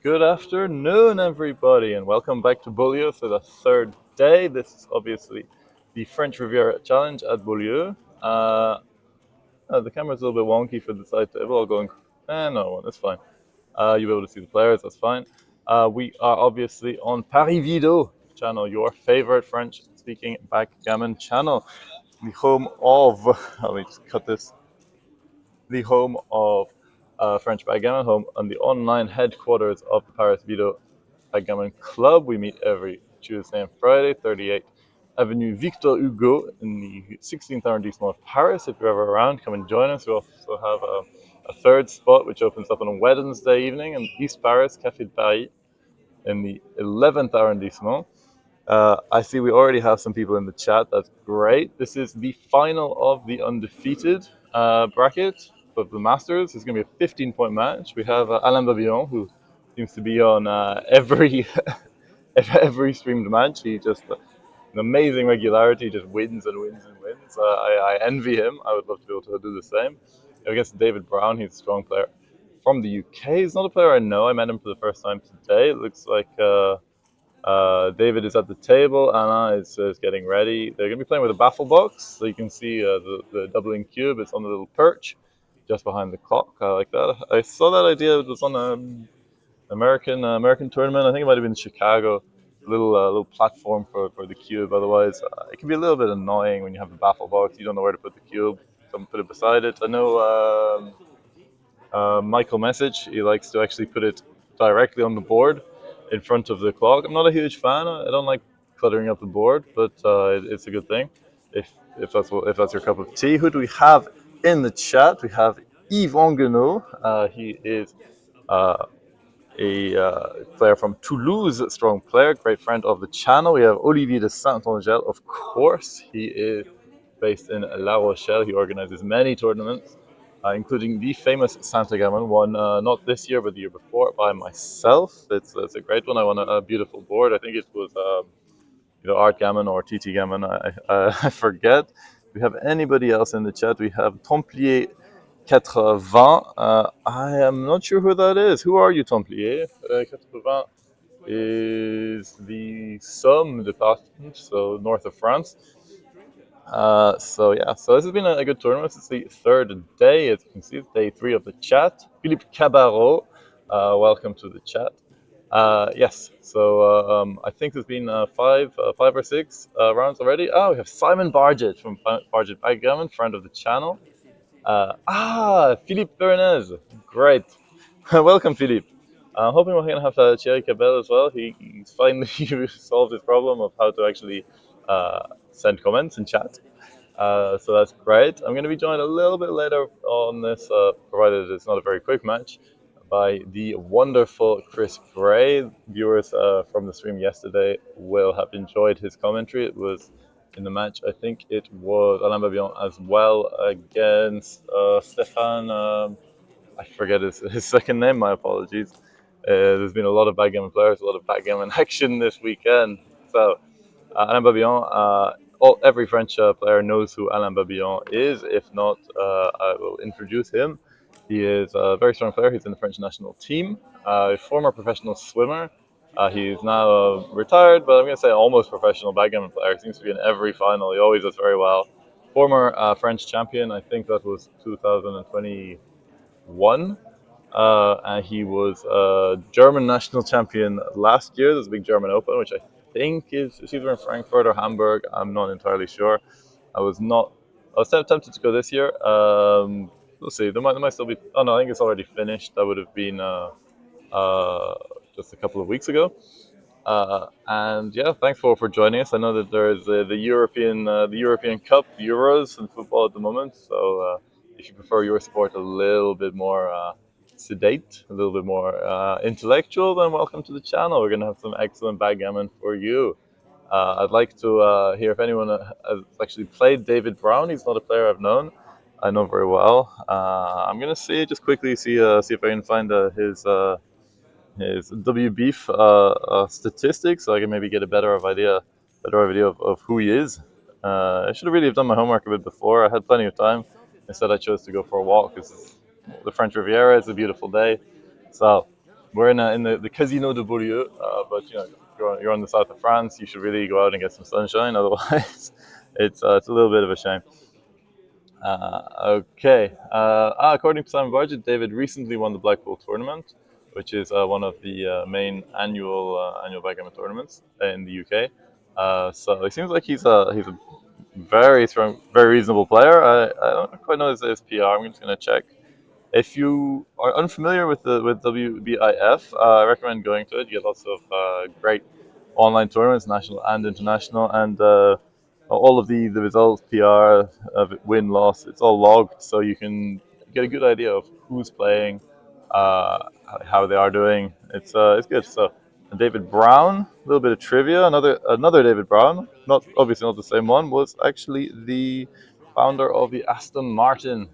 Good afternoon, everybody, and welcome back to Beaulieu for the third day. This is obviously the French Riviera Challenge at Beaulieu. The camera's a little bit wonky for the side table. I'll go and... no, that's fine. You'll be able to see the players, that's fine. We are obviously on Paris Video channel, your favorite French-speaking backgammon channel. The home of... Let me just cut this. The home of French Backgammon, home on the online headquarters of the Paris Video Backgammon Club. We meet every Tuesday and Friday, 38 Avenue Victor Hugo in the 16th arrondissement of Paris. If you're ever around, come and join us. We also have a third spot which opens up on a Wednesday evening in East Paris, Café de Paris, in the 11th arrondissement. I see we already have some people in the chat. That's great. This is the final of the undefeated bracket of the Masters. It's going to be a 15-point match. We have Alain Babillon, who seems to be on every every streamed match. He just an amazing regularity, just wins and wins and wins. I envy him. I would love to be able to do the same. Against David Brown, he's a strong player from the UK. He's not a player I know. I met him for the first time today. It looks like David is at the table. Alain is getting ready. They're going to be playing with a baffle box, so you can see the doubling cube. It's on the little perch just behind the clock. I like that. I saw that idea. It was on an American tournament. I think it might have been Chicago. Little platform for the cube. Otherwise, it can be a little bit annoying when you have the baffle box. You don't know where to put the cube. Someone put it beside it. I know Michael Message. He likes to actually put it directly on the board in front of the clock. I'm not a huge fan. I don't like cluttering up the board, but it's a good thing if that's your cup of tea. Who do we have in the chat? We have Yves Anguenot. He is a player from Toulouse, strong player, great friend of the channel. We have Olivier de Saint-Angel, of course. He is based in La Rochelle. He organizes many tournaments, including the famous Saint-Gammon one, not this year, but the year before, by myself. It's a great one. I won a beautiful board. I think it was either Art Gammon or TT Gammon. I forget. Do we have anybody else in the chat? We have Templier 80. I am not sure who that is. Who are you, Templier? 80 is the Somme department, so north of France. So this has been a good tournament. It's the third day, as you can see, it's day 3 of the chat. Philippe Cabarro, welcome to the chat. Yes, so I think there's been five or six rounds already. We have Simon Bargett from Bargett Backgammon, friend of the channel. Philippe Bernez, great. Welcome, Philippe. I'm hoping we're going to have Thierry Cabell as well. He's finally solved his problem of how to actually send comments in chat. So that's great. I'm going to be joined a little bit later on this, provided it's not a very quick match, by the wonderful Chris Gray. Viewers from the stream yesterday will have enjoyed his commentary. It was in the match, I think it was Alain Babillon as well against Stefan. I forget his second name, my apologies. There's been a lot of backgammon players, a lot of backgammon action this weekend. So, Alain Babillon, every French player knows who Alain Babillon is. If not, I will introduce him. He is a very strong player. He's in the French national team, a former professional swimmer. He's now retired, but I'm going to say almost professional backgammon player. He seems to be in every final. He always does very well. Former French champion, I think that was 2021. And he was German national champion last year. There's a big German Open, which I think is either in Frankfurt or Hamburg. I'm not entirely sure. I was tempted to go this year. We'll see. There might still be. Oh no, I think it's already finished. That would have been just a couple of weeks ago. And yeah, thanks for joining us. I know that there is the European Cup, Euros in football at the moment. So if you prefer your sport a little bit more sedate, a little bit more intellectual, then welcome to the channel. We're going to have some excellent backgammon for you. I'd like to hear if anyone has actually played David Brown. He's not a player I know very well. I'm going to just quickly see if I can find his WBeef statistics, so I can maybe get a better idea of who he is. I should have really done my homework a bit before. I had plenty of time. Instead, I chose to go for a walk because the French Riviera is a beautiful day. So We're in the Casino de Beaulieu, but you're on the south of France. You should really go out and get some sunshine. Otherwise, it's a little bit of a shame. Okay. According to Simon Bargett, David recently won the Blackpool tournament, which is one of the main annual backgammon tournaments in the UK. So it seems like he's a very strong, very reasonable player. I don't quite know his PR. I'm just gonna check. If you are unfamiliar with the with WBIF, I recommend going to it. You get lots of great online tournaments, national and international, and all of the results, PR, win, loss, it's all logged, so you can get a good idea of who's playing, uh, how they are doing. It's good. So David Brown, a little bit of trivia. Another David Brown, not obviously not the same one, was actually the founder of the Aston Martin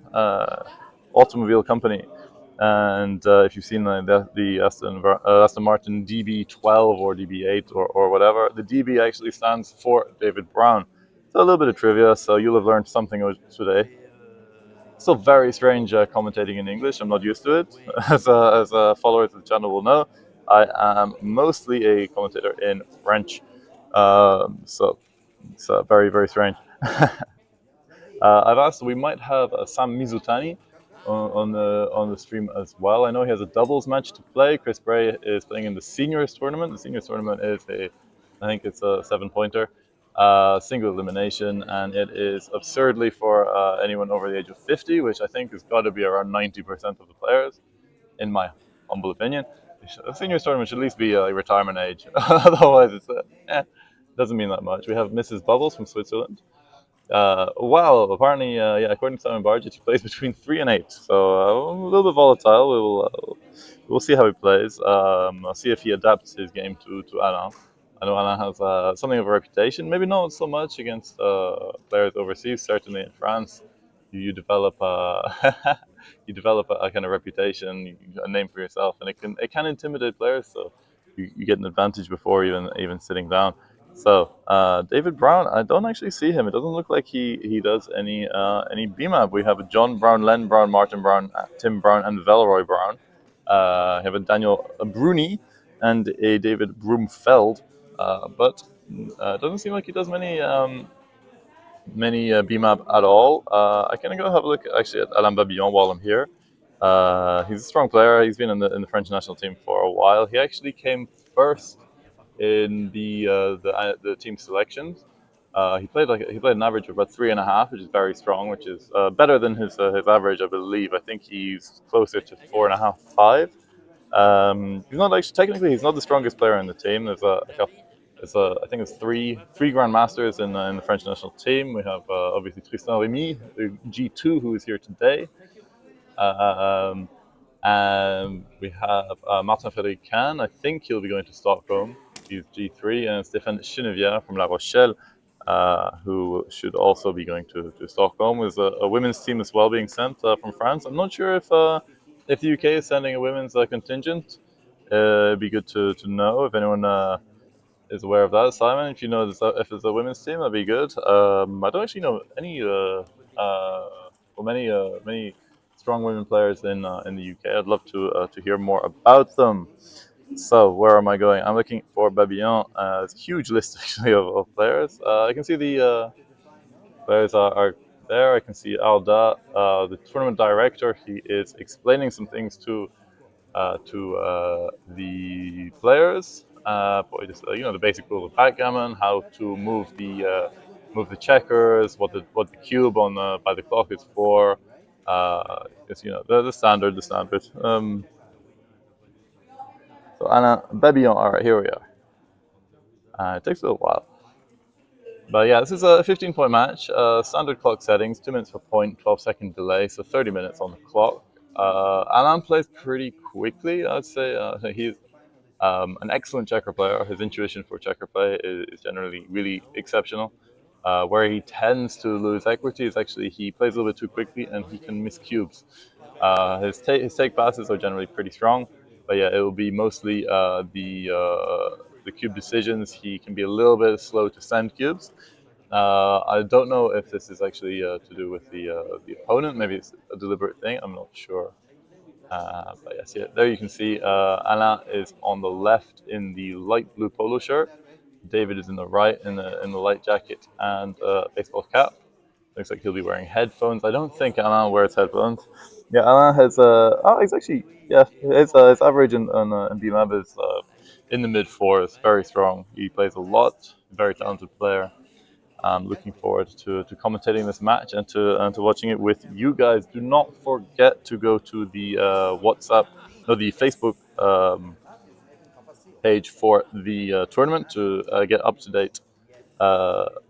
automobile company. And if you've seen the Aston Martin DB12 or DB8 or whatever, the DB actually stands for David Brown. So a little bit of trivia, so you'll have learned something today. Still very strange commentating in English. I'm not used to it. As a follower of the channel will know, I am mostly a commentator in French. So it's very, very strange. I've asked. We might have Sam Mizutani on the stream as well. I know he has a doubles match to play. Chris Bray is playing in the seniors tournament. The seniors tournament is I think it's a 7-pointer, single elimination, and it is absurdly for anyone over the age of 50, which I think has got to be around 90% of the players, in my humble opinion. The seniors tournament should at least be retirement age. Otherwise, doesn't mean that much. We have Mrs. Bubbles from Switzerland. Well, apparently, yeah, according to Simon Bargett, he plays between 3 and 8, so a little bit volatile. We'll see how he plays. I'll see if he adapts his game to Alain. I know Alain has something of a reputation, maybe not so much against players overseas. Certainly in France, you develop you develop a kind of reputation, a name for yourself, and it can intimidate players. So you get an advantage before even sitting down. So David Brown, I don't actually see him. It doesn't look like he does any BMAP. We have a John Brown, Len Brown, Martin Brown, Tim Brown, and Valeroy Brown. We have a Daniel Bruni and a David Broomfeld, but it doesn't seem like he does many BMAP at all. I can go have a look actually at Alain Babillon while I'm here. He's a strong player. He's been in the French national team for a while. He actually came first in the team selections. He played an average of about 3.5, which is very strong, which is better than his average, I believe. I think he's closer to 4.5, 5. He's not actually technically he's not the strongest player in the team. I think it's three grandmasters in the French national team. We have obviously Tristan Remy, the G2, who is here today. And we have Martin Frédéric Kahn. I think he'll be going to Stockholm. He's G3, and Stéphane Chenevière from La Rochelle, who should also be going to Stockholm. There's a women's team as well being sent from France. I'm not sure if the UK is sending a women's contingent. It'd be good to know if anyone is aware of that. Simon, if you know if there's a women's team, that'd be good. I don't actually know many strong women players in the UK. I'd love to hear more about them. So where am I going? I'm looking for Babillon. It's a huge list actually of players. I can see the players are there. I can see Alda, the tournament director. He is explaining some things to the players. The basic rules of backgammon, how to move the checkers, what the cube on by the clock is for. It's the standard. So Alain Babillon. All right, here we are. It takes a little while. But yeah, this is a 15-point match. Standard clock settings, 2 minutes per point, 12-second delay, so 30 minutes on the clock. Alain plays pretty quickly, I'd say. He's an excellent checker player. His intuition for checker play is generally really exceptional. Where he tends to lose equity is actually he plays a little bit too quickly and he can miss cubes. His take passes are generally pretty strong, but yeah, it will be mostly the cube decisions. He can be a little bit slow to send cubes. I don't know if this is actually to do with the opponent. Maybe it's a deliberate thing. I'm not sure. But yes, yeah, there you can see Alain is on the left in the light blue polo shirt. David is in the right in the light jacket and baseball cap. Looks like he'll be wearing headphones. I don't think Alain wears headphones. Yeah, Alain has he's actually his average in BMAB is in the mid fours, very strong. He plays a lot, very talented player. I'm looking forward to commentating this match and to watching it with you guys. Do not forget to go to the the Facebook page for the tournament to get up to date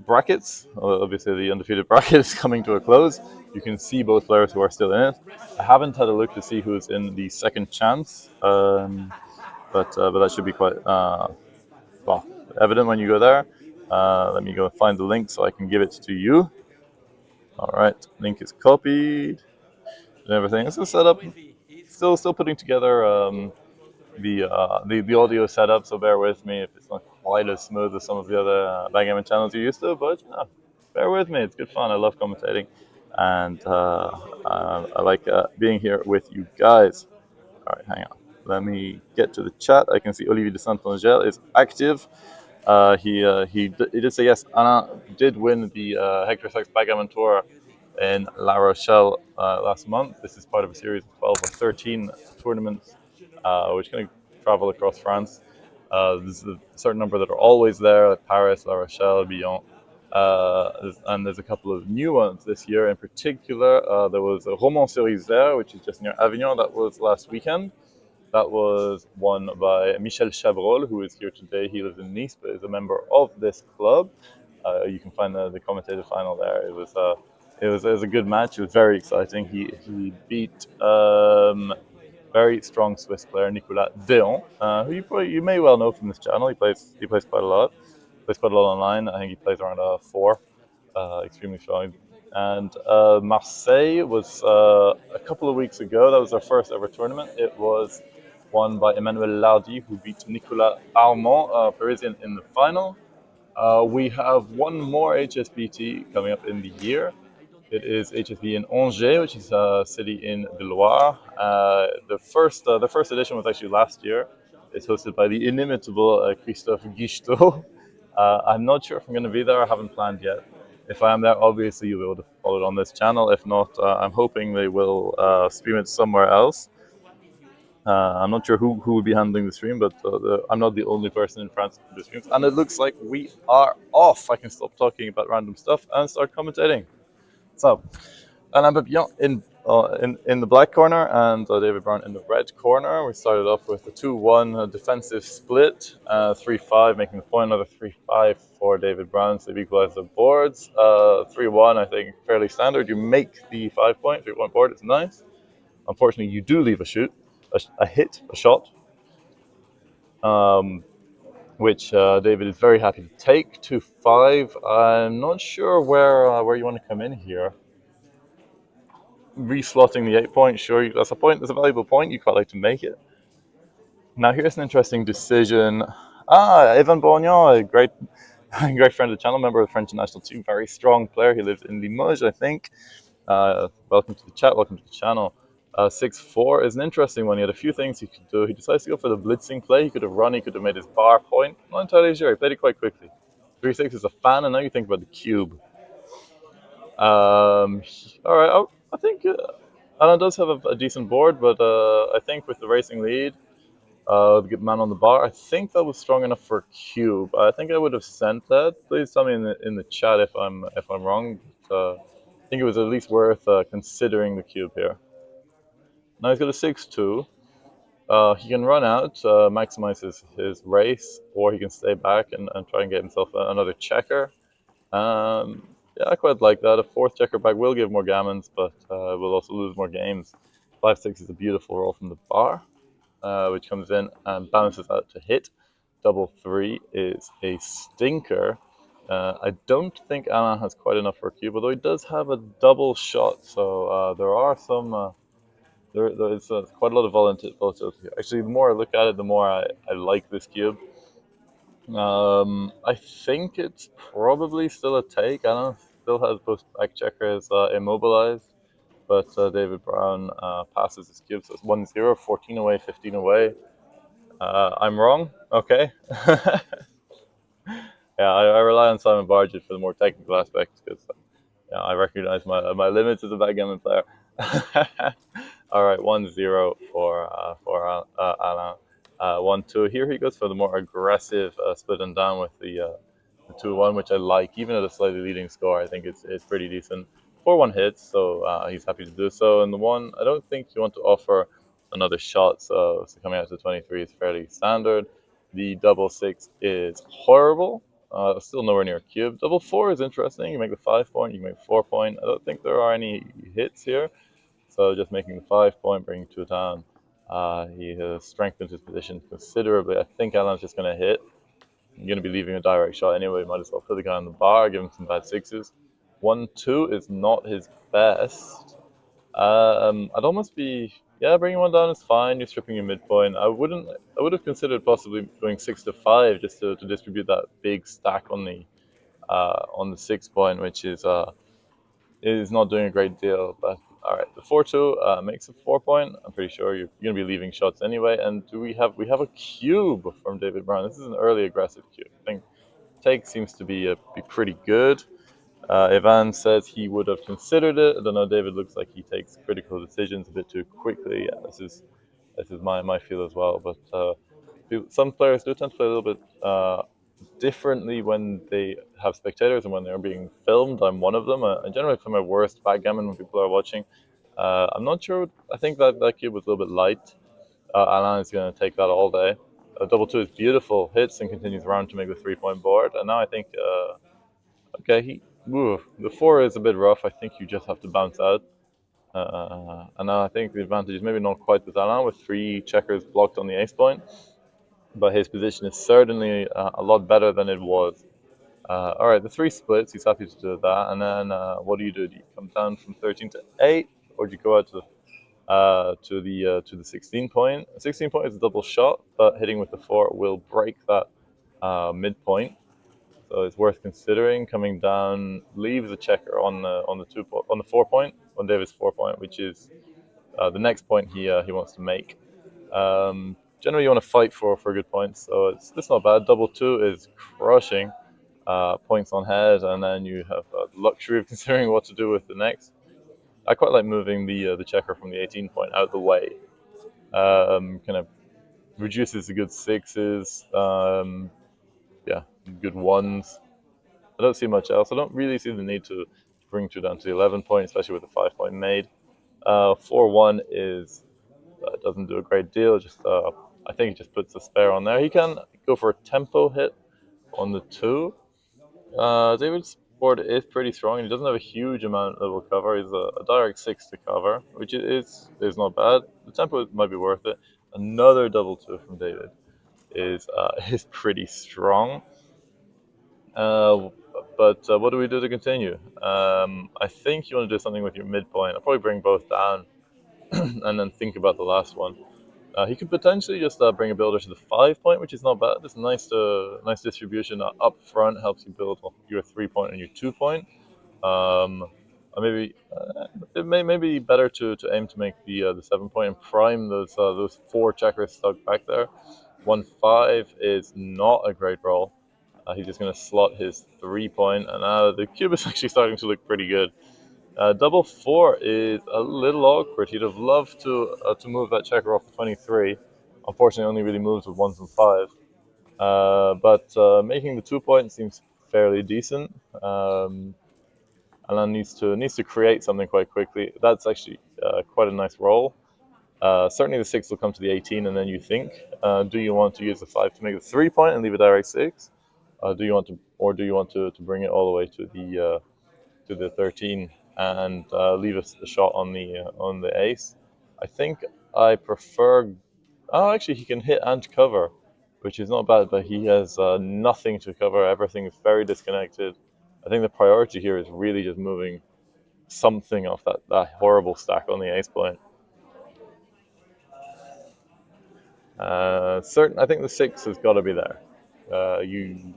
brackets. Obviously, the undefeated bracket is coming to a close. You can see both players who are still in it. I haven't had a look to see who's in the second chance, but that should be quite well evident when you go there. Let me go find the link so I can give it to you. All right, link is copied and everything. It's a setup. Still putting together the audio setup. So bear with me if it's not quite as smooth as some of the other backgammon channels you're used to. But bear with me. It's good fun. I love commentating, and I like being here with you guys. All right, hang on. Let me get to the chat. I can see Olivier de Saint-Angel is active. He did say yes. Anna did win the Hector Sachs Backgammon Tour in La Rochelle last month. This is part of a series of 12 or 13 tournaments, which kind of travel across France. There's a certain number that are always there, like Paris, La Rochelle, Babillon. And there's a couple of new ones this year. In particular, there was a Romans-sur-Isère, which is just near Avignon. That was last weekend. That was won by Michel Chabrol, who is here today. He lives in Nice, but is a member of this club. You can find the commentator final there. It was a good match. It was very exciting. He beat very strong Swiss player Nicolas Deon, who you may well know from this channel. He plays quite a lot. Plays quite a lot online. I think he plays around four. Extremely strong. And Marseille was a couple of weeks ago. That was our first ever tournament. It was won by Emmanuel Lardy, who beat Nicolas Armand, Parisian, in the final. We have one more HSBT coming up in the year. It is HSB in Angers, which is a city in the Loire. The first edition was actually last year. It's hosted by the inimitable Christophe Guichetot. I'm not sure if I'm going to be there. I haven't planned yet. If I am there, obviously you'll be able to follow it on this channel. If not, I'm hoping they will stream it somewhere else. I'm not sure who will be handling the stream, but I'm not the only person in France who do streams. And it looks like we are off. I can stop talking about random stuff and start commentating. So, Alain Babillon in the black corner and David Brown in the red corner. We started off with a 2-1 defensive split, 3-5, making the point, another 3-5 for David Brown, so they've equalized the boards. 3-1, I think, fairly standard. You make the 5 point, 3-1 board, it's nice. Unfortunately, you do leave a shot, which David is very happy to take. 2-5. I'm not sure where you want to come in here. Reslotting the 8 point, sure, that's a valuable point. You quite like to make it. Now here's an interesting decision. Evan Borgnon, a great friend of the channel, member of the French national team, very strong player. He lives in Limoges, I think. Welcome to the chat, welcome to the channel. 6-4 is an interesting one. He had a few things he could do. He decides to go for the blitzing play. He could have run, he could have made his bar point. Not entirely sure. He played it quite quickly. 3-6 is a fan, and now you think about the cube. All right, I think Alain does have a decent board, but I think with the racing lead, the good man on the bar, I think that was strong enough for cube. I think I would have sent that. Please tell me in the chat if I'm wrong. But, I think it was at least worth considering the cube here. Now he's got a 6-2. He can run out, maximize his race, or he can stay back and try and get himself another checker. Yeah, I quite like that. A fourth checker back will give more gammons, but will also lose more games. 5-6 is a beautiful roll from the bar, which comes in and balances out to hit. Double 3 is a stinker. I don't think Alain has quite enough for a cube, although he does have a double shot, so there are some... There is quite a lot of volatility here. Actually, the more I look at it, the more I like this cube. I think it's probably still a take. Alain still has both back checkers immobilized. but David Brown passes his cube, so it's 1-0, 14 away, 15 away. I'm wrong. Okay. Yeah, I rely on Simon Bargett for the more technical aspects because I recognize my limits as a backgammon player. All right, 1-0 for Alain. 1-2. Here he goes for the more aggressive split and down with the 2-1, which I like. Even at a slightly leading score, I think it's pretty decent. 4-1 hits, so he's happy to do so. And the one, I don't think you want to offer another shot, so coming out to 23 is fairly standard. The double 6 is horrible. Still nowhere near cube. Double 4 is interesting. You make the 5 point, you make 4 point. I don't think there are any hits here, so just making the 5 point, bringing 2 down. He has strengthened his position considerably. I think Alain's just going to hit. I'm going to be leaving a direct shot anyway. Might as well put the guy on the bar, give him some bad sixes. 1-2 is not his best. I'd almost be bringing one down is fine. You're stripping your midpoint. I would have considered possibly going 6-5 just to distribute that big stack on the 6 point, which is not doing a great deal. But all right, the 4-2 makes a 4 point. I'm pretty sure you're going to be leaving shots anyway. And we have a cube from David Brown. This is an early aggressive cube. I think take seems to be pretty good. Ivan says he would have considered it. I don't know. David looks like he takes critical decisions a bit too quickly. Yeah, this is my feel as well. But some players do tend to play a little bit differently when they have spectators and when they're being filmed. I'm one of them. I generally play my worst backgammon when people are watching. I'm not sure. I think that cube was a little bit light. Alain is going to take that all day. Double 2 is beautiful. Hits and continues around to make the 3 point board. And now I think, the 4 is a bit rough. I think you just have to bounce out. And now I think the advantage is maybe not quite with Alain with 3 checkers blocked on the ace point. But his position is certainly a lot better than it was. All right, the 3 splits. He's happy to do that. And then what do? Do you come down from 13 to 8, or do you go out to the 16 point? 16 point is a double shot, but hitting with the 4 will break that midpoint. So it's worth considering. Coming down leaves a checker on the 4 point, on David's 4 point, which is the next point he wants to make. Generally, you want to fight for good points, so it's not bad. Double 2 is crushing points on head, and then you have the luxury of considering what to do with the next. I quite like moving the checker from the 18 point out of the way. Kind of reduces the good sixes. Good ones. I don't see much else. I don't really see the need to bring 2 down to the 11 point, especially with the 5 point made. 4-1 is doesn't do a great deal. Just I think he just puts a spare on there. He can go for a tempo hit on the 2. David's board is pretty strong. He doesn't have a huge amount that will cover. He's a direct 6 to cover, which is not bad. The tempo might be worth it. Another double 2 from David is pretty strong. But what do we do to continue? I think you want to do something with your midpoint. I'll probably bring both down and then think about the last one. He could potentially just bring a builder to the 5 point, which is not bad. This nice distribution up front helps you build your 3 point and your 2 point. Maybe it may be better to aim to make the 7 point and prime those 4 checkers stuck back there. 1-5 is not a great roll. He's just going to slot his 3 point, and the cube is actually starting to look pretty good. Double 4 is a little awkward. He'd have loved to move that checker off the 23. Unfortunately, only really moves with 1s and 5s. But making the 2 point seems fairly decent. Alain needs to create something quite quickly. That's actually quite a nice roll. Certainly the 6 will come to the 18, and then you think, do you want to use the 5 to make the 3 point and leave a direct 6? Do you want to bring it all the way to the 13 and leave a shot on the ace? I think I prefer. Oh, actually, he can hit and cover, which is not bad. But he has nothing to cover. Everything is very disconnected. I think the priority here is really just moving something off that horrible stack on the ace point. I think the 6 has got to be there. You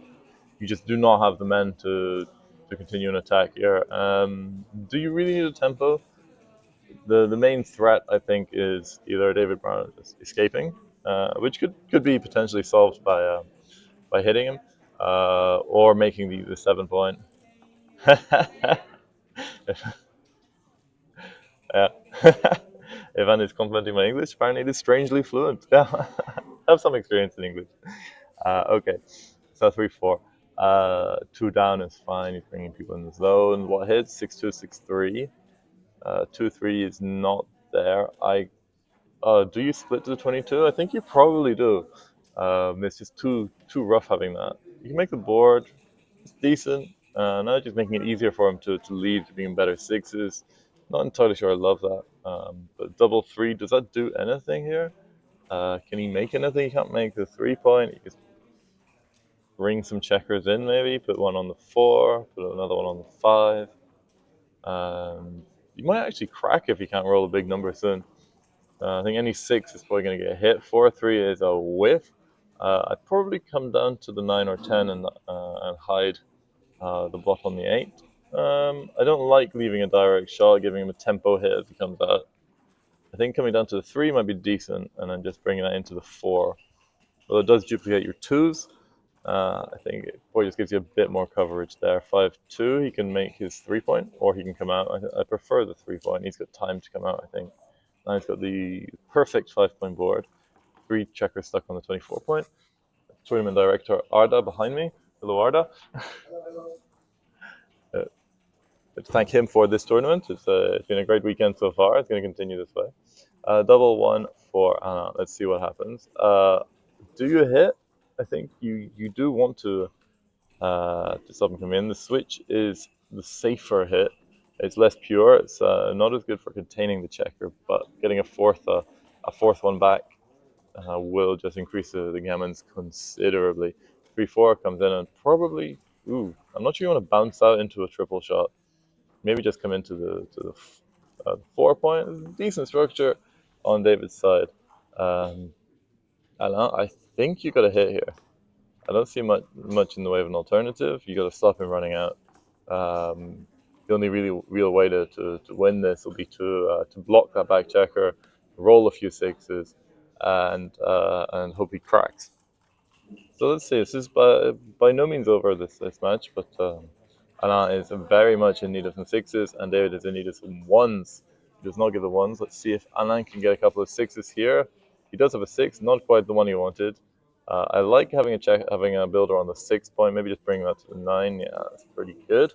just do not have the men to continue an attack here. Do you really need a tempo? the main threat, I think, is either David Brown just escaping, which could be potentially solved by hitting him, or making the 7 point. Yeah. Evan is complimenting my English. Apparently, it is strangely fluent. Yeah, I have some experience in English. Okay, so 3-4. Two down is fine. He's bringing people in the zone. What hits? 6-2, 6-3. 2-3 is not there. Do you split to the 22? I think you probably do. It's just too rough having that. You can make the board. It's decent. Now just making it easier for him to lead, to being better sixes. Not entirely sure I love that. But double three, does that do anything here? Can he make anything? He can't make the 3 point. He just bring some checkers in maybe. Put one on the 4. Put another one on the 5. You might actually crack if you can't roll a big number soon. I think any 6 is probably going to get hit. 4-3 is a whiff. I'd probably come down to the 9 or 10 and hide the bot on the 8. I don't like leaving a direct shot, giving him a tempo hit as he comes out. I think coming down to the 3 might be decent, and then just bringing that into the 4. Well, it does duplicate your 2s. I think it probably just gives you a bit more coverage there. 5-2, he can make his 3 point, or he can come out. I prefer the 3 point. He's got time to come out, I think. Now he's got the perfect 5 point board. 3 checkers stuck on the 24 point. Tournament director Arda behind me. Hello, Arda. Thank him for this tournament. It's been a great weekend so far. It's going to continue this way. Double 1 for Alain. Let's see what happens. Do you hit? I think you do want to stop him coming in. The switch is the safer hit. It's less pure. It's not as good for containing the checker, but getting a fourth one back will just increase the gammons considerably. 3-4 comes in and probably. I'm not sure you want to bounce out into a triple shot. Maybe just come into the 4 point. Decent structure on David's side. Alain, I think you got a hit here. I don't see much in the way of an alternative. You got to stop him running out. The only real way to win this will be to block that back checker, roll a few 6s, and hope he cracks. So let's see. This is by no means over this match, but Alain is very much in need of some 6s, and David is in need of some 1s. He does not get the 1s. Let's see if Alain can get a couple of 6s here. He does have a 6, not quite the one he wanted. I like having a builder on the 6 point. Maybe just bring that to the 9. Yeah, that's pretty good.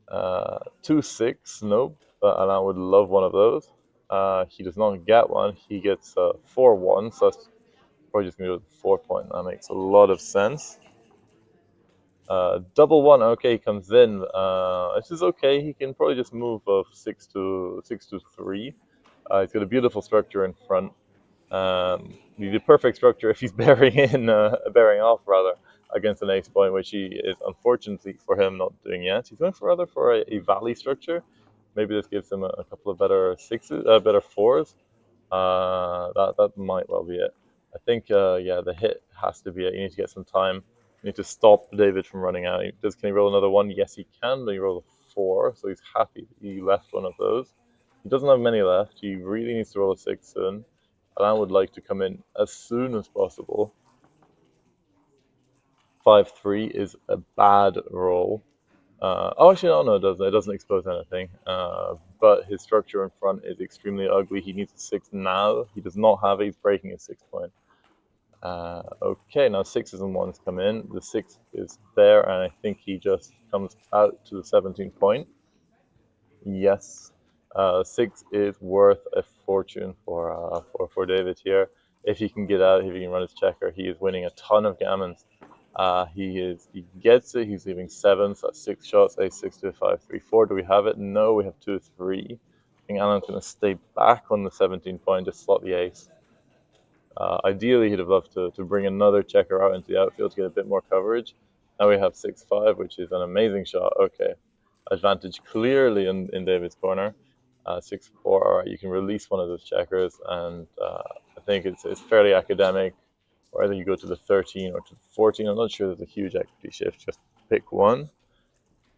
2-6, nope. But Alain would love one of those. He does not get one. He gets 4-1, so that's probably just going to go to the 4 point. That makes a lot of sense. Double 1, okay, he comes in. This is okay. He can probably just move 6 to 3. He's got a beautiful structure in front. The perfect structure if he's bearing off rather against an ace point, which he is unfortunately for him not doing yet. He's going for a valley structure. Maybe this gives him a couple of better 6s, better 4s. That might well be it. I think the hit has to be it. You need to get some time. You need to stop David from running out. Can he roll another 1? Yes, he can. Then he roll a 4, so he's happy that he left one of those. He doesn't have many left. He really needs to roll a 6 soon. Alain would like to come in as soon as possible. 5-3 is a bad roll. Actually, no, it doesn't. It doesn't expose anything. But his structure in front is extremely ugly. He needs a 6 now. He does not have it. He's breaking a 6 point. Okay, now 6s and 1s come in. The 6 is there, and I think he just comes out to the 17 point. Yes. 6 is worth a fortune for David here. If he can get out, if he can run his checker, he is winning a ton of gammons. He gets it. He's leaving 7s. So that's 6 shots. Ace 6 to 5 3 4. Do we have it? No, we have 2 3. I think Alain's going to stay back on the 17 point, just slot the ace. Ideally, he'd have loved to bring another checker out into the outfield to get a bit more coverage. Now we have 6-5, which is an amazing shot. Okay, advantage clearly in David's corner. 6-4. All right, you can release one of those checkers, and I think it's fairly academic. Whether you go to the 13 or to the 14, I'm not sure there's a huge equity shift. Just pick one.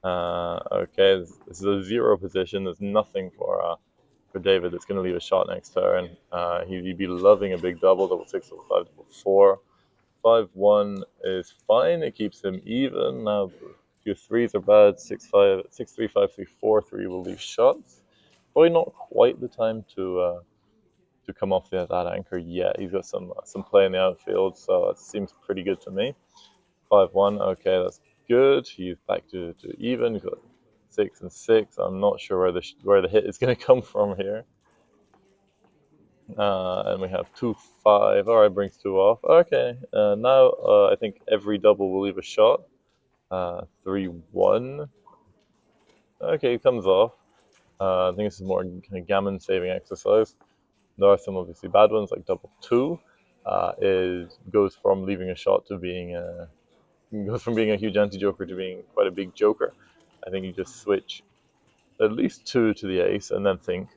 Okay, this is a zero position. There's nothing for David that's going to leave a shot next turn. He'd be loving a big double six, double five, double four. 5-1 is fine. It keeps him even. Now, a few threes are bad. 6-5, 6-3, 5-3, 4-3 will leave shots. Probably not quite the time to come off that anchor yet. He's got some play in the outfield, so it seems pretty good to me. 5-1, okay, that's good. He's back to even. He's got 6 and 6. I'm not sure where the hit is going to come from here. And we have 2-5. All right, brings 2 off. Okay, now I think every double will leave a shot. 3-1. Okay, it comes off. I think this is more kind of gammon saving exercise. There are some obviously bad ones like double 2. Goes from leaving a shot to being goes from being a huge anti-joker to being quite a big joker. I think you just switch at least 2 to the ace and then think.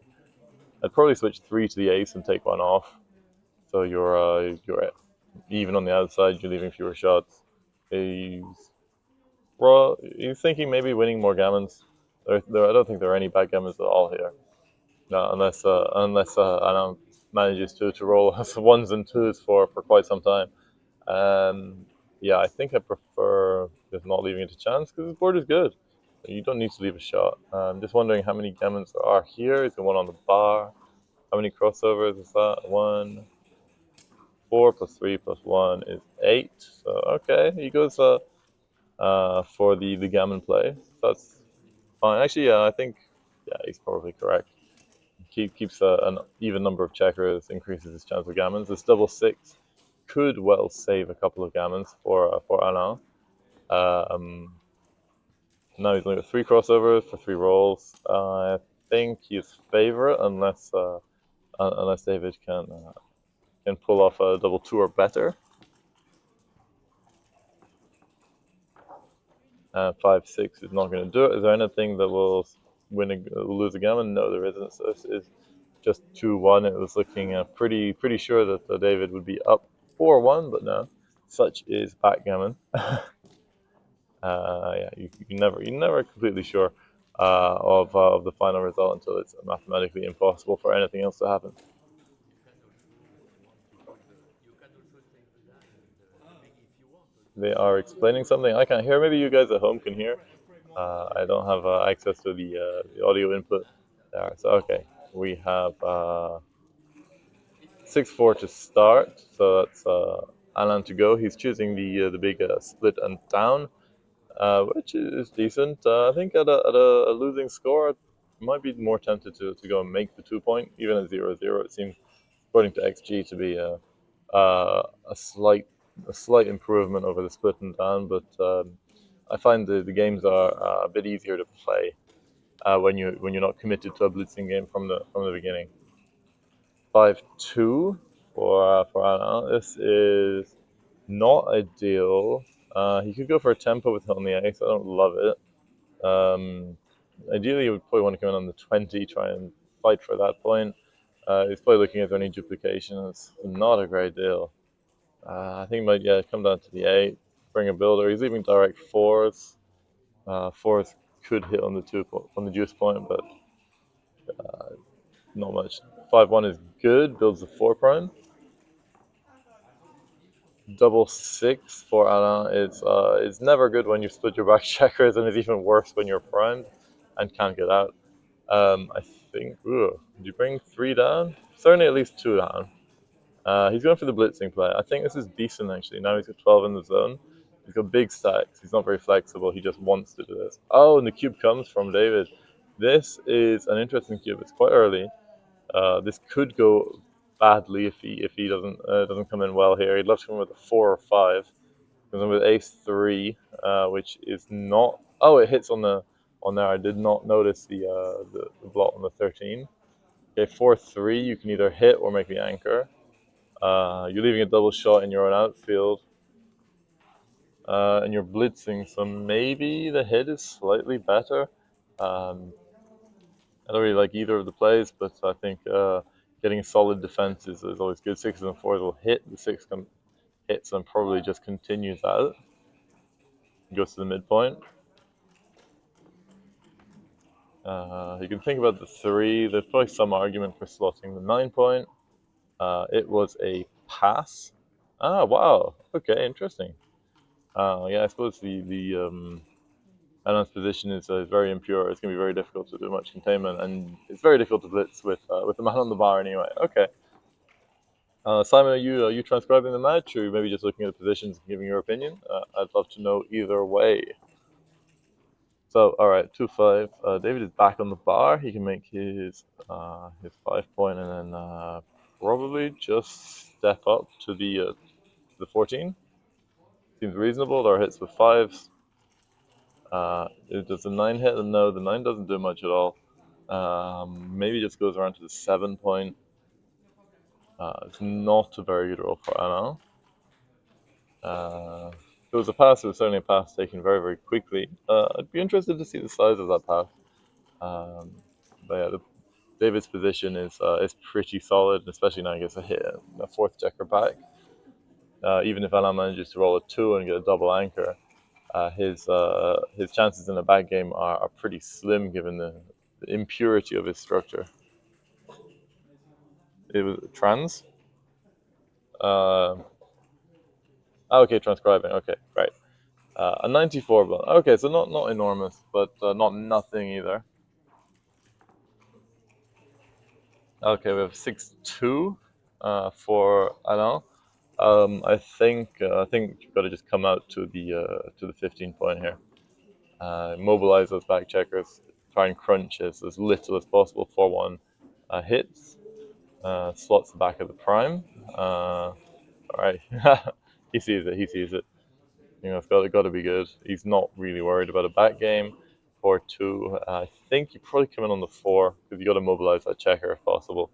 I'd probably switch 3 to the ace and take 1 off. So you're even on the outside. You're leaving fewer shots. He's thinking maybe winning more gammons. I don't think there are any backgammons at all here. No, unless Alain manages to roll ones and twos for quite some time. Yeah, I think I prefer just not leaving it to chance because the board is good. You don't need to leave a shot. I'm just wondering how many gammons there are here. Is there one on the bar? How many crossovers is that? 1, 4 plus 3 plus 1 is 8. So, okay, he goes for the gammon play. So that's fine. Actually, yeah, I think he's probably correct. Keeps an even number of checkers, increases his chance of gammons. This double 6 could well save a couple of gammons for Alain. Now he's only got 3 crossovers for 3 rolls. I think he's favorite unless David can pull off a double 2 or better. 5-6 is not going to do it. Is there anything that will lose a gammon? No, there isn't. So this is just 2-1. It was looking pretty sure that David would be up 4-1, but no. Such is backgammon. Yeah, you're never completely sure of the final result until it's mathematically impossible for anything else to happen. They are explaining something I can't hear. Maybe you guys at home can hear. I don't have access to the audio input there. So okay, we have 6-4 to start. So that's Alain to go. He's choosing the big split and down, which is decent. I think at a losing score, I might be more tempted to go and make the 2-point, even at 0-0. It seems, according to XG, to be a slight improvement over the split and down, but I find the games are a bit easier to play when you're not committed to a blitzing game from the beginning. 5-2 for Alain. This is not ideal. He could go for a tempo with it on the ace. I don't love it. Ideally, you would probably want to come in on the 20, try and fight for that point. He's probably looking at any duplication. It's not a great deal. I think he might come down to the 8, bring a builder. He's leaving direct 4s. 4s could hit on the juice point, but not much. 5-1 is good. Builds the 4 prime. Double 6 for Alain is never good when you split your back checkers, and it's even worse when you're primed and can't get out. I think. Did you bring 3 down? Certainly at least 2 down. He's going for the blitzing play. I think this is decent actually. Now he's got 12 in the zone. He's got big stacks. He's not very flexible. He just wants to do this. Oh, and the cube comes from David. This is an interesting cube. It's quite early. This could go badly if he doesn't come in well here. He'd love to come with a 4 or 5. Comes in with ace 3, which is not. Oh, it hits on there. I did not notice the blot on the 13. Okay, 4-3. You can either hit or make the anchor. You're leaving a double shot in your own outfield. And you're blitzing, so maybe the hit is slightly better. I don't really like either of the plays, but I think getting a solid defense is always good. 6s and 4s will hit. The 6 hits and probably just continues out. Goes to the midpoint. You can think about the 3. There's probably some argument for slotting the 9 point. It was a pass. Ah, wow. Okay, interesting. Yeah, I suppose the Alain's position is very impure. It's going to be very difficult to do much containment, and it's very difficult to blitz with the man on the bar anyway. Okay. Simon, are you transcribing the match, or maybe just looking at the positions and giving your opinion? I'd love to know either way. So, all right, 2-5. David is back on the bar. He can make his 5 point, and then probably just step up to the 14. Seems reasonable. There are hits with 5s. Does the 9 hit? No, the 9 doesn't do much at all. Maybe just goes around to the 7 point. It's not a very good roll for Alain. If it was a pass, it was certainly a pass taken very, very quickly. I'd be interested to see the size of that pass. But yeah, David's position is pretty solid, especially now he gets a hit, a 4th checker back. Even if Alain manages to roll a 2 and get a double anchor, his chances in a back game are pretty slim given the impurity of his structure. It was trans. Okay, transcribing. Okay, right. A 94 blunt. Okay, so not enormous, but not nothing either. Okay, we have 6-2 for Alain. I think you've got to just come out to the 15 point here. Mobilize those back checkers. Try and crunch as little as possible. 4-1 hits. Slots the back of the prime. All right, he sees it. He sees it. It's got to be good. He's not really worried about a back game. 4-2. I think you probably come in on the 4 because you got to mobilize that checker if possible.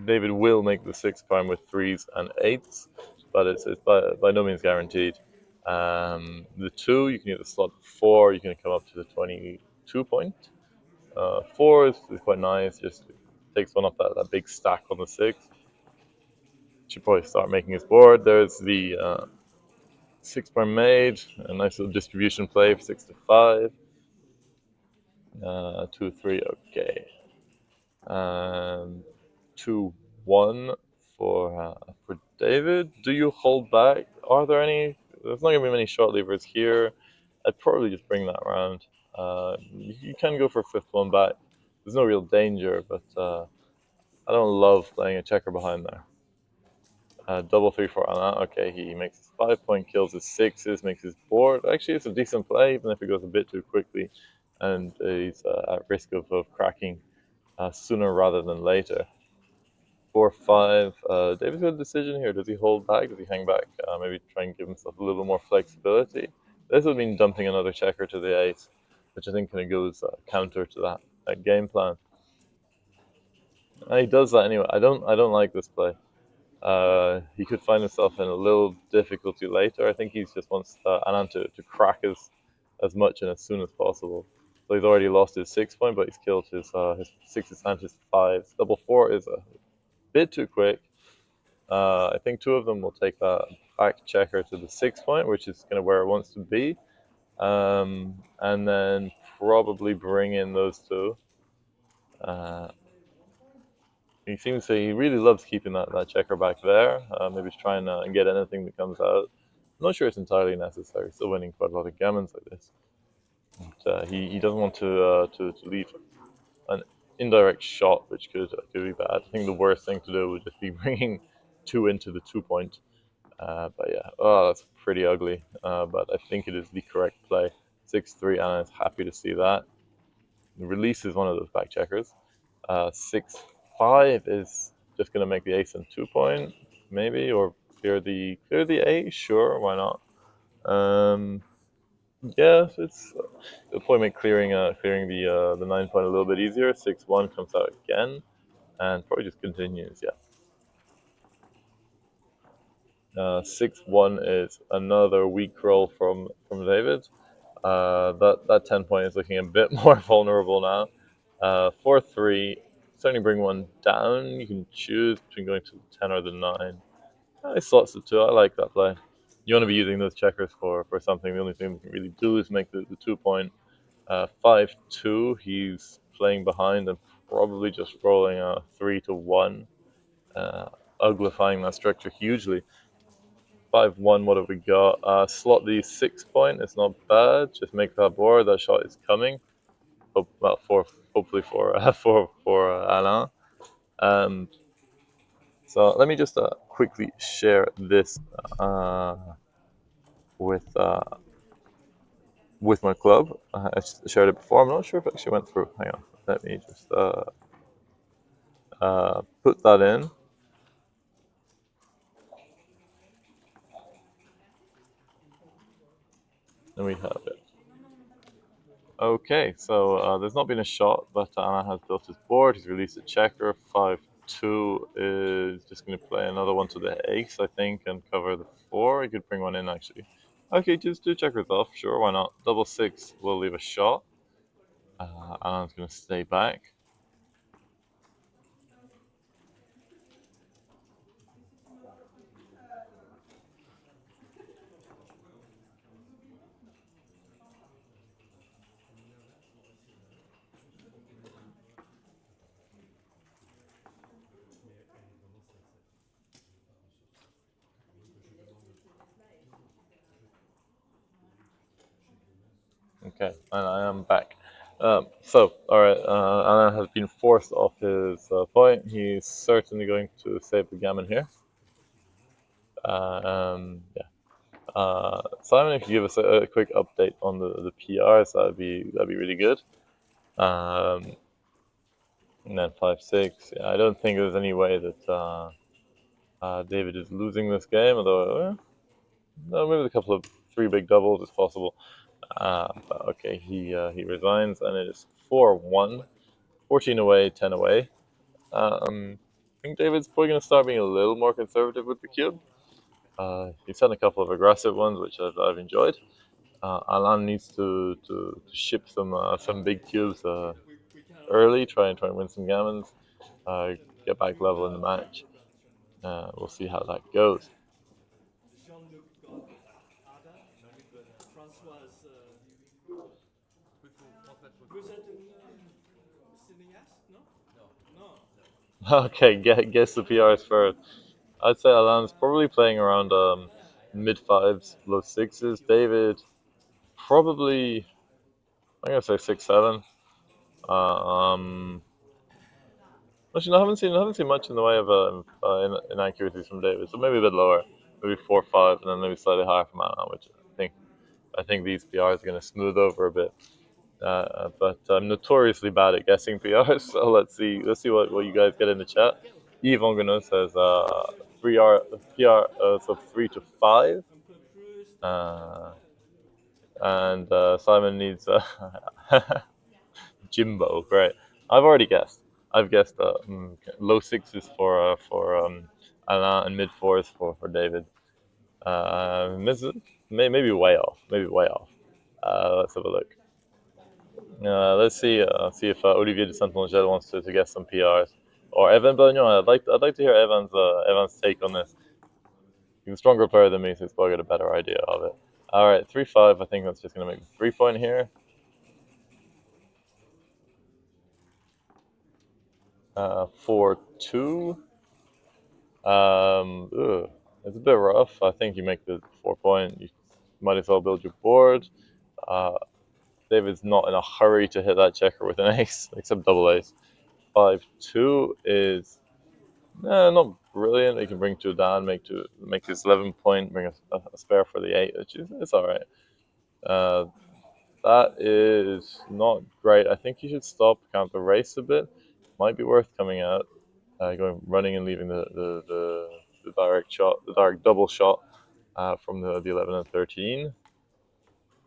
David will make the 6 prime with 3s and 8s, but it's by no means guaranteed. The 2, you can either slot 4, you can come up to the 22 point. 4 is quite nice, just takes one off that big stack on the 6. Should probably start making his board. There's the 6 prime made, a nice little distribution play for 6-5. 2-3, okay. 2-1 for David. Do you hold back? Are there any? There's not going to be many short levers here. I'd probably just bring that around. You can go for a 5th one back. There's no real danger, but I don't love playing a checker behind there. Double 3-4 Alain. Okay, he makes his 5 point, kills his 6s, makes his board. Actually, it's a decent play, even if it goes a bit too quickly, and he's at risk of cracking sooner rather than later. 4-5. David's got a decision here. Does he hold back? Does he hang back? Maybe try and give himself a little more flexibility. This would mean dumping another checker to the 8, which I think kind of goes counter to that game plan. And he does that anyway. I don't like this play. He could find himself in a little difficulty later. I think he just wants Alain to crack as much and as soon as possible. So he's already lost his 6 point, but he's killed his 6s and his 5s. Double 4 is a bit too quick. I think 2 of them will take that back checker to the 6 point, which is kind of where it wants to be, and then probably bring in those 2. He really loves keeping that checker back there. Maybe he's trying and get anything that comes out. I'm not sure it's entirely necessary. Still winning quite a lot of gammons like this. But, he doesn't want to leave an indirect shot, which could be bad. I think the worst thing to do would just be bringing 2 into the 2 point. But yeah, that's pretty ugly. But I think it is the correct play. 6-3, Alain is happy to see that. The release is one of those back checkers. 6-5 is just going to make the ace and 2 point, maybe, or clear the ace. Sure, why not? Yeah, it'll probably make clearing the 9 point a little bit easier. 6-1 comes out again, and probably just continues. Yeah. 6-1 is another weak roll from David. That 10 point is looking a bit more vulnerable now. 4-3, certainly bring one down. You can choose between going to the 10 or the 9. He slots the 2. I like that play. You want to be using those checkers for something. The only thing we can really do is make the 2 point. 5-2, he's playing behind and probably just rolling a 3-1, uglifying that structure hugely. 5-1, what have we got? Slot the 6 point, it's not bad. Just make that board, that shot is coming. Well, hopefully for Alain. So let me just quickly share this with my club. I shared it before. I'm not sure if it actually went through. Hang on, let me just put that in. And we have it. Okay, so there's not been a shot, but Alain has built his board. He's released a checker. 5-2 is just going to play another one to the ace, I think, and cover the 4. He could bring one in, actually. Okay, just do checkers off. Sure, why not? Double 6 will leave a shot. Alain's going to stay back. Okay, and I am back. All right, Alain has been forced off his point. He's certainly going to save the gammon here. Yeah. Simon, if you give us a quick update on the PRs, that'd be really good. And then 5-6. Yeah, I don't think there's any way that David is losing this game, although maybe a couple of 3 big doubles is possible. But okay, he resigns, and it is 4-1, 14 away, 10 away. I think David's probably going to start being a little more conservative with the cube. He's had a couple of aggressive ones, which I've enjoyed. Alain needs to ship some big cubes early, try and win some gammons, get back level in the match. We'll see how that goes. Okay, guess the PRs first. I'd say Alain's probably playing around mid 5s, low 6s. David probably, I'm gonna say 6-7. Actually, no, I haven't seen much in the way of inaccuracies from David, so maybe a bit lower, maybe 4-5, and then maybe slightly higher from Alain, which I think these PRs are going to smooth over a bit. But I'm notoriously bad at guessing PRs, so let's see what you guys get in the chat. Yves Ongono says 3R PR, so 3-5, and Simon needs Jimbo. Great. I've already guessed. I've guessed low 6s for Alain and mid 4s for David. Maybe way off. Maybe way off. Let's have a look. Let's see if Olivier de Saint-Angel wants to guess some PRs, or Evan Bagnon. I'd like to hear Evan's take on this. He's a stronger player than me, so he's probably got a better idea of it. All right, 3-5. I think that's just going to make the 3 point here. 4-2. It's a bit rough. I think you make the 4 point. You might as well build your board. David's not in a hurry to hit that checker with an ace, except double ace. 5-2 is not brilliant. He can bring 2 down, make his 11 point, bring a spare for the 8, which is it's all right. That is not great. I think you should stop, count the race a bit. Might be worth coming out, running and leaving the direct shot, the direct double shot from the 11 and 13.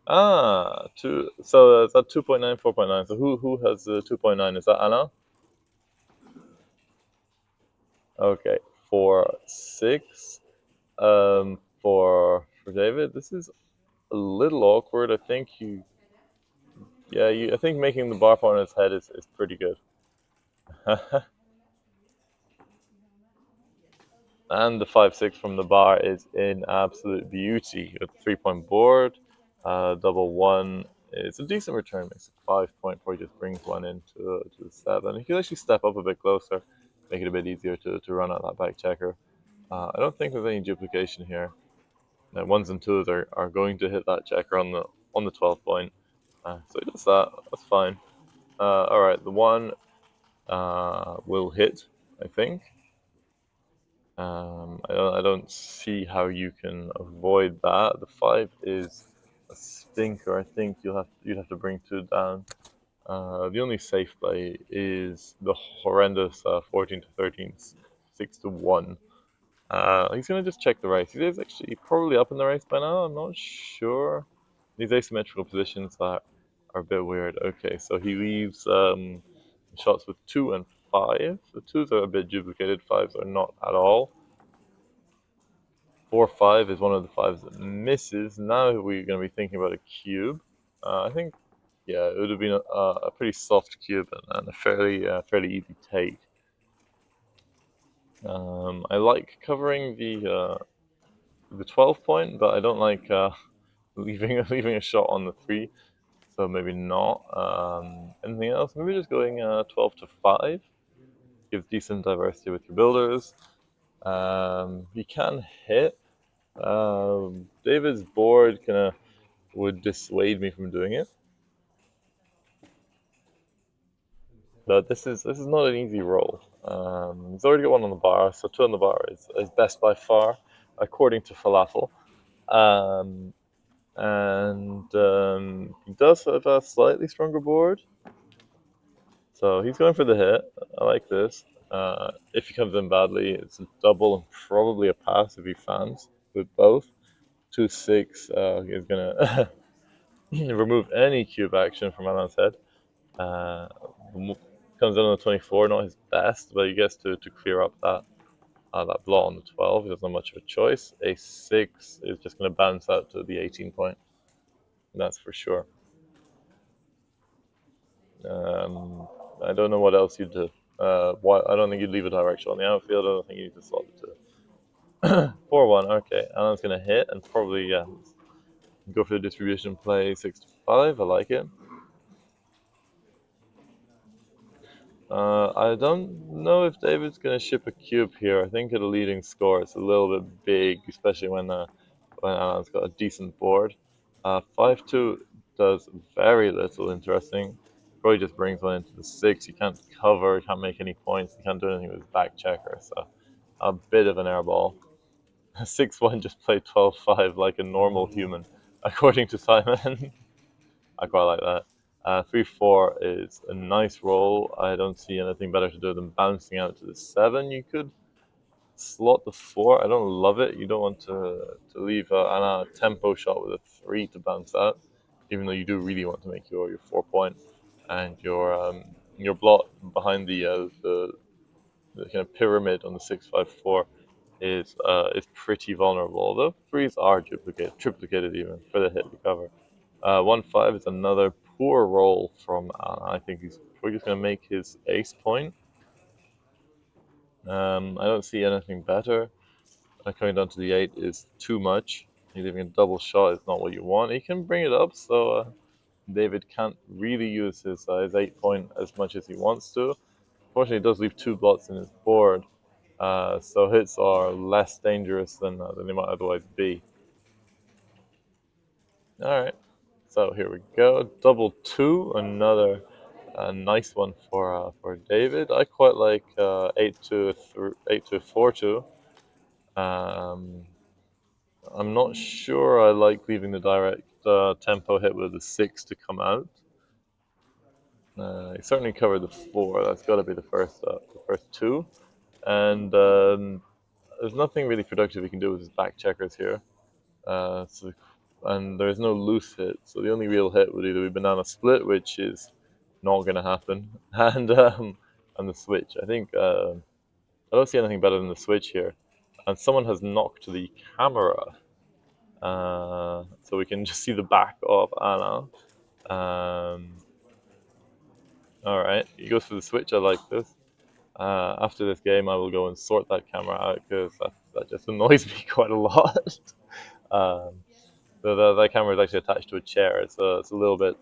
So is that 2.9, 4.9? So who has the 2.9? Is that Alain? Okay, 4-6. For David, this is a little awkward. I think I think making the bar point on his head is pretty good. And the 5-6 from the bar is in absolute beauty. A 3 point board, double 1 It's a decent return, makes it 5 point before he just brings one into to the 7. He could actually step up a bit closer, make it a bit easier to run out that back checker. I don't think there's any duplication here. Now, 1s and 2s are going to hit that checker on the 12 point. So he does that. That's fine. All right, the 1 will hit, I think. I don't see how you can avoid that. The 5 is a stinker. I think you'd have to bring 2 down. The only safe play is the horrendous 14 to 13, 6 to 1. He's going to just check the race. He is actually probably up in the race by now. I'm not sure. These asymmetrical positions are a bit weird. Okay, so he leaves shots with 2 and 5. The 2s are a bit duplicated. 5s are not at all. 4-5 is one of the 5s that misses. Now we're going to be thinking about a cube. I think, yeah, it would have been a pretty soft cube and a fairly easy take. I like covering the 12 point, but I don't like leaving a shot on the 3. So maybe not. Anything else? Maybe just going 12 to 5. Gives decent diversity with your builders. You can hit. David's board would dissuade me from doing it. But this is not an easy roll. He's already got 1 on the bar, so 2 on the bar is best by far, according to Falafel. He does have a slightly stronger board. So he's going for the hit. I like this. If he comes in badly, it's a double and probably a pass if he fans with both. 2-6 is going to remove any cube action from Alain's head. Comes in on the 24, not his best, but he gets to clear up that blot on the 12. He doesn't have much of a choice. A 6 is just going to bounce out to the 18 point. That's for sure. I don't know what else you'd do. I don't think you'd leave a direction on the outfield. I don't think you need to slot it to 4-1. Okay, Alain's going to hit and probably go for the distribution play 6 to 5. I like it. I don't know if David's going to ship a cube here. I think at a leading score it's a little bit big, especially when Alain's got a decent board. 5-2 does very little interesting. Probably just brings one into the 6. You can't cover, you can't make any points, you can't do anything with his back checker, so a bit of an airball. 6-1 just played 12-5 like a normal human, according to Simon. I quite like that. 3-4 is a nice roll. I don't see anything better to do than bouncing out to the 7. You could slot the 4. I don't love it. You don't want to leave a tempo shot with a 3 to bounce out, even though you do really want to make your 4 point and your blot behind the kind of pyramid on the 6-5-4 is pretty vulnerable. Although 3s are triplicated even for the hit recover. 1-5 is another poor roll from Alain. I think he's probably just going to make his ace point. I don't see anything better. Coming down to the 8 is too much. Leaving a double shot is not what you want. He can bring it up, so David can't really use his 8 point as much as he wants to. Unfortunately, it does leave 2 blots in his board, so hits are less dangerous than they might otherwise be. Alright, so here we go. Double 2, another nice one for David. I quite like 8-4-2. I'm not sure I like leaving the direct tempo hit with the 6 to come out. He certainly covered the 4. That's got to be the first 2. And there's nothing really productive he can do with his back checkers here. And there's no loose hit, so the only real hit would either be banana split, which is not going to happen, and the switch. I think I don't see anything better than the switch here. And someone has knocked the camera, so we can just see the back of Alain. Alright, he goes for the switch. I like this. After this game, I will go and sort that camera out because that just annoys me quite a lot. the camera is actually attached to a chair. It's a little bit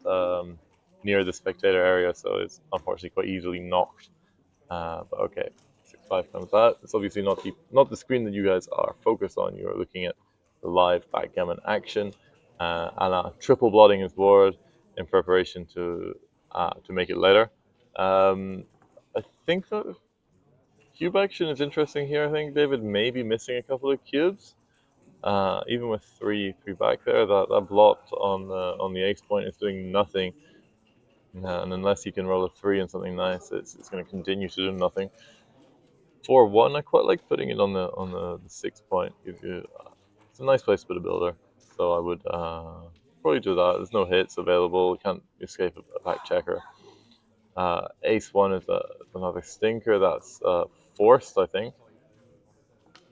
near the spectator area, so it's unfortunately quite easily knocked. But okay, 6-5 comes out. It's obviously not the screen that you guys are focused on. You're looking at the live backgammon action. Alain triple blotting his board in preparation to make it later. I think that cube action is interesting here. I think David may be missing a couple of cubes. Even with three back there, that blot on the ace point is doing nothing. And unless he can roll a 3 and something nice, it's going to continue to do nothing. 4-1, I quite like putting it on the 6 point. Gives you, it's a nice place to put a builder. So I would probably do that. There's no hits available. You can't escape a back checker. Ace 1 is another stinker. That's forced, I think.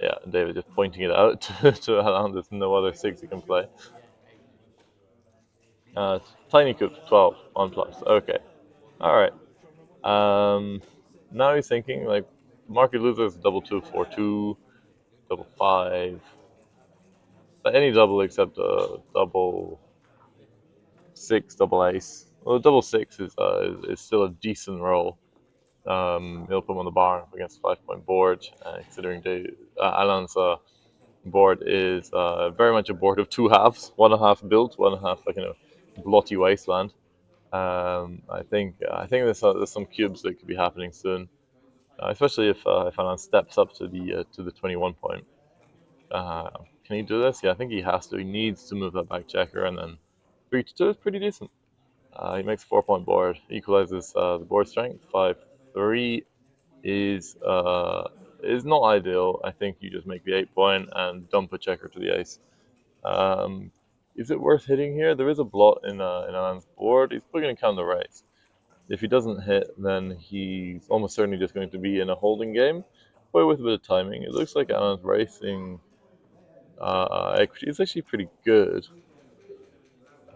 Yeah, David just pointing it out to Alain. There's no other 6 he can play. Tiny coup, 12 on plus. Okay, all right. Now he's thinking like market losers double 2, 4-2, double 5. Any double except double 6, double ace. Well, double 6 is still a decent roll. He'll put him on the bar against 5-point board. Considering Alain's board is very much a board of 2 halves, 1.5 built, 1.5 like blotty wasteland. I think there's some cubes that could be happening soon, especially if Alain steps up to the 21 point. Can he do this? Yeah, I think he has to. He needs to move that back checker, and then 3-2 is pretty decent. He makes 4-point board, equalizes the board strength. 5-3 is not ideal. I think you just make the 8-point and dump a checker to the ace. Is it worth hitting here? There is a blot in Alain's board. He's probably going to count the raise. If he doesn't hit, then he's almost certainly just going to be in a holding game, but with a bit of timing. It looks like Alain's racing equity is actually pretty good.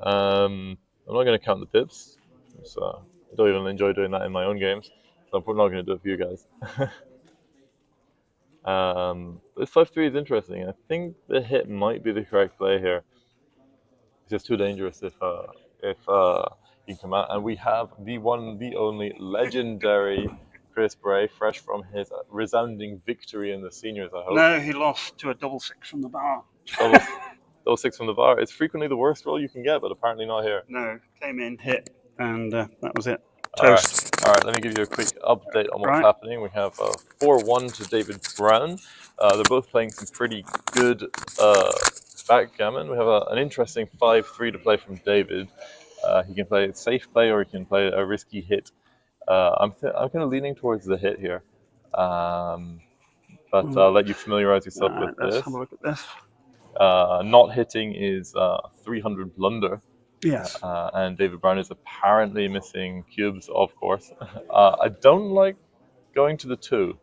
I'm not going to count the pips. So I don't even enjoy doing that in my own games, so I'm probably not going to do it for you guys. This 5-3 is interesting. I think the hit might be the correct play here. It's just too dangerous if he can come out. And we have the one, the only legendary Chris Bray, fresh from his resounding victory in the seniors, I hope. No, he lost to a double 6 from the bar. Double 6 from the bar. It's frequently the worst roll you can get, but apparently not here. No, came in, hit, and that was it. Toast. All right, let me give you a quick update on what's happening. We have 4-1 to David Brown. They're both playing some pretty good backgammon. We have an interesting 5-3 to play from David. He can play a safe play or he can play a risky hit. I'm kind of leaning towards the hit here. But I'll let you familiarize yourself with this. Let's have a look at this. Not hitting is 300 blunder. Yes. And David Brown is apparently missing cubes, of course. I don't like going to the 2.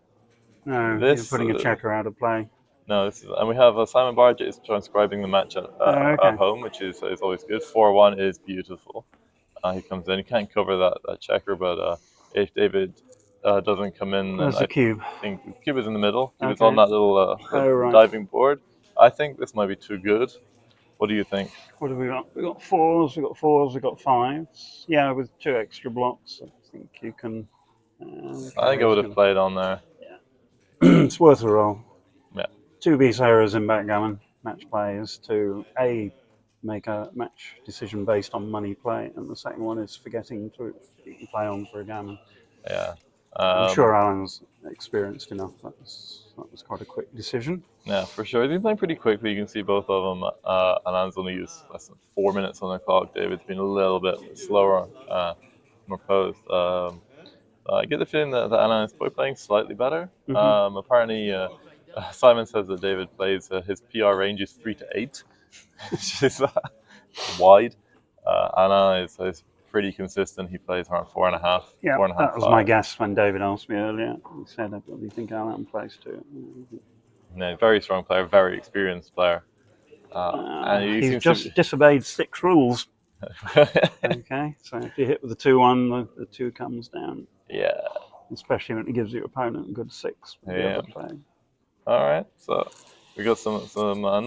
No, you're putting a checker out of play. No, and we have Simon Barger is transcribing the match at home, which is always good. 4-1 is beautiful. He comes in, he can't cover that checker, but if David doesn't come in, where's the cube? I think the cube is in the middle. Cube is on that little diving board. I think this might be too good. What do you think? What have we got? We've got 4s, we've got 4s, we've got 5s. Yeah, with 2 extra blocks, I think you can. I think I would have played on there. Yeah. It's worth a roll. Yeah. 2 base errors in backgammon match play is to make a match decision based on money play, and the second one is forgetting to play on for a gammon. Yeah. I'm sure Alan's experienced enough. That was quite a quick decision. Yeah, for sure. He's been playing pretty quickly. You can see both of them. Alan's only used less than 4 minutes on the clock. David's been a little bit slower, more posed. I get the feeling that Alain is probably playing slightly better. Mm-hmm. Apparently, Simon says that David plays his PR range is 3 to 8, which is wide. Alain is pretty consistent. He plays around 4.5. Yeah, 4.5, that was 5. My guess when David asked me earlier. He said, "Do you think Alain plays too?" No, very strong player, very experienced player. And he's just disobeyed 6 rules. Okay, so if you hit with the 2-1, the 2 comes down. Yeah. Especially when it gives your opponent a good 6. Yeah. All right, so We got some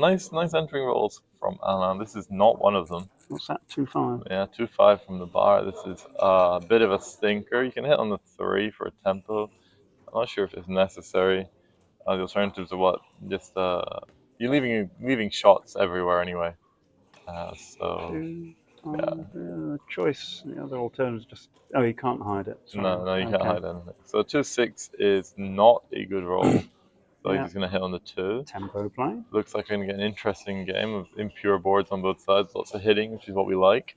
nice entering rolls from Alain. This is not one of them. What's that? 2-5. Yeah, 2-5 from the bar. This is a bit of a stinker. You can hit on the 3 for a tempo. I'm not sure if it's necessary. The alternatives are what? Just you're leaving shots everywhere anyway. So 2-5. Choice. The other alternative is just. Oh, you can't hide it. Sorry. no, you can't hide anything. So 2-6 is not a good roll. So he's going to hit on the 2. Tempo play. Looks like we're going to get an interesting game of impure boards on both sides. Lots of hitting, which is what we like.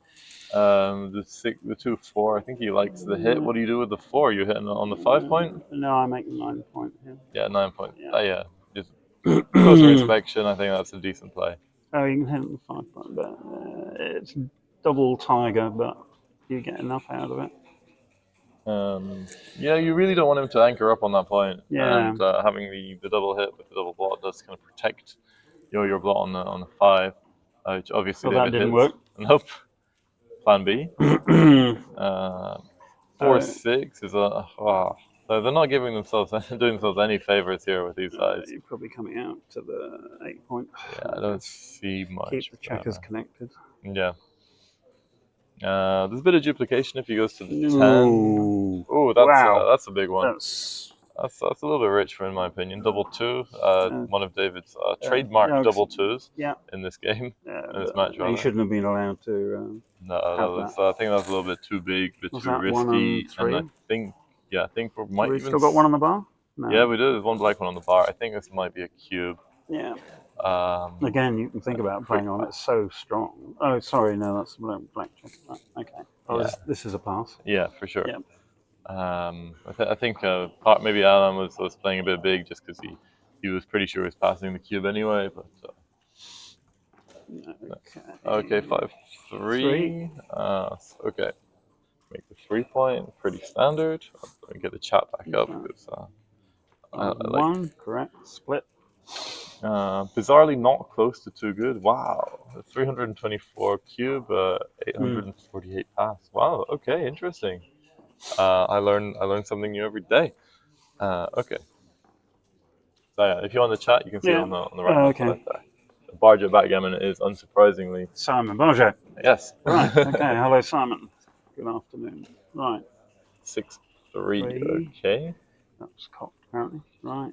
The 2-4, I think he likes the hit. What do you do with the 4? You hitting on the 5 point? No, I make 9 point here. Yeah, 9 point. Yeah. Just closer inspection, I think that's a decent play. Oh, you can hit on the 5 point, but it's double tiger, but you get enough out of it. Yeah, you really don't want him to anchor up on that point. Yeah. And having the double hit with the double blot does kind of protect your blot on the 5, which obviously So that didn't work. Nope. Plan B. 4-6 is a. Wow. So they're not doing themselves any favors here with these sides. You're probably coming out to the 8 point. Yeah, I don't see much. Keep the checkers connected. Yeah. There's a bit of duplication if he goes to the 10. Oh, that's a big one. That's a little bit rich in my opinion. Double 2. One of David's trademark double 2s in this game. In this match. You shouldn't have been allowed to. No, I think that's a little bit too big, a bit too risky. And I think we might even still got one on the bar. No. Yeah, we do. There's one black one on the bar. I think this might be a cube. Yeah. Again, you can think about playing on. It's so strong. Oh, sorry, no, that's black check. Okay. Oh, this is a pass. Yeah, for sure. Yeah. I think maybe Alain was playing a bit big just because he was pretty sure he was passing the cube anyway. But okay, 5-3. Okay, make the 3 point pretty standard. Let me get the chat back up because I like 1 correct split. Bizarrely not close to too good. Wow, 324 cube, 848 pass. Wow. Okay, interesting. I learn something new every day. Okay. So yeah, if you're on the chat, you can see it on the right side there. Barja Backgammon is unsurprisingly Simon Barja. Yes. Right. Okay. Hello, Simon. Good afternoon. Right. 6-3. Okay. That was cocked apparently. Right.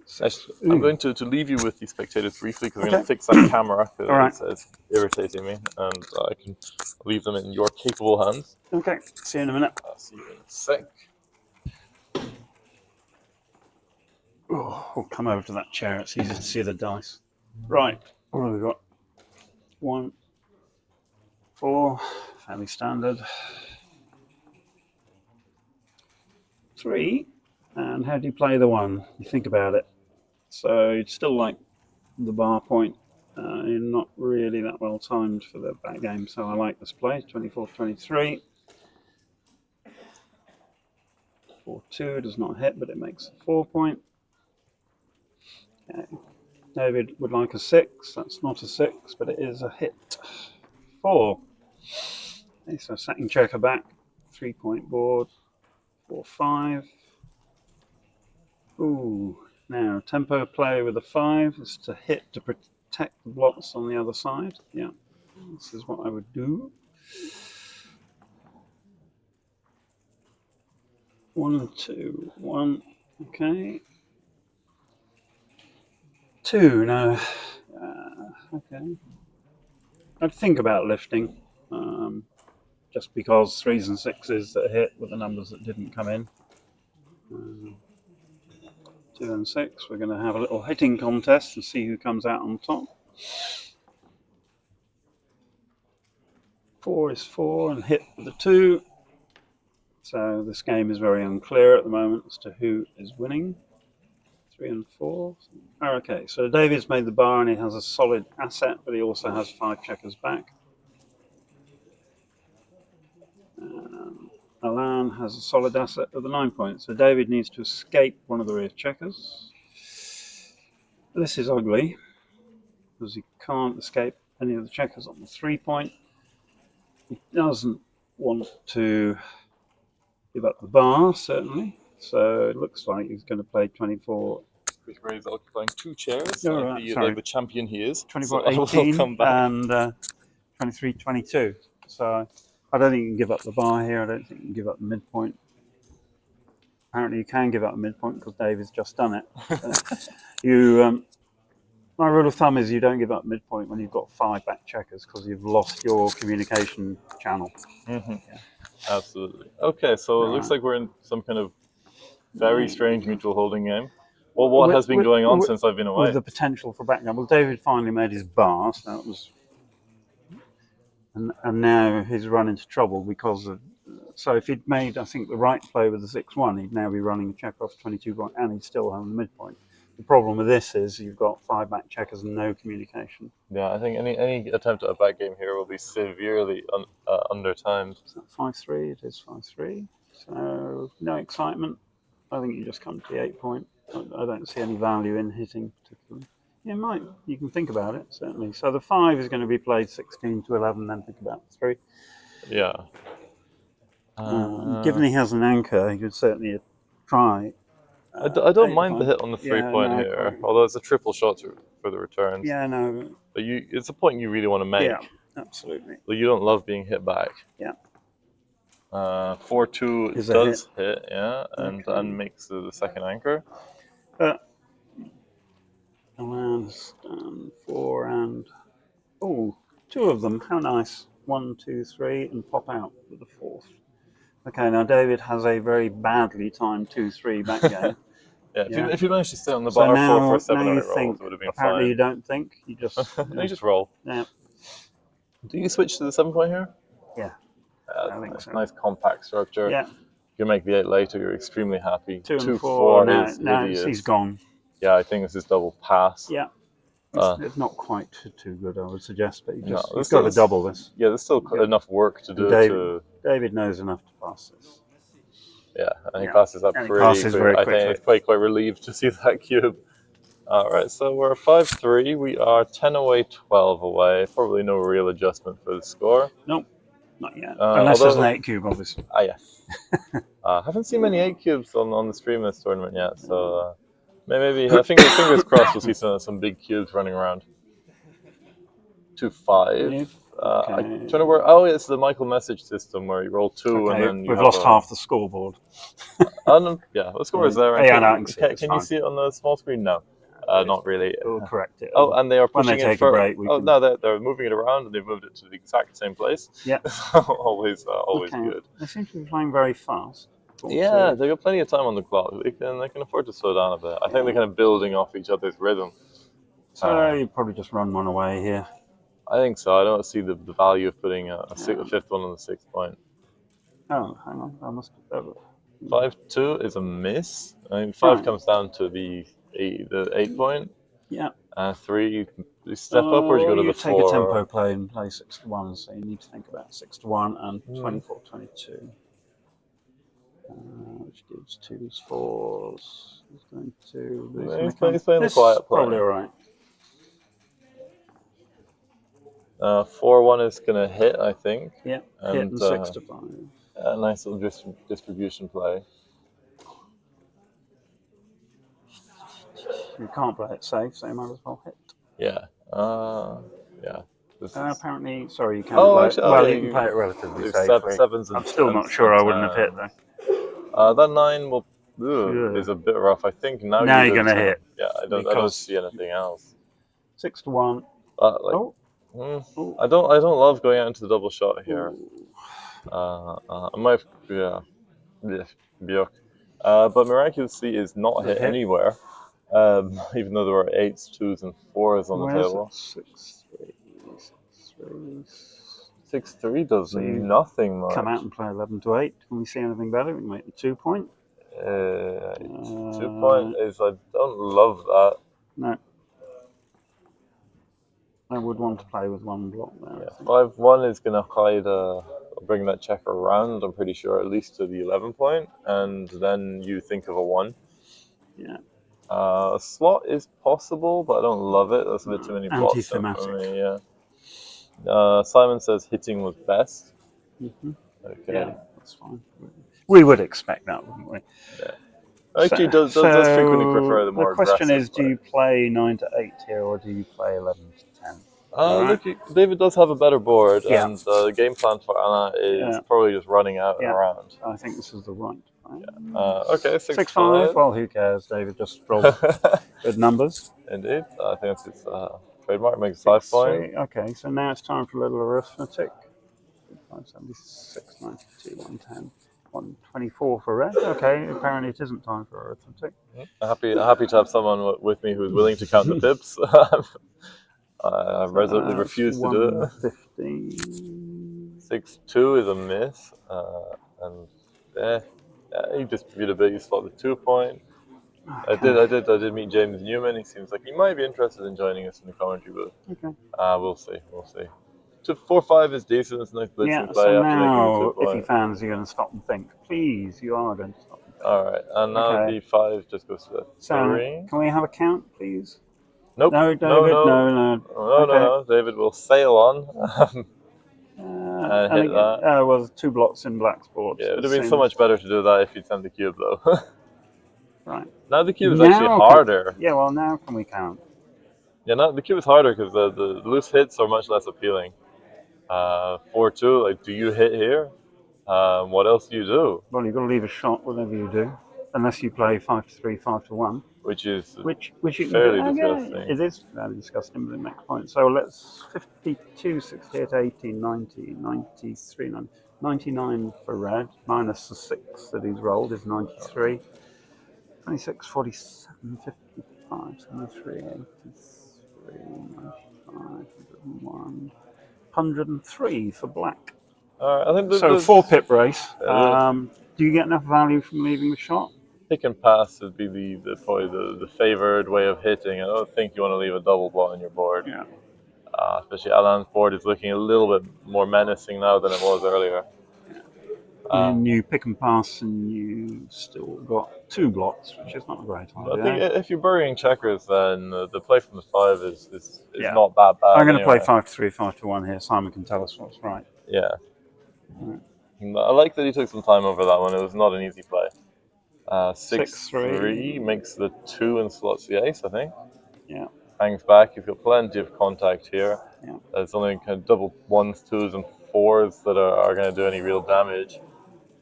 I'm going to leave you with the spectators briefly because I'm going to fix that camera because it's irritating me, and I can leave them in your capable hands. Okay. See you in a minute. I'll see you in a sec. Oh, I'll come over to that chair. It's easy to see the dice. Right. What have we got? 1, 4, fairly standard. 3, and how do you play the 1? You think about it. So you'd still like the bar point. You're not really that well timed for the back game, so I like this play. 24-23. 4-2 does not hit, but it makes a 4 point. Okay. David would like a 6. That's not a 6, but it is a hit. 4. Okay, so sacking checker back. 3 point board. 4-5. Ooh. Now, tempo play with a 5 is to hit to protect the blocks on the other side. Yeah. This is what I would do. 1 and 2. 1. Okay. 2 now. Okay. I'd think about lifting, just because 3s and 6s that hit with the numbers that didn't come in. 2 and 6. We're going to have a little hitting contest and see who comes out on top. 4 is 4 and hit with a 2. So this game is very unclear at the moment as to who is winning. 3 and 4. Oh, okay, so David's made the bar and he has a solid asset, but he also has 5 checkers back. Alain has a solid asset of the 9 points, so David needs to escape one of the rear checkers. This is ugly, because he can't escape any of the checkers on the 3 point. He doesn't want to give up the bar, certainly, so it looks like he's going to play 24 where he's occupying 2 chairs, Oh, like, right, like the champion he is. 24-18 come back. and 23-22. So I don't think you can give up the bar here. I don't think you can give up the midpoint. Apparently you can give up the midpoint because David's just done it. So my rule of thumb is you don't give up midpoint when you've got 5 back checkers because you've lost your communication channel. Mm-hmm. Yeah. Absolutely. Okay, so it looks like we're in some kind of very strange mutual holding game. Well, what has been going on since I've been away? With the potential for backgammon. Well, David finally made his bar, so that was, and now he's run into trouble because of. So if he'd made, I think, the right play with the 6-1, he'd now be running a checker off 22 point, and he'd still have the midpoint. The problem with this is you've got 5 back checkers and no communication. Yeah, I think any attempt at a back game here will be severely under-timed. Is that 5-3? It is 5-3. So no excitement. I think you just come to the 8 point. I don't see any value in hitting particularly. You might. You can think about it, certainly. So the 5 is going to be played 16 to 11, then think about the 3. Yeah. Given he has an anchor, he could certainly try. I don't mind the hit on the 3 point here, although it's a triple shot for the returns. Yeah, no. But it's a point you really want to make. Yeah, absolutely. But you don't love being hit back. Yeah. 4-2 does hit, yeah, and makes the second anchor. Alain stand 4 and 2 of them. How nice! 1, 2, 3, and pop out with the 4th. Okay, now David has a very badly timed 2-3 back game. If you manage to stay on the bar for 7 or 8 rolls, it would have been apparently fine. you don't think, you just... You just roll. Yeah. Do you switch to the 7 point here? Yeah. I think nice, so. nice compact structure. Yeah. You make the 8 later, you're extremely happy. 2 and 4 now is he's gone. Yeah, I think this is double pass. Yeah. It's not quite too good, I would suggest, but you've got to double this. Yeah, there's still enough work to do. David knows enough to pass this. Yeah, and he passes that pretty quickly. I think he's quite relieved to see that cube. All right, so we're 5-3. We are 10 away, 12 away. Probably no real adjustment for the score. Nope, not yet. Unless there's an 8 cube, obviously. Yes. Haven't seen many 8 cubes on the stream this tournament yet, so maybe fingers crossed we'll see some big cubes running around. 2-5. I'm trying to work. Oh, it's the Michael message system where you roll 2 and then we've lost half the scoreboard. Yeah, the score is there. Can you see it on the small screen? No, not really. We'll correct it. Oh, and they are pushing it for. Break, no, they're moving it around and they've moved it to the exact same place. Yeah, always good. They seem to be playing very fast. Yeah, they've got plenty of time on the clock. They can afford to slow down a bit. I think they're kind of building off each other's rhythm. So you probably just run one away here. I think so. I don't see the value of putting a 5th one on the 6th point. Oh, hang on. I must. 5-2 is a miss. I mean, 5 comes down to the 8 point. Yeah. 3, you step up, or you go to the 4. You take a tempo play and play 6-1, so you need to think about 6-1 and 24-22. Which gives 2s, 4s. He's going to. He's playing the quiet play. Probably all right. 4-1 is going to hit, I think. Yeah, hit and 6-5. A nice little distribution play. You can't play it safe, so you might as well hit. Yeah. Yeah. Apparently, sorry, you can't play it. Well, you can play it relatively safely. I'm still not sure I wouldn't have hit, though. That 9 is a bit rough. I think now you're going to hit. Yeah, I don't see anything else. 6-1. I don't love going out into the double shot here. I might but miraculously is not hit anywhere. Even though there were 8s, 2s, and 4s on the table. 6-3 does nothing much. Come out and play 11-8. Can we see anything better? We can make the 2 point. 2 point is I don't love that. No. I would want to play with 1 block there. Yeah, 5-1 is going to hide bring that checker around, I'm pretty sure, at least to the 11 point, and then you think of a 1. Yeah. A slot is possible, but I don't love it. That's a bit too many blocks. Anti-thematic. For me, yeah. Simon says hitting was best. Mm-hmm. Okay. Yeah, that's fine. We would expect that, wouldn't we? Yeah. Actually, does frequently prefer the more The question aggressive is, do you play 9 to 8 here, or do you play 11 to 10? Look, David does have a better board, Yeah. and the game plan for Alain is Yeah. probably just running out and Yeah. around. I think this is the right. Okay, 6-5. Well, who cares? David just rolled good numbers. Indeed, I think that's his trademark. Makes 5 points. Okay, so now it's time for a little arithmetic. 576, 92, 110, 124 for red. Okay, apparently it isn't time for arithmetic. Happy to have someone with me who's willing to count the pips. I resolutely refuse to do it. 115. 6-2 is a miss, and he distributed a bit. You spot the 2 point. Okay. I did meet James Newman. He seems like he might be interested in joining us in the commentary booth. Okay. We'll see. 4-5 is decent. It's a nice blitzing play so after making now, the 2 point. if he fans, you're going to stop and think. Please, you are going to stop and think. All right, and now the 5 just goes to the 3. So, can we have a count, please? Nope. No, David, no. No. David will sail on. And hit that. Well, 2 blots in black's board. Yeah, it would have been so much better to do that if you'd sent the cube, though. Right. Now the cube is actually harder. Yeah, well, now can we count? Yeah, now the cube is harder because the loose hits are much less appealing. 4-2, like, do you hit here? What else do you do? Well, you've got to leave a shot, whatever you do, unless you play 5 to 3, 5 to 1. Which is which you fairly can do. disgusting. It is fairly disgusting, but it makes points. So let's 52, 68, 80, 90, 93, 99 for red, minus the 6 that he's rolled is 93. 26, 47, 55, 73, 83, 95, 101, 103 for black. I think so 4 pip race. Do you get enough value from leaving the shot? Pick and pass would be probably the favoured way of hitting. I don't think you want to leave a double blot on your board. Yeah. Especially Alain's board is looking a little bit more menacing now than it was earlier. And you pick and pass, and you still got 2 blots, which is not a great idea. I think if you're burying checkers, then the play from the 5 is not that bad. I'm going to play 5 to 3, 5 to 1 here. Simon can tell us what's right. Yeah. Right. I like that he took some time over that one. It was not an easy play. 6-3 makes the 2 and slots the ace, I think. Yeah. Hangs back. You've got plenty of contact here. Yeah. There's only kind of double 1s, 2s, and 4s that are going to do any real damage.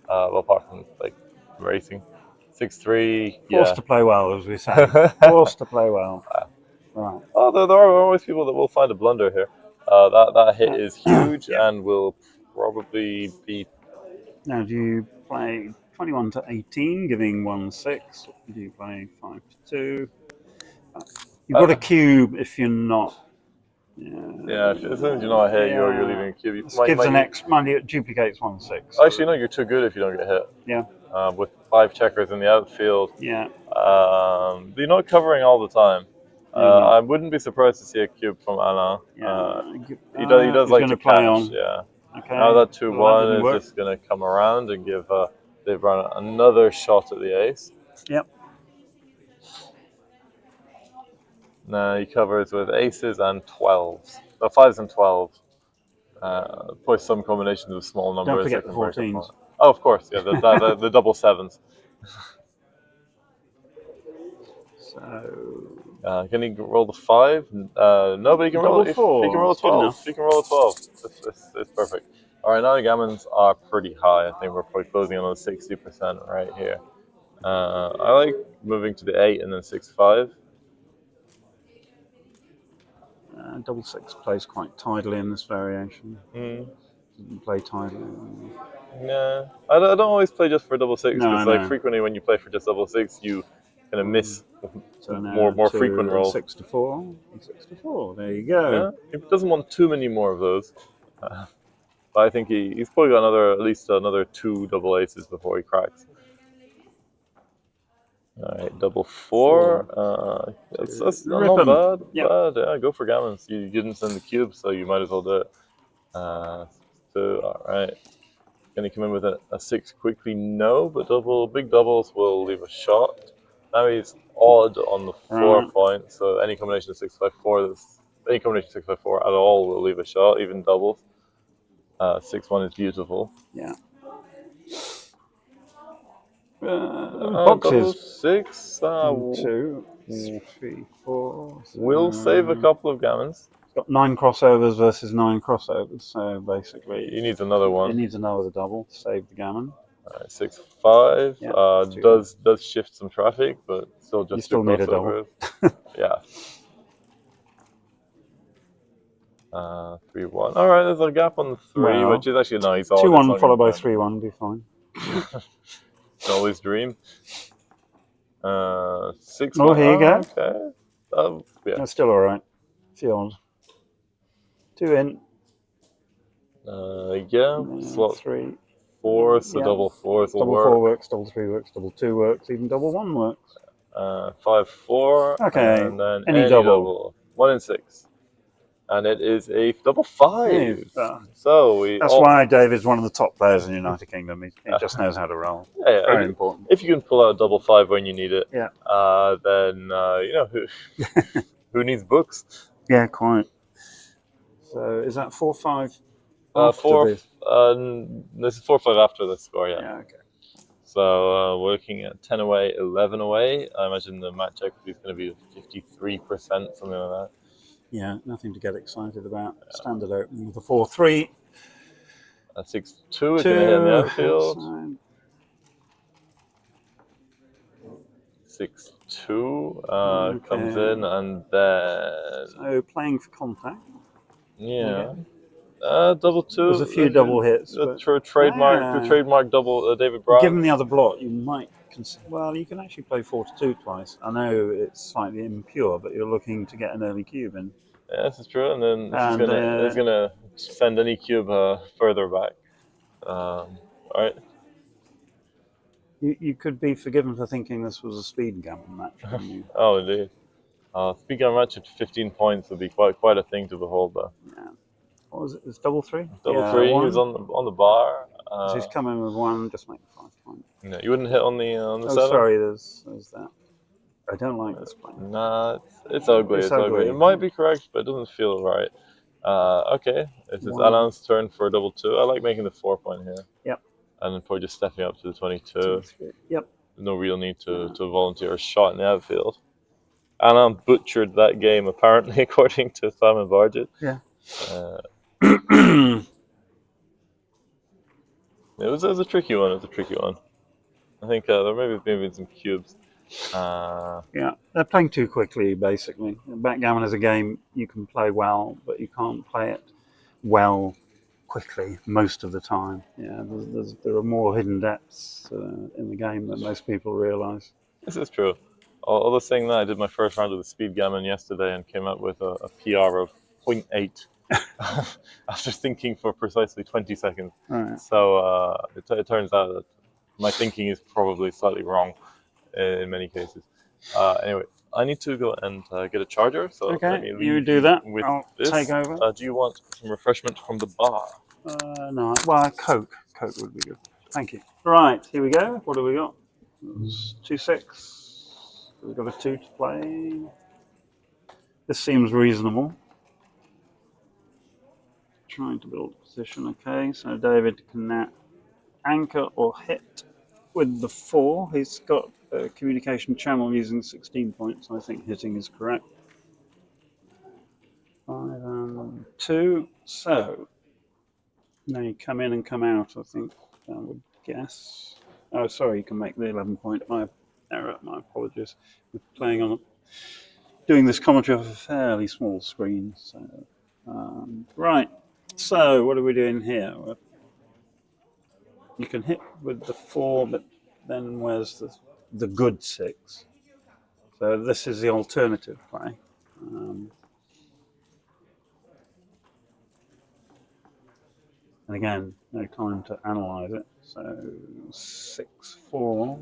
Well, apart from like racing. 6-3. Forced to play well, as we say. Forced to play well. Right. Oh, there are always people that will find a blunder here. That hit is huge and will probably be. Now, do you play 21 to 18, giving 1-6? Or do you play 5 to 2? You've got a cube if you're not. Yeah, as soon as you're not hit, you're leaving a cube. Gives an X, mind you, it duplicates 1-6. Actually, no, you're too good if you don't get hit. Yeah. With 5 checkers in the outfield. Yeah. You're not covering all the time. I wouldn't be surprised to see a cube from Alain. He does like to play catch. On. Yeah. Okay. Now that 2-1 is just going to come around and give they've run another shot at the ace. Yep. Now he covers with aces and 12s. 5s and 12s. Probably some combinations of small numbers. Don't forget the 14s. Oh, of course, yeah, the double 7s. So. Can he roll the 5? No, but he can roll. He can roll a 12. He can roll a 12. It's perfect. All right, now the gammons are pretty high. I think we're probably closing on 60% right here. I like moving to the 8 and then 6-5. Double 6 plays quite tidily in this variation. Doesn't play tidily. Yeah, I don't always play just for double 6 because like frequently when you play for just double 6, you kind of miss more frequent rolls. 6 to 4. 6 to 4. There you go. Yeah, he doesn't want too many more of those. But I think he's probably got at least another 2 double aces before he cracks. All right, double 4. That's not bad. Bad. Yeah, go for gammons. You didn't send the cube, so you might as well do it. So, all right. Can he come in with a 6 quickly? No, but big doubles will leave a shot. Now he's odd on the 4 point, so any combination of 6-5-4, any combination of 6-5-4 at all will leave a shot, even doubles. 6-1 is beautiful. Yeah. Double boxes. six. 1, 2, 3, 4. We'll save a couple of gammons. It's got 9 crossovers versus 9 crossovers, so basically He needs another one. It needs another double to save the gammon. Alright, 6, 5. Yeah, does shift some traffic, but still just you still need a double. Yeah. 3, 1. All right, there's a gap on the 3, which is actually nice. 2, 1 followed by 3, 1 would be fine. Always dream. 6, Oh, 1. here you go. Okay. Yeah. That's still all right. Field. 2 in. Yeah. Slot 3. 4, so double 4s will double work. 4 works, double 3 works, double 2 works, even double 1 works. 5, 4. Okay. And then any double. 1 in 6. And it is a double 5. So that's why David's one of the top players in the United Kingdom. He just knows how to roll. Yeah, very important. If you can pull out a double 5 when you need it, yeah. Then who needs books? Yeah, quite. So is that 4, 5? 4. This is 4, 5 after the score. Yeah. Yeah. Okay. So we're looking at 10 away, 11 away. I imagine the match equity is going to be 53%, something like that. Yeah, nothing to get excited about. Standard opening with a 4-3. 6-2 is going to hit in the outfield. 6-2 comes in, and then so playing for contact. Yeah. Double 2. There's a few double hits. Trademark double David Brown. Given the other block, you might consider. Well, you can actually play 4-2 twice. I know it's slightly impure, but you're looking to get an early cube in. Yeah, this is true. And then he's gonna send any cube further back. All right. You could be forgiven for thinking this was a speed gammon match. Oh, indeed. Speed gammon match at 15 points would be quite a thing to behold, though. Yeah. What was it? It's double 3. Double 3. He was on the bar. So he's coming with 1. Just make 5 points. No, you wouldn't hit on the 7. Sorry, there's that. I don't like this plane. Nah, it's ugly. It's ugly. It might be correct, but it doesn't feel right. Okay, this is Alain's turn for a double 2. I like making the 4 point here. Yep. And then probably just stepping up to the 22. Yep. No real need to volunteer a shot in the outfield. Alain butchered that game, apparently, according to Simon Bargett. Yeah. It was a tricky one. I think there maybe some cubes. Yeah, they're playing too quickly, basically. Backgammon is a game you can play well, but you can't play it well quickly most of the time. Yeah, there are more hidden depths in the game than most people realise. This is true. Although saying that, I did my first round of the speed gammon yesterday and came up with a PR of 0.8 after thinking for precisely 20 seconds. Right. So it turns out that my thinking is probably slightly wrong in many cases. Anyway, I need to go and get a charger. So let me leave you do that. With I'll this. take over. Do you want some refreshment from the bar? No. Well, Coke. Coke would be good. Thank you. Right, here we go. What do we got? 2-6. We've got a 2 to play. This seems reasonable. Trying to build a position. Okay, so David can now anchor or hit with the 4. He's got a communication channel using 16 points. I think hitting is correct. 5 and 2. So now you come in and come out, I think I would guess. Oh, sorry, you can make the 11 point. My error, my apologies. We're doing this commentary off a fairly small screen. So, right. So, what are we doing here? You can hit with the 4, but then where's the good 6? So this is the alternative play. And again, no time to analyse it. So 6-4.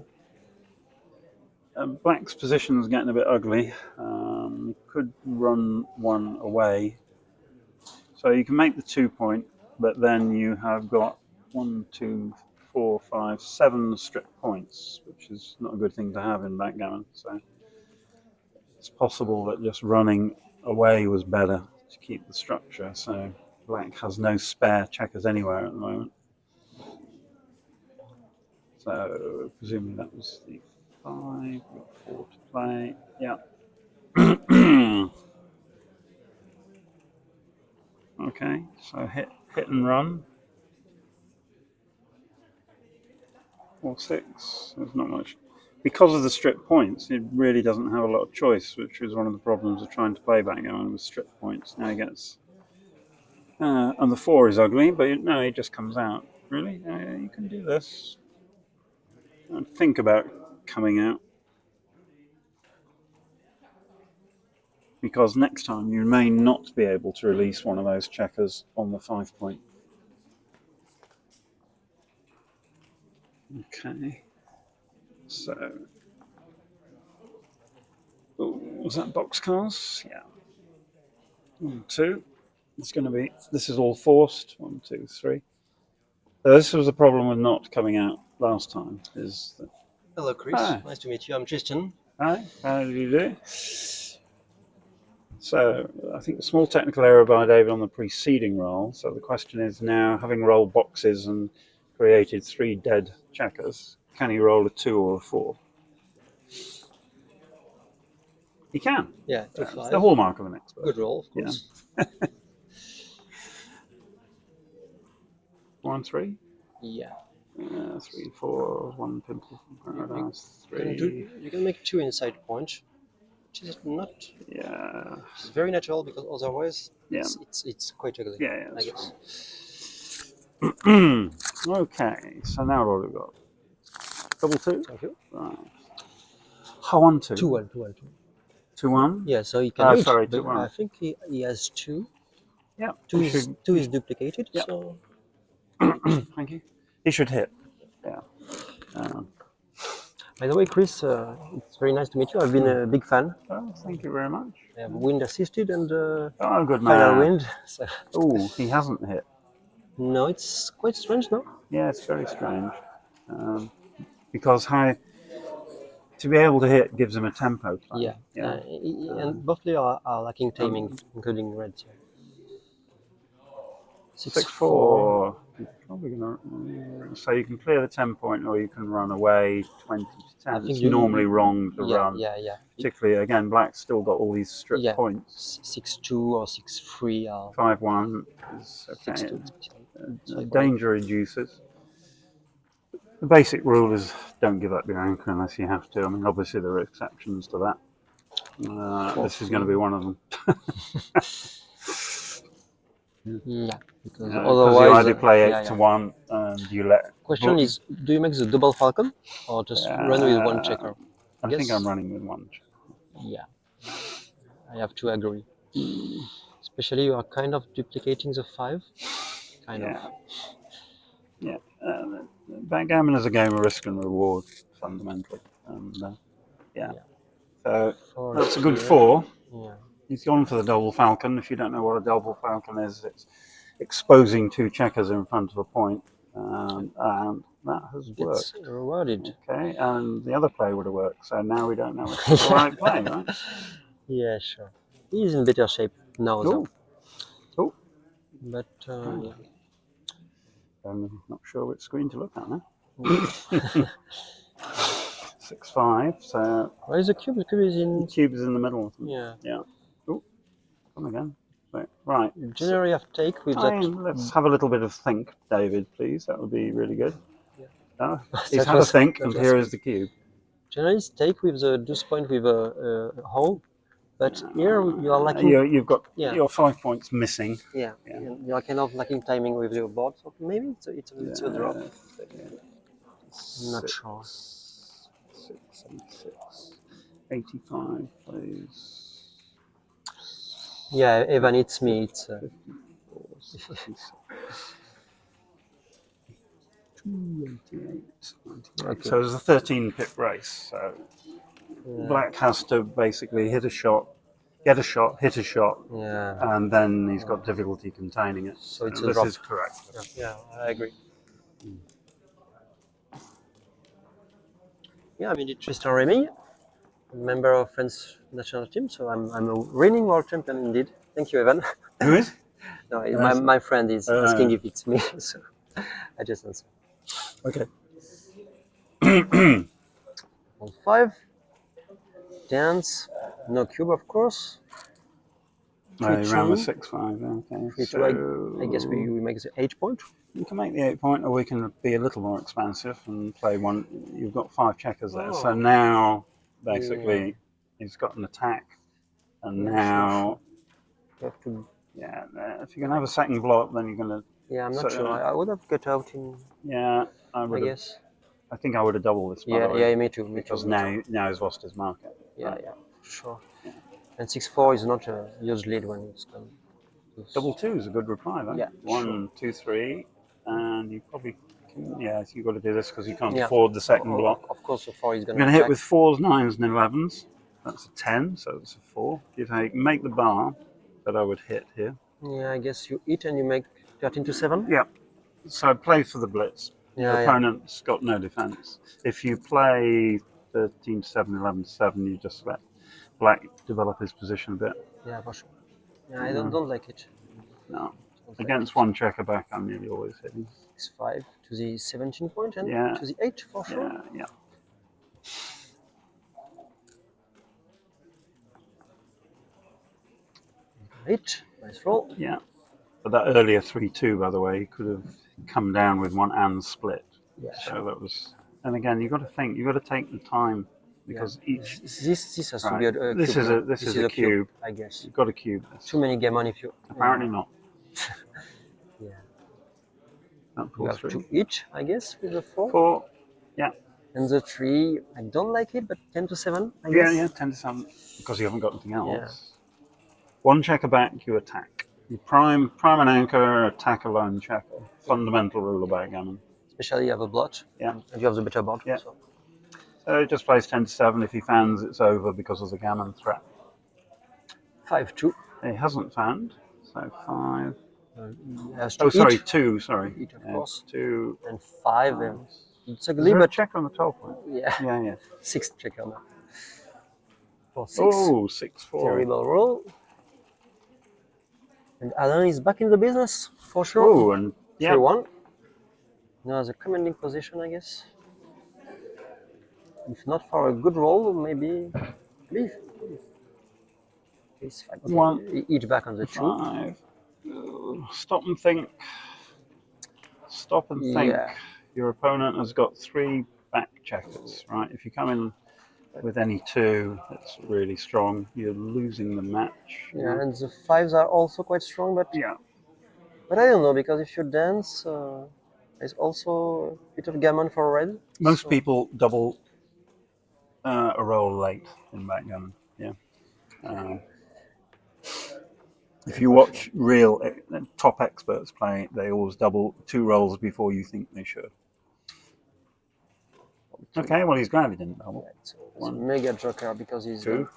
Black's position is getting a bit ugly. You could run 1 away. So you can make the 2 point, but then you have got 1, 2, 4, 5, 7 strip points, which is not a good thing to have in backgammon. So it's possible that just running away was better to keep the structure. So Black has no spare checkers anywhere at the moment. So presumably that was the 5. We've got 4 to play. Yeah. Okay, so hit and run. 4-6. There's not much. Because of the strip points, it really doesn't have a lot of choice, which was one of the problems of trying to play backgammon with strip points. Now he gets. And the 4 is ugly, but no, he just comes out. Really? You can do this. And think about coming out. Because next time you may not be able to release one of those checkers on the 5 point. Okay. So. Oh, was that boxcars? Yeah. 1, 2. It's going to be. This is all forced. 1, 2, 3. So this was the problem with not coming out last time. Is that. Hello, Chris. Hi. Nice to meet you. I'm Tristan. Hi. How do you do? So I think a small technical error by David on the preceding roll. So the question is now, having rolled boxes and created 3 dead checkers, can he roll a 2 or a 4? He can. Yeah, It's 2-5. the hallmark of an expert. Good roll, of course. Yeah. 1, 3. Yeah. 3, 4. 1 pimple from paradise. 3. You can make 2 inside point, which is not. Yeah. It's very natural because otherwise, Yeah. it's quite ugly. Yeah. I That's guess. fine. Okay. So now what have we got? Double 2. Thank you. Right. How 1, 2? 2-1, 2, 1. Yeah, so he can. Sorry, but 2-1. I think he has 2. Yeah. 2 is duplicated. Yeah. So. Thank you. He should hit. Yeah. By the way, Chris, it's very nice to meet you. I've been a big fan. Well, thank you very much. I have wind assisted and Oh, good final man. wind. So. Oh, he hasn't hit. No, it's quite strange, no? Yeah, it's very strange. Because to be able to hit gives him a tempo plan. Yeah. And both players are lacking timing, including red. 6-4. Probably gonna, so you can clear the 10 point, or you can run away 20 to 10. It's normally wrong to run. Yeah. Particularly, again, black's still got all these strip points. 6-2 or 6-3 or 5-1 is okay. 6-2. Danger reduces. The basic rule is don't give up your anchor unless you have to. I mean, obviously there are exceptions to that. This is going to be one of them. Yeah, because otherwise you either play 8-1 and you let. Question is, do you make the double falcon or just run with 1 checker? I think I'm running with 1 checker. Yeah, I have to agree. Especially you are kind of duplicating the 5. Kind of. Yeah. Backgammon is a game of risk and reward, fundamentally. So that's a good 4. Yeah. He's gone for the double falcon. If you don't know what a double falcon is, it's exposing 2 checkers in front of a point. And that has worked. It's rewarded. Okay, and the other play would have worked. So now we don't know if it's the right play, right? Yeah, sure. He's in better shape now, though. Cool. But, yeah. I'm not sure which screen to look at now. 6-5. So where is the cube? The cube is in. The cube is in the middle. Yeah. Oh, come again. Right. Generally, have take with that. Let's have a little bit of think, David, please. That would be really good. Yeah. He's had a think, and here is the cube. Generally, take with the deuce point with a hole, but here you are lacking. You've got your 5 points missing. Yeah. You are kind of lacking timing with your board. So maybe it's a drop. I'm not sure. 6, 85, please. Yeah, Evan, it's me. It's. 288. Okay. So there's a 13-pip race. So black has to basically hit a shot, get a shot, hit a shot, and then he's got difficulty containing it. So it's this drop. Is correct. Yeah, I agree. Yeah, I mean, it's Tristan Remy, member of French national team. So I'm a reigning world champion indeed. Thank you, Evan. Who is? No, my friend is asking if it's me, so I just answer. Okay. On 5. Dance. No cube, of course. You ran with 3-2. 6-5. Okay. 3-2. So I guess we make the 8 point. you can make the 8 point, or we can be a little more expansive and play one. You've got 5 checkers there, so Oh. now basically he's got an attack, and now You have to. yeah, if you're gonna have a second block, then you're gonna. Yeah, I'm not sure. I would have got out in. Yeah, I I would. guess. I think I would have doubled this. By Yeah, the way, yeah, me too. because me too. now he's lost his market. Yeah, Right. yeah, sure. And 6-4 is not a huge lead when it's come. Double 2 is a good reply, though. Yeah, 1, 2, 3, and you probably can, yeah. You've got to do this because you can't Yeah. afford the second block. Of course, the 4 is You're gonna. going to hit attack. with 4s, 9s, and 11s. That's a 10, so it's a 4. You make the bar that I would hit here. Yeah, I guess you eat and you make 13-7. Yeah. So play for the blitz. Your Yeah, yeah. opponent's got no defense. If you play 13-7, 11-7, you just let black develop his position a bit. Yeah, for sure. Yeah, I don't like it. No. Don't Against one checker back, I'm nearly always hitting. 6-5 to the 17 point and Yeah. to the 8 for sure. Yeah, yeah. 8, nice roll. Yeah. But that earlier 3-2, by the way, could have come down with one and split. Yeah, So sure. that was. And again, you've got to think. You've got to take the time because each. This has to Right. be a cube. This is a cube. I guess. You've got to cube this. Too many gammon if you. Apparently not. Yeah. That You falls have through. 2 each, I guess, with the 4. 4. Yeah. And the 3, I don't like it, but 10-7, I Yeah, guess. yeah. 10-7 because you haven't got anything else. Yeah. One checker back, you attack. You prime an anchor, attack a lone checker. Fundamental rule of backgammon. Especially you have a blot. Yeah. And you have the better board. Yeah. So. So it just plays 10-7. If he fans, it's over because of the gammon threat. 5-2. He hasn't fanned, so 5. Has to Oh, sorry, eat. 2. Sorry, Eat, of course. 2. And 5. It's Is ugly, there a but checker on the 12 point? yeah. Yeah, yeah. 6 checker now. For 6. Oh, 6-4. Terrible roll. And Alain is back in the business, for sure. Oh, and yeah. 3-1. Now the commanding position, I guess. If not for a good roll, maybe leave. It's fine. Okay. 1. Each back on the 2. 5. Stop and think. Stop and think. Yeah. Your opponent has got 3 back checkers, right? If you come in with any 2, that's really strong. You're losing the match. Yeah, and the 5s are also quite strong, but Yeah. I don't know, because if you dance, there's also a bit of gammon for red. Most so- people double a roll late in backgammon. Yeah. If you watch real top experts play, they always double 2 rolls before you think they should. Okay, well he's glad he didn't double. Yeah, it's a mega joker because he's 2.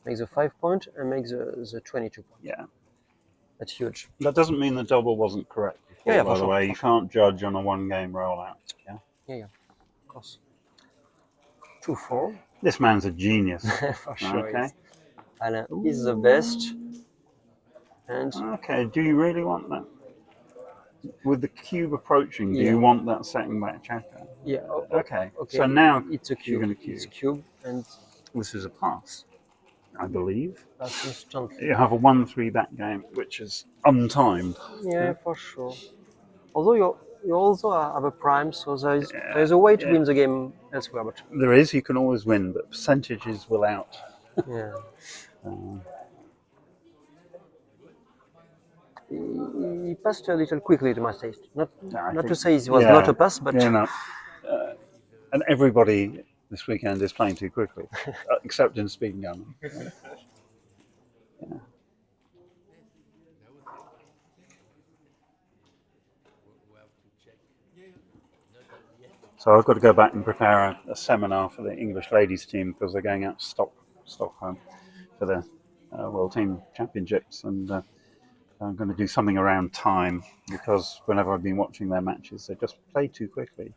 makes a 5 point and makes the 22 point. Yeah. That's huge. That doesn't mean the double wasn't correct before, Yeah, by for the sure, way. for You can't judge on a 1-game rollout. Yeah. Yeah, of course. 2-4. This man's a genius. For sure. Okay. Alain is the best. And Okay, do you really want that? With the cube approaching, do Yeah. you want that second back checker? yeah, Okay. okay. So now it's a you're cube. going to cube. It's cube and This is a pass, I believe. that's instantly. You have a 1-3 back game, which is untimed. Yeah, for sure. Although you also have a prime, so there's a way to yeah. win the game elsewhere. But There is, you can always win, but percentages will out. yeah, Um, he passed a little quickly to my taste. I Not to think- say it was yeah, not a pass, but yeah, no. And everybody this weekend is playing too quickly, except in speed gammon. Yeah. So I've got to go back and prepare a seminar for the English ladies team because they're going out to Stockholm for the World Team Championships, and I'm going to do something around time because whenever I've been watching their matches, they just play too quickly.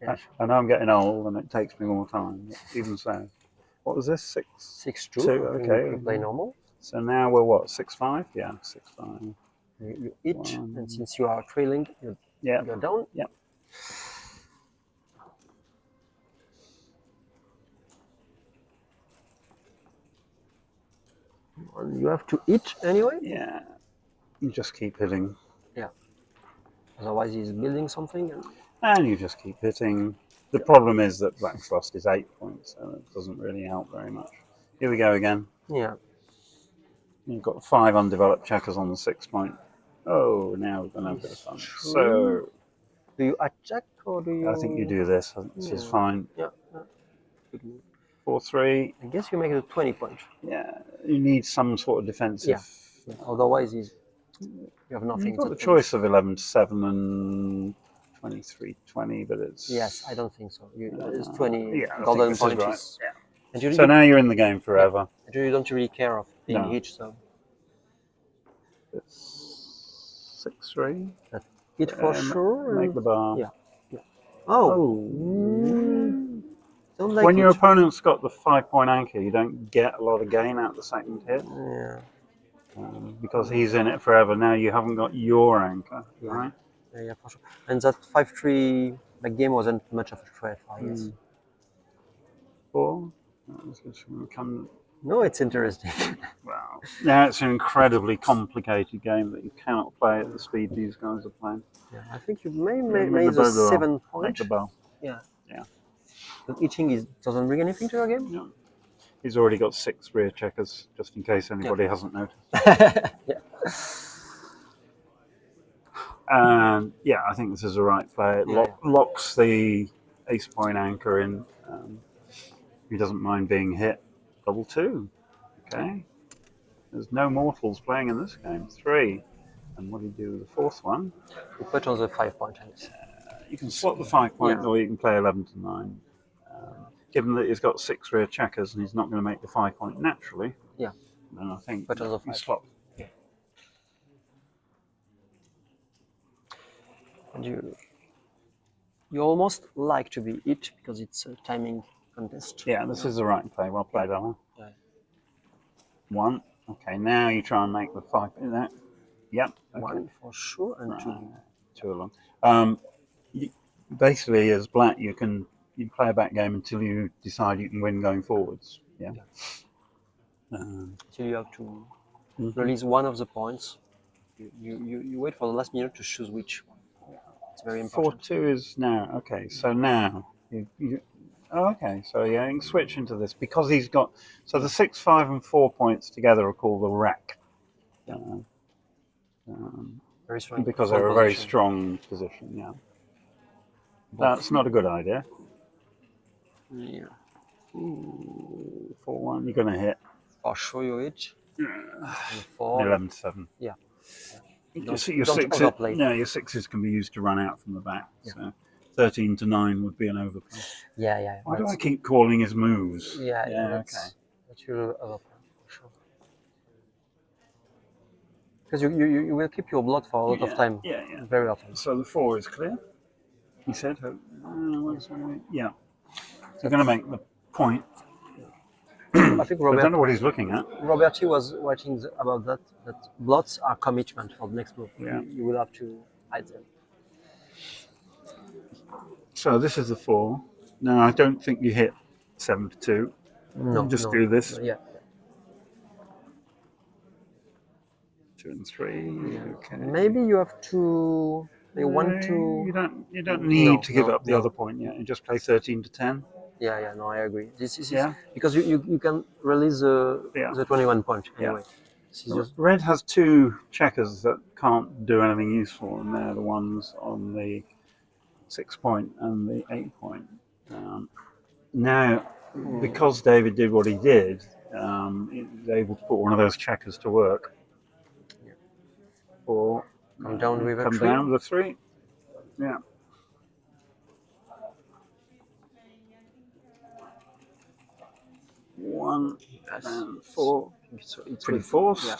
Yeah. I know I'm getting old and it takes me more time, but even so. What was this? 6-2. 2, You okay. play normal. So now we're what, 6-5? Yeah, 6-5. You eat, One. and since you are trailing, Yeah. you're down. Yeah. And you have to hit anyway. Yeah. You just keep hitting. Yeah. Otherwise, he's building something. And you just keep hitting. The problem is that Black's lost his 8 points, so it doesn't really help very much. Here we go again. Yeah. You've got 5 undeveloped checkers on the 6 point. Oh, now we're going to have a bit of fun. So, do you attack or do you? I think you do this. I think this is fine. Yeah. Good move. 4-3. I guess you make it a 20 point. Yeah, you need some sort of defensive. Yeah. Otherwise, you have nothing. You've got the choice of 11-7 and 23-20, but it's. Yes, I don't think so. It's 20 yeah, golden this is points. right. Yeah. And you, So now you're in the game forever. and you don't really care of being hit, so. It's 6-3. Hit for sure. Make the bar. Yeah. Oh. Don't like When it. your opponent's got the 5 point anchor, you don't get a lot of gain out the second hit. Yeah. Because he's in it forever. Now you haven't got your anchor, right? Yeah, for sure. And that 5-3 game wasn't much of a threat, I guess. 4. No, it's interesting. Wow. Now it's an incredibly complicated game that you cannot play at the speed these guys are playing. Yeah, I think you made the the bell. 7 Make point. the bell. Yeah. Yeah. But eating doesn't bring anything to your game? Yeah. He's already got 6 rear checkers, just in case anybody hasn't noticed. Yeah. And yeah, I think this is the right play. It locks the ace point anchor in. He doesn't mind being hit. 2-2. Okay. There's no mortals playing in this game. 3. And what do you do with the 4th one? You put on the 5 point. You can swap the 5 point, or you can play 11-9. Given that he's got 6 rear checkers and he's not going to make the 5 point naturally, yeah. Then I think Put on the you 5. swap. Yeah. And you almost like to be hit because it's a timing contest. Yeah, this is the right play. Well played, Alain. Yeah. 1. Okay, now you try and make the 5. That. Yep. Okay. 1 for sure, and 2. 2 along. Basically, as black, you can play a backgammon until you decide you can win going forwards. Yeah. So you have to release one of the points. You wait for the last minute to choose which one. It's very important. 4-2 is now. Okay, so now okay, so yeah, you can switch into this because he's got. So the 6, 5, and 4 points together are called the rack. Very strong. Because they're a very strong position. Yeah. That's not a good idea. Yeah. 4-1. You're going to hit. For sure you hit. 4. 11-7. Yeah. Your sixes can be used to run out from the back. Yeah. So 13-9 would be an overplay. Yeah. Why do I keep calling his moves? Yeah. Okay. That's your overplay. For sure. Because you will keep your blood for a lot of time. Yeah. Very often. So the 4 is clear. He said, yeah. So you're going to make the point. I think I don't know what he's looking at. Roberti was writing about that blots are commitment for the next move. Yeah. You will have to hide them. So this is the 4. Now I don't think you hit 7-2. No. Just do this. Yeah. 2 and 3. Okay. Maybe you have to. They want to. You don't need to give up the other point yet. You just play 13-10. Yeah. No, I agree. This is Yeah. because you can release the 21 point anyway. Red has 2 checkers that can't do anything useful, and they're the ones on the 6 point and the 8 point. Now, because David did what he did, he was able to put one of those checkers to work. Or come down with a 3. Come down with a 3. Yeah. One and 4. It's pretty forced. Yeah.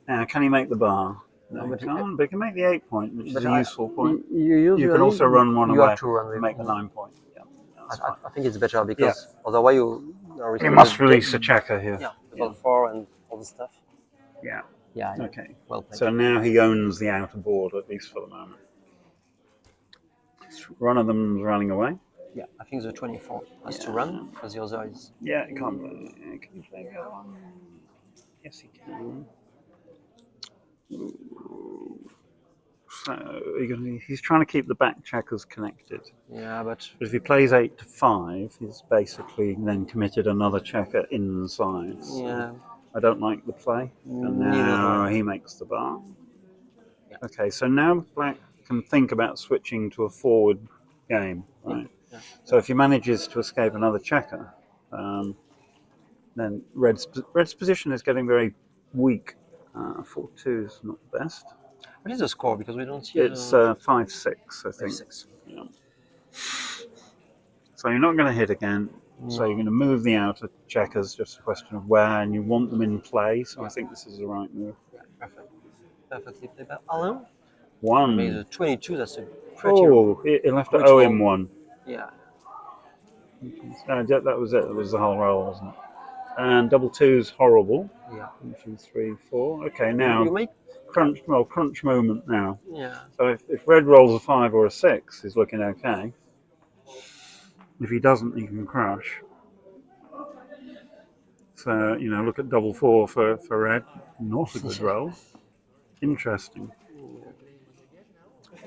Now, can he make the bar? No, he can't. But he can make the 8 point, which is a useful point. You can also run one away have to run and make the 9 point. Yeah, I think it's better because otherwise you are You must release a checker here. Yeah, about 4 and all the stuff. Yeah. Yeah. Okay. Well played. So now he owns the outer board, at least for the moment. One of them's running away. Yeah, I think the 24 has to run because the other is. Yeah, it can't. Can you play the other one? Yes, he can. So he's trying to keep the back checkers connected. Yeah, but But if he plays 8 to 5, he's basically then committed another checker inside. So yeah, I don't like the play. And neither do now I. he makes the bar. Yeah. Okay, so now black can think about switching to a forward game, right? Yeah. So if he manages to escape another checker, then red's position is getting very weak. 4-2 is not the best. What is the score? Because we don't see It's a 5-6, I think. 6. Yeah. So you're not going to hit again. So you're going to move the outer checkers, just a question of where, and you want them in play. So I think this is the right move. Yeah, perfect. Perfectly played by Alain. Made 1. a 22. That's a pretty. Oh, he left it rich 0 roll. in 1. Yeah. That was it. That was the whole roll, wasn't it? And double two's horrible. Yeah. 1, 2, 3, 4. Okay, You now make. crunch moment now. Yeah. So if red rolls a 5 or a 6, he's looking okay. If he doesn't, he can crush. So look at double 4 for red. Not a good roll. Interesting.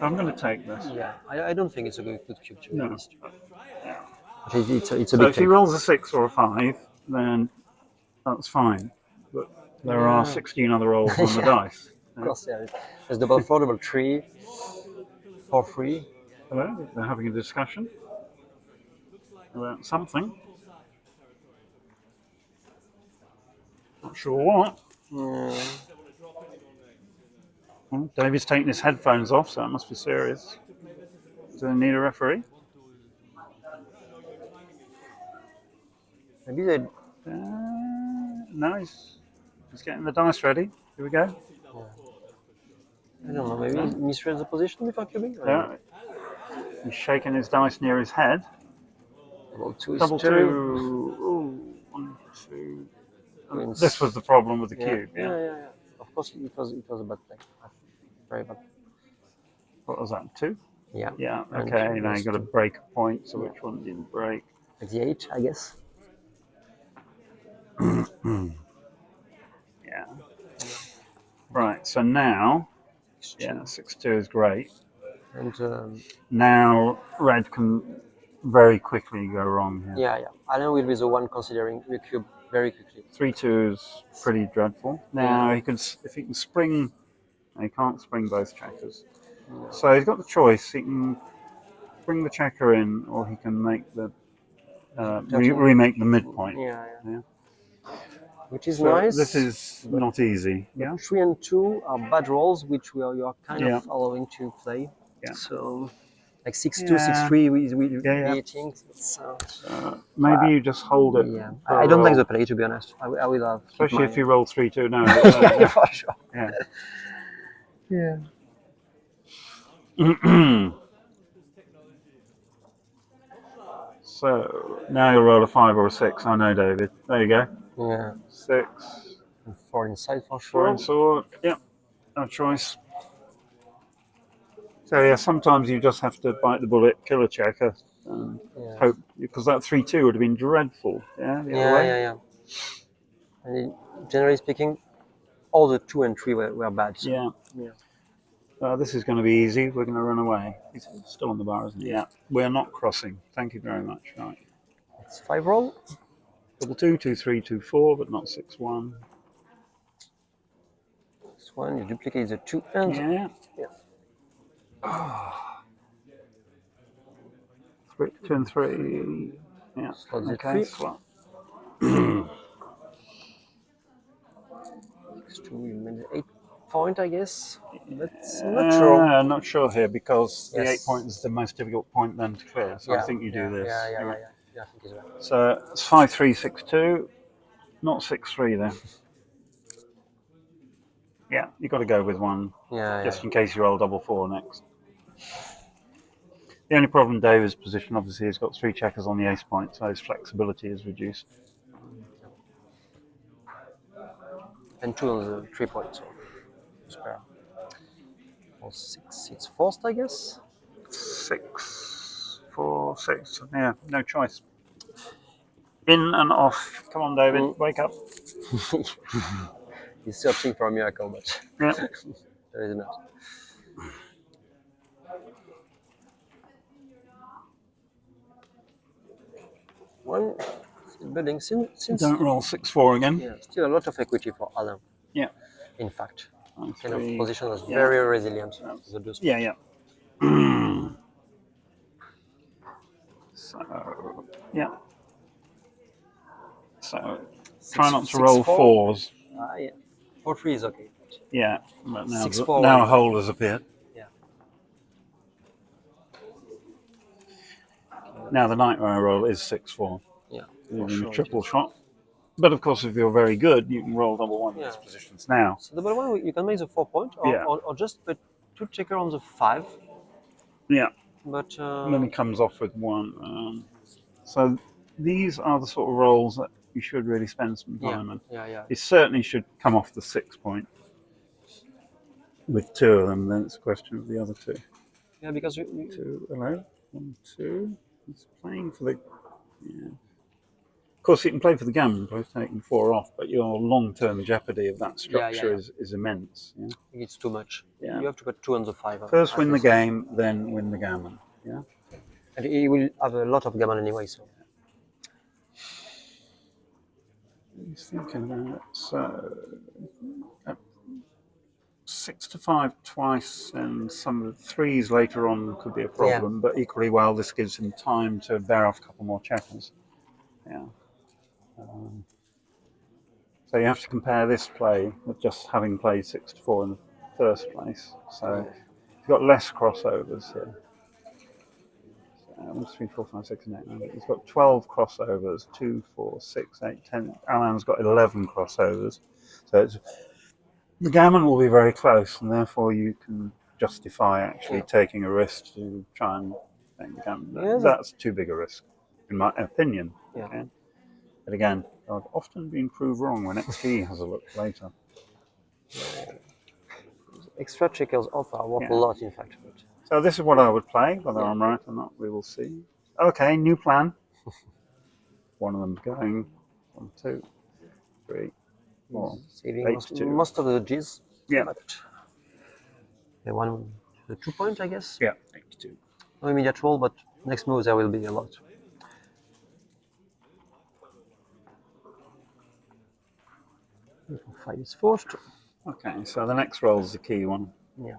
I'm going to take this. Yeah. I don't think it's a good cube to be No. honest. It's a So big if he take. rolls a 6 or a 5, then that's fine. But there are 16 other rolls on the dice. Of course, yeah. There's double 4, double 3, 4, 3. Hello, they're having a discussion about something. Not sure what. Well, David's taking his headphones off, so it must be serious. Do they need a referee? Maybe they. No, he's getting the dice ready. Here we go. I don't know. Maybe he misread the position before cubing. Yeah. He's shaking his dice near his head. Double 2 is Double 2. stirring. Ooh, 1, 2. Queens. This was the problem with the Yeah. cube. Yeah. Of course, it was a bad play. Very bad. What was that? 2? Yeah. Yeah. And Okay. Now you got to 2. break a point. So which one didn't break? Like the 8, I guess. Yeah. Right. So now, 6-2 is great. And Now red can very quickly go wrong here. yeah. Alain will be the one considering the cube very quickly. 3-2 is pretty dreadful. Now he can, if he can spring, he can't spring both checkers. So he's got the choice. He can bring the checker in, or he can make the remake the midpoint. Yeah. Which is So nice. this is not easy. Yeah. 3 and 2 are bad rolls, which you are kind Yeah. of allowing to play. Yeah. So, like 6-2, Yeah. 6-3, we Yeah. hitting. Maybe you just hold it. Yeah. for I a don't like roll. the play, to be honest. I will have. Especially if you roll 3-2. No. For sure. Yeah. Yeah. So now you'll roll a 5 or a 6. I know, David. There you go. Yeah. 6. And 4 inside for 4 sure. and sword. Yep. No choice. So yeah, sometimes you just have to bite the bullet, kill a checker, and hope, because that 3-2 would have been dreadful. Yeah. The other way. Yeah. And generally speaking, all the 2 and 3 were bad. So. Yeah. This is going to be easy. We're going to run away. He's still on the bar, isn't he? Yeah. We're not crossing. Thank you very much. Right. It's 5 roll. Double 2, 2, 3, 2, 4, but not 6-1. This one, you duplicate the 2 and. Yeah. 2 and 3. Yeah. Slot the Okay. 3. Slot. 6-2, you made the 8 point, I guess. But I'm not sure. I'm not sure here because the 8 Yes. point is the most difficult point then to clear. So I think you do this. Yeah, I think it's right. So it's 5-3, 6-2, not 6-3 then. Yeah, you've got to go with one just in case you roll double 4 next. The only problem David's position obviously has got 3 checkers on the ace point, so his flexibility is reduced. And 2 on the 3 points. So spare. Or 6, it's forced, I guess. 6, 4, 6. Yeah, no choice. In and off. Come on, David, wake up. He's searching for a miracle, but Yeah. there is not. One building since Don't roll 6-4 again. yeah, still a lot of equity for Alain. Yeah. In fact, One, kind of three. position is Yeah. very resilient. The deuce. Yeah, yeah. So, yeah. So, try not to roll 6-4. fours. Yeah. 4-3 is okay. Yeah, but now, 6-4 now a is- hole has appeared. Yeah. Now the nightmare roll is 6-4. Yeah. You're For in a sure triple it is. shot. But of course, if you're very good, you can roll double one in Yeah. these positions now. So double one, you can make the 4 point, or, Yeah. or just put 2 checker on the 5. Yeah. But And then he comes off with one. So these are the sort of rolls that you should really spend some time on. yeah. It certainly should come off the 6 point. With 2 of them, then it's a question of the other 2. Yeah, because you 2, hello. 1, 2. He's playing for the. Yeah. Of course, you can play for the gammon by taking 4 off, but your long-term jeopardy of that structure yeah. is immense. Yeah? think it's too much. Yeah. You have to put 2 on the 5. First at win the least. game, then win the gammon. Yeah. And he will have a lot of gammon anyway, so. He's thinking about it. So 6-5 twice, and some of the 3s later on could be a problem. But equally well, this gives him time to bear off a couple more checkers. Yeah. So you have to compare this play with just having played 6-4 in the first place. So you've got less crossovers here. 1, 2, 3, 4, 5, 6, 7, 8, 9. He's got 12 crossovers. 2, 4, 6, 8, 10. Alain's got 11 crossovers. So the gammon will be very close, and therefore you can justify actually taking a risk to try and make the gammon. That's too big a risk, in my opinion. Yeah. Okay? But again, I've often been proved wrong when XT has a look later. Extra checkers offer worth a lot, in fact. But so this is what I would play. Whether I'm right or not, we will see. Okay, new plan. One of them's going. 1, 2, 3, 4. saving 8-2. most of the G's. Yeah. But the 2 point, I guess. Yeah, 8-2. No immediate roll, but next move there will be a lot. Five is forced. Okay, so the next roll is the key one. Yeah.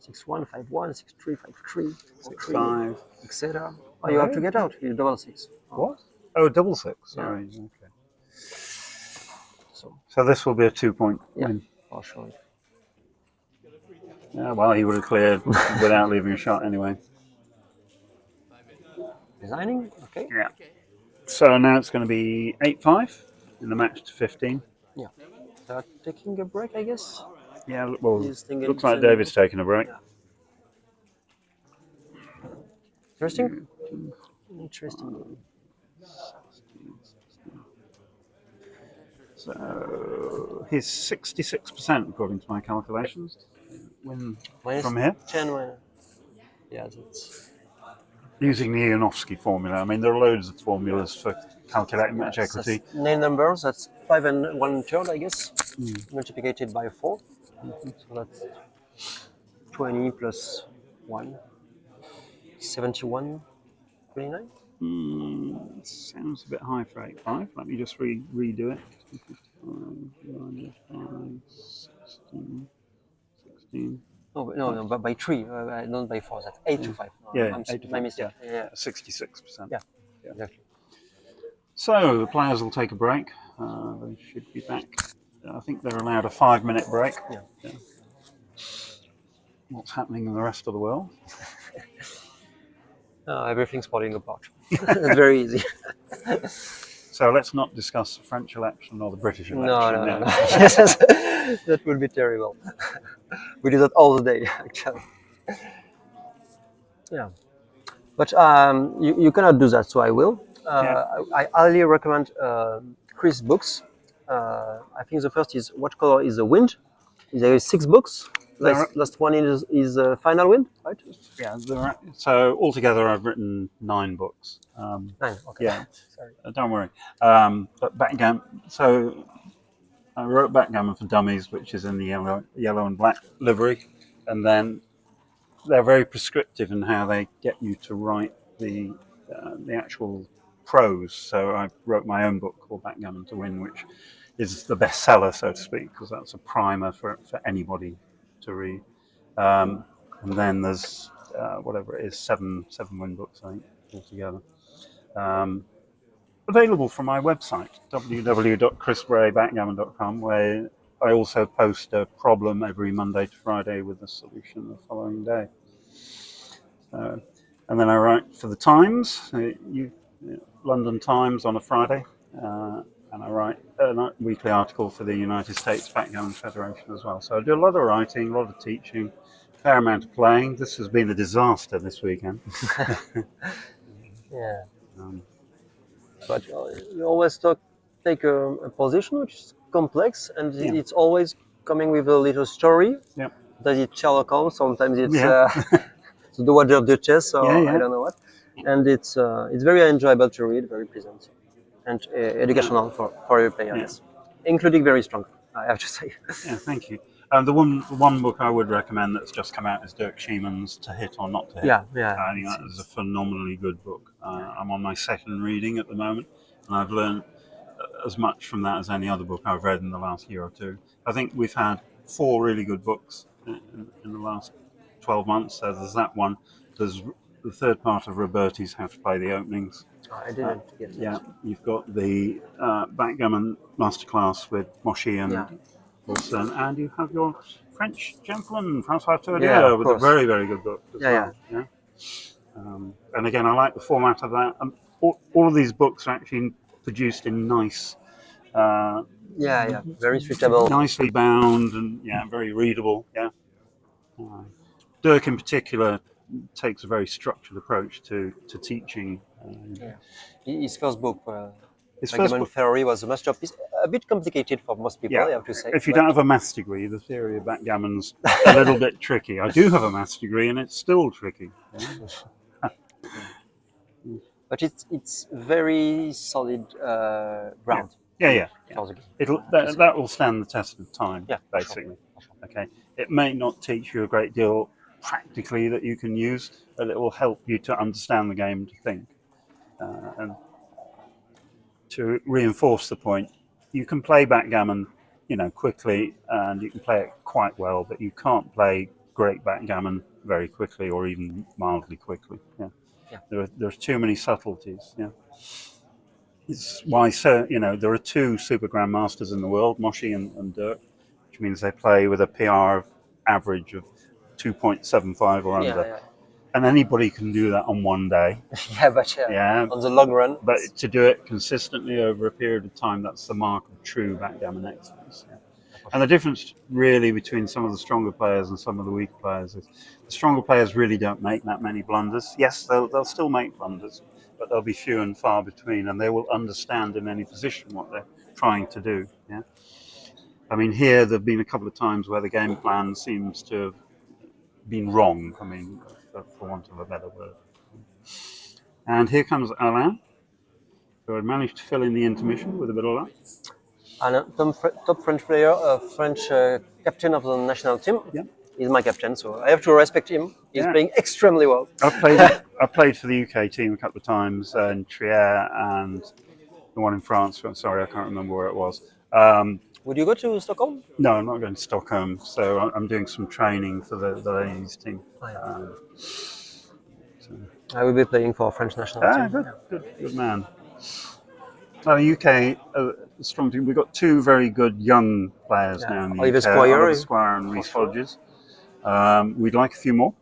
6-1, 5-1, 6-3, 5-3, 6-5, etc. Oh, you have to get out. You double 6. What? Oh, double 6. Sorry. Yeah. Okay. So this will be a 2 point win. For sure. Yeah, well, he would have cleared without leaving a shot anyway. Designing? Okay. Yeah. So now it's going to be 8-5 in the match to 15. Yeah. They're taking a break, I guess. Yeah, well, He's thinking looks like David's taking a break. Interesting. Interesting. So he's 66% according to my calculations. Win Minus from here. 10. Yeah, that's. Using the Ionovsky formula. I mean, there are loads of formulas for calculating match equity. Nine numbers, that's 5 and 1/3, I guess. Multiplied by 4. So that's 20 plus 1. 71, 29? Sounds a bit high for 8-5. Let me just redo it. 5, 16, 16. No, but by 3, not by 4. That's 8 to 5. No, Yeah, I'm 8 to my 5. mistake. Yeah. 66%. Yeah, exactly. So the players will take a break. They should be back. I think they're allowed a 5-minute break. Yeah. What's happening in the rest of the world? Everything's falling apart. It's very easy. So let's not discuss the French election or the British election. No. Yes, that would be terrible. We do that all the day, actually. Yeah. But you cannot do that, so I will. I highly recommend Chris' books. I think the first is What Color is the Wind? There is 6 books. Last one is Final Wind, right? Yeah. So altogether, I've written 9 books. 9. Okay. Yeah. Sorry. Don't worry. But backgammon. So I wrote Backgammon for Dummies, which is in the yellow and black livery, and then they're very prescriptive in how they get you to write the actual prose. So I wrote my own book called Backgammon to Win, which is the bestseller, so to speak, because that's a primer for anybody to read. And then there's whatever it is, seven win books, I think, altogether. Available from my website, www.chrisbraybackgammon.com, where I also post a problem every Monday to Friday with a solution the following day. And then I write for the Times, London Times on a Friday, and I write a weekly article for the United States Backgammon Federation as well. So I do a lot of writing, a lot of teaching, a fair amount of playing. This has been a disaster this weekend. Yeah. But you always take a position which is complex, and it's always coming with a little story. Yeah. Does it Sherlock Holmes? Sometimes it's Yeah. the Watcher of Duchess, or Yeah. I don't know what. And it's very enjoyable to read, very pleasant, and educational for your players, including very strong, I have to say. Yeah, thank you. The one book I would recommend that's just come out is Dirk Schieman's To Hit or Not to Hit. Yeah. I think that is a phenomenally good book. I'm on my second reading at the moment, and I've learned as much from that as any other book I've read in the last year or two. I think we've had 4 really good books in the last 12 months. So there's that one. There's the third part of Roberti's How to Play the Openings. I didn't get that. Yeah, you've got the Backgammon Masterclass with Moshi and Wilson, and you have your French gentleman, François Tourdieu, with a very, very good book as well. Yeah. And again, I like the format of that. And all of these books are actually produced in nice, very suitable, nicely bound, and very readable. Yeah. Dirk in particular takes a very structured approach to teaching. His first book, His first book, Theory, was a masterpiece. A bit complicated for most people, I have to say. If you don't have a maths degree, the theory of backgammon's a little bit tricky. I do have a maths degree, and it's still tricky. But it's very solid ground. Yeah. That will stand the test of time, basically. Sure. Okay. It may not teach you a great deal practically that you can use, but it will help you to understand the game, to think. And to reinforce the point, you can play backgammon, quickly, and you can play it quite well, but you can't play great backgammon very quickly or even mildly quickly. There's too many subtleties. It's why there are 2 super grandmasters in the world, Moshi and Dirk, which means they play with a PR average of 2.75 or under. And anybody can do that on one day. But on the long run. But to do it consistently over a period of time, that's the mark of true backgammon excellence. And the difference really between some of the stronger players and some of the weaker players is the stronger players really don't make that many blunders. Yes, they'll still make blunders, but they'll be few and far between, and they will understand in any position what they're trying to do. I mean, here there have been a couple of times where the game plan seems to have been wrong. I mean, for want of a better word. And here comes Alain, who had managed to fill in the intermission with a bit of luck. Alain, top French player, French captain of the national team. He's my captain, so I have to respect him. He's playing extremely well. I played for the UK team a couple of times in Trier and the one in France. Sorry, I can't remember where it was. Would you go to Stockholm? No, I'm not going to Stockholm. So I'm doing some training for the ladies team. I will be playing for French national team. Good man. Now, the UK, strong team. We've got 2 very good young players now in the UK. Oliver Squire and Rhys Hodges. We'd like a few more.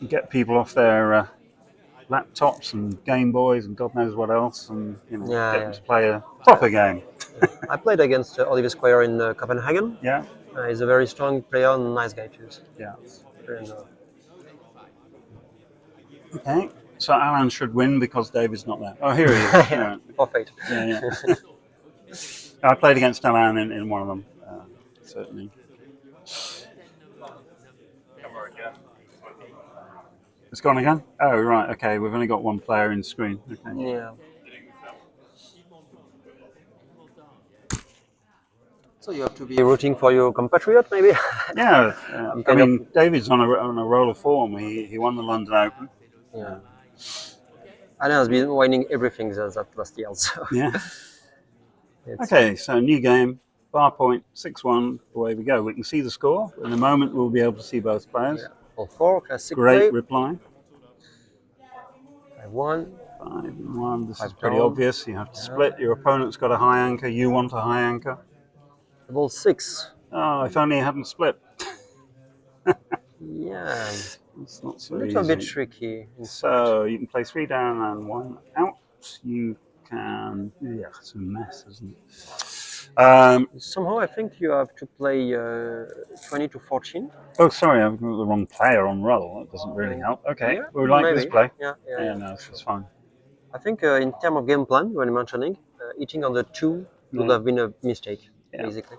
Get people off their laptops and Game Boys and God knows what else, and get them to play a proper game. I played against Oliver Squire in Copenhagen. He's a very strong player and nice guy too. Okay, so Alain should win because David's not there. Oh, here he is. Perfect. I played against Alain in one of them, certainly. It's gone again? Oh, right, okay, we've only got one player in the screen. Okay. So you have to be rooting for your compatriot, maybe. Yeah, You I kind mean, David's on a roll of form. He won the London Open. Yeah. Alain has been winning everything that last year. So Yeah. it's, Okay, so new game, bar point, 6-1, away we go. We can see the score. In a moment, we'll be able to see both players. yeah. For 4, classic Great play. reply. 5-1. 5-1. This is Five pretty down. obvious. You have to split. Your opponent's got a high anchor. You want a high anchor. Double 6. Oh, if only you hadn't split. Yeah. It's not A so little bit easy. tricky. So you can play 3 down and 1 out. You can. Yeah, it's a mess, isn't it? Somehow I think you have to play 20 to 14. Oh, sorry, I've got the wrong player on roll. That doesn't really help. Okay, Yeah, we like maybe. this play. Yeah. Yeah, no, this is fine. I think in terms of game plan, when mentioning, hitting on the 2 would Yeah. have been a mistake, Yeah. basically.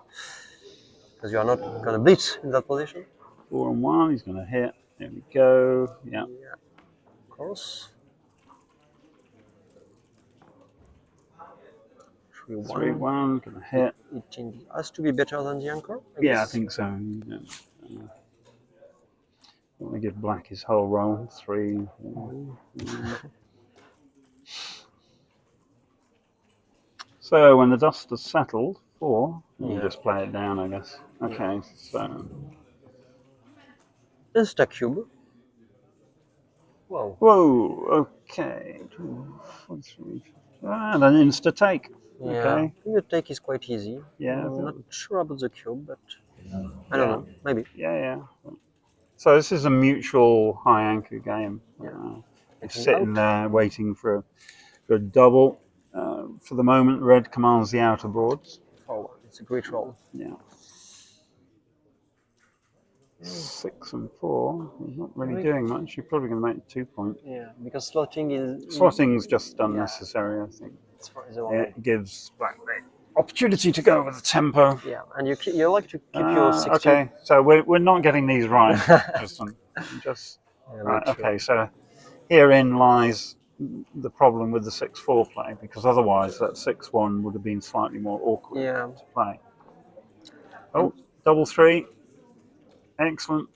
Because you are not going to blitz in that position. 4 and 1. He's going to hit. There we go. Yeah. Of course. 3-1. 3-1. Going to hit. It has to be better than the anchor. I Yeah, I guess. think so. I'm going to give black his whole roll. 3. 1. So when the dust has settled, 4, you just play it down, I guess. Okay, so. Insta cube. Wow. Whoa, okay. 2, 4, 3. And an insta take. Yeah. Okay. I think the take is quite easy. Yeah. I'm not sure about the cube, but I don't know. Maybe. Yeah. So this is a mutual high anchor game. Sitting there waiting for a double. For the moment, red commands the outer boards. Oh, it's a great roll. Yeah. 6 and 4. He's not really doing much. You're probably going to make 2 points. Yeah, because Slotting's just unnecessary, I think. It gives black the opportunity to go with the tempo. Yeah, and you like to keep your 16. Okay, so we're not getting these right, Justin. Right. Okay, so herein lies the problem with the 6-4 play, because otherwise that 6-1 would have been slightly more awkward to play. Oh, double 3. Excellent.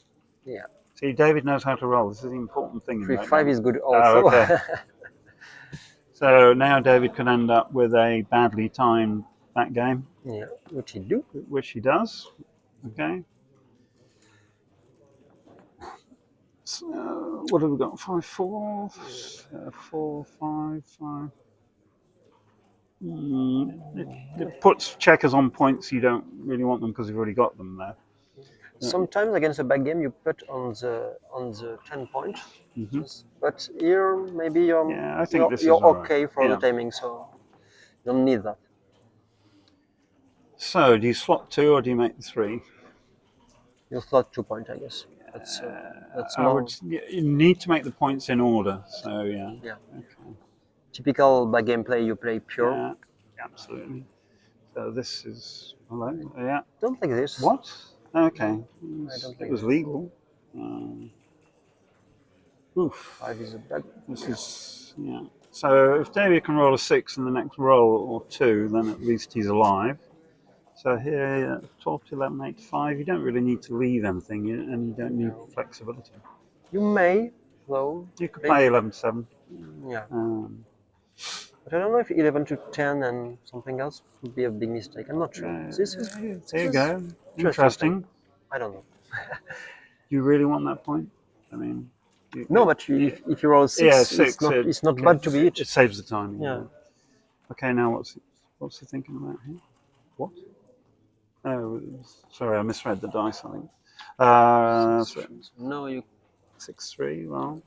Yeah. See, David knows how to roll. This is the important thing. 3-5 is good also. Oh, okay. So now David can end up with a badly timed back game. Yeah, which he does. Okay. So what have we got? 5-4, 4-5-5. It puts checkers on points you don't really want them because you've already got them there. Sometimes against a back game you put on the 10 point, but here maybe you're okay for the timing, so you don't need that. So do you slot 2 or do you make the 3? You slot 2 point, I guess. That's more. You need to make the points in order. So yeah. Okay. Typical back game play. You play pure. Yeah, absolutely. So this is hello. Yeah. Don't like this. What? Okay. It was legal. Oof. 5 is a bad. This is So if David can roll a 6 in the next roll or 2, then at least he's alive. So here, 12 to 11, 8 to 5. You don't really need to leave anything, and you don't need flexibility. You may, though. You could play 11 to 7. Yeah. But I don't know if 11 to 10 and something else would be a big mistake. I'm not sure. There you go. Interesting. I don't know. You really want that point? I mean, no, but if you roll 6, it's not bad to be it. It saves the timing. Yeah. Okay, now what's he thinking about here? What? Oh, sorry, I misread the dice. I think. No, you 6-3. Well,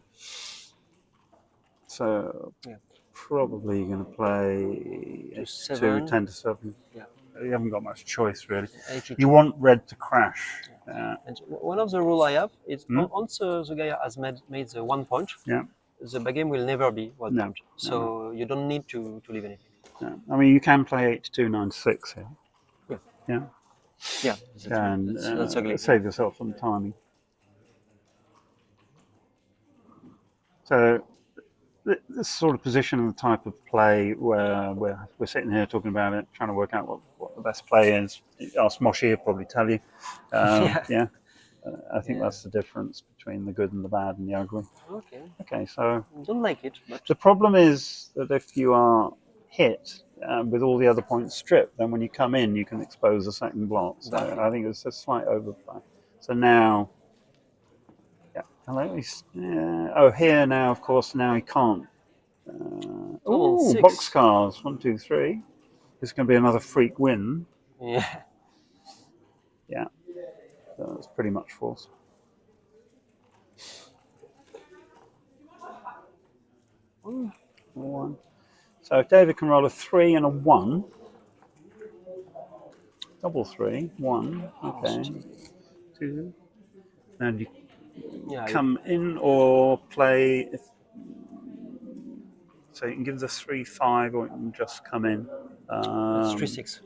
so probably going to play 2 10 to 7. Yeah. You haven't got much choice really. You want red to crash. And one of the rules I have is once the guy has made the 1 point, the back game will never be well timed. So you don't need to leave anything. No. I mean, you can play 8 to 2, 9 to 6 here. Yeah. Yeah. And that's ugly. save yourself some timing. So this sort of position and the type of play where we're sitting here talking about it, trying to work out what the best play is. Ask Moshi, he'll probably tell you. Yeah. I think that's the difference between the good and the bad and the ugly. Okay. Okay, so Don't like it, but the problem is that if you are hit with all the other points stripped, then when you come in, you can expose a second block. So Exactly. I think it's a slight overplay. So now, yeah, hello. Here now, of course, now he can't. Double Ooh, six. boxcars. 1, 2, 3. This is going to be another freak win. Yeah. Yeah, so it's pretty much forced. One. So David can roll a 3 and a 1. Double 3. 1. Okay. 2. And you Yeah. come in or play. So you can give the 3, 5, or you can just come in. It's 3-6.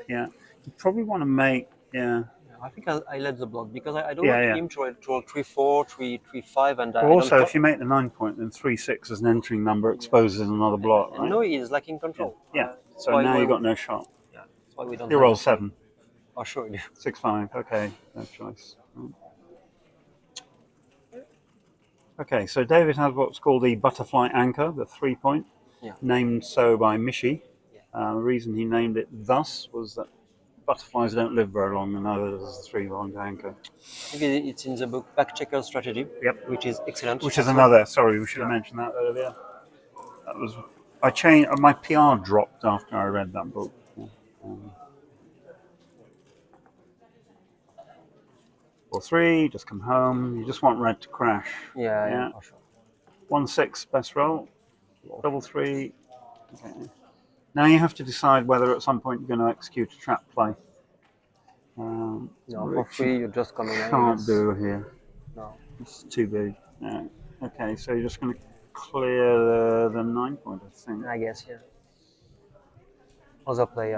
Yeah. You probably want to make. Yeah. I think I let the block because I don't Yeah, want yeah. him to roll 3-4, 3-5, and But I also, don't. if you make the 9 point, then 3, 6 as an entering number exposes another block, And right? no, he is lacking control. Yeah. So why now we- you've got no shot. Yeah, that's why we don't. You have roll it. 7. Oh, sure. 6, 5. Okay. No choice. Okay, so David has what's called the butterfly anchor, the 3 point, named so by Mishi. The reason he named it thus was that butterflies don't live very long, and neither does the 3-point anchor. I think it's in the book Back Checker Strategy. Yep. Which is excellent. Which is another. Sorry, we should have mentioned that earlier. That was. I changed. My PR dropped after I read that book. Or 3, just come home. You just want red to crash. Yeah, for sure. 1, 6, best roll. Double 3. Okay. Now you have to decide whether at some point you're going to execute a trap play. No, for free, you're just coming in. Can't do here. No. It's too big. No. Okay, so you're just going to clear the 9 point, I think. I guess, yeah. Other play,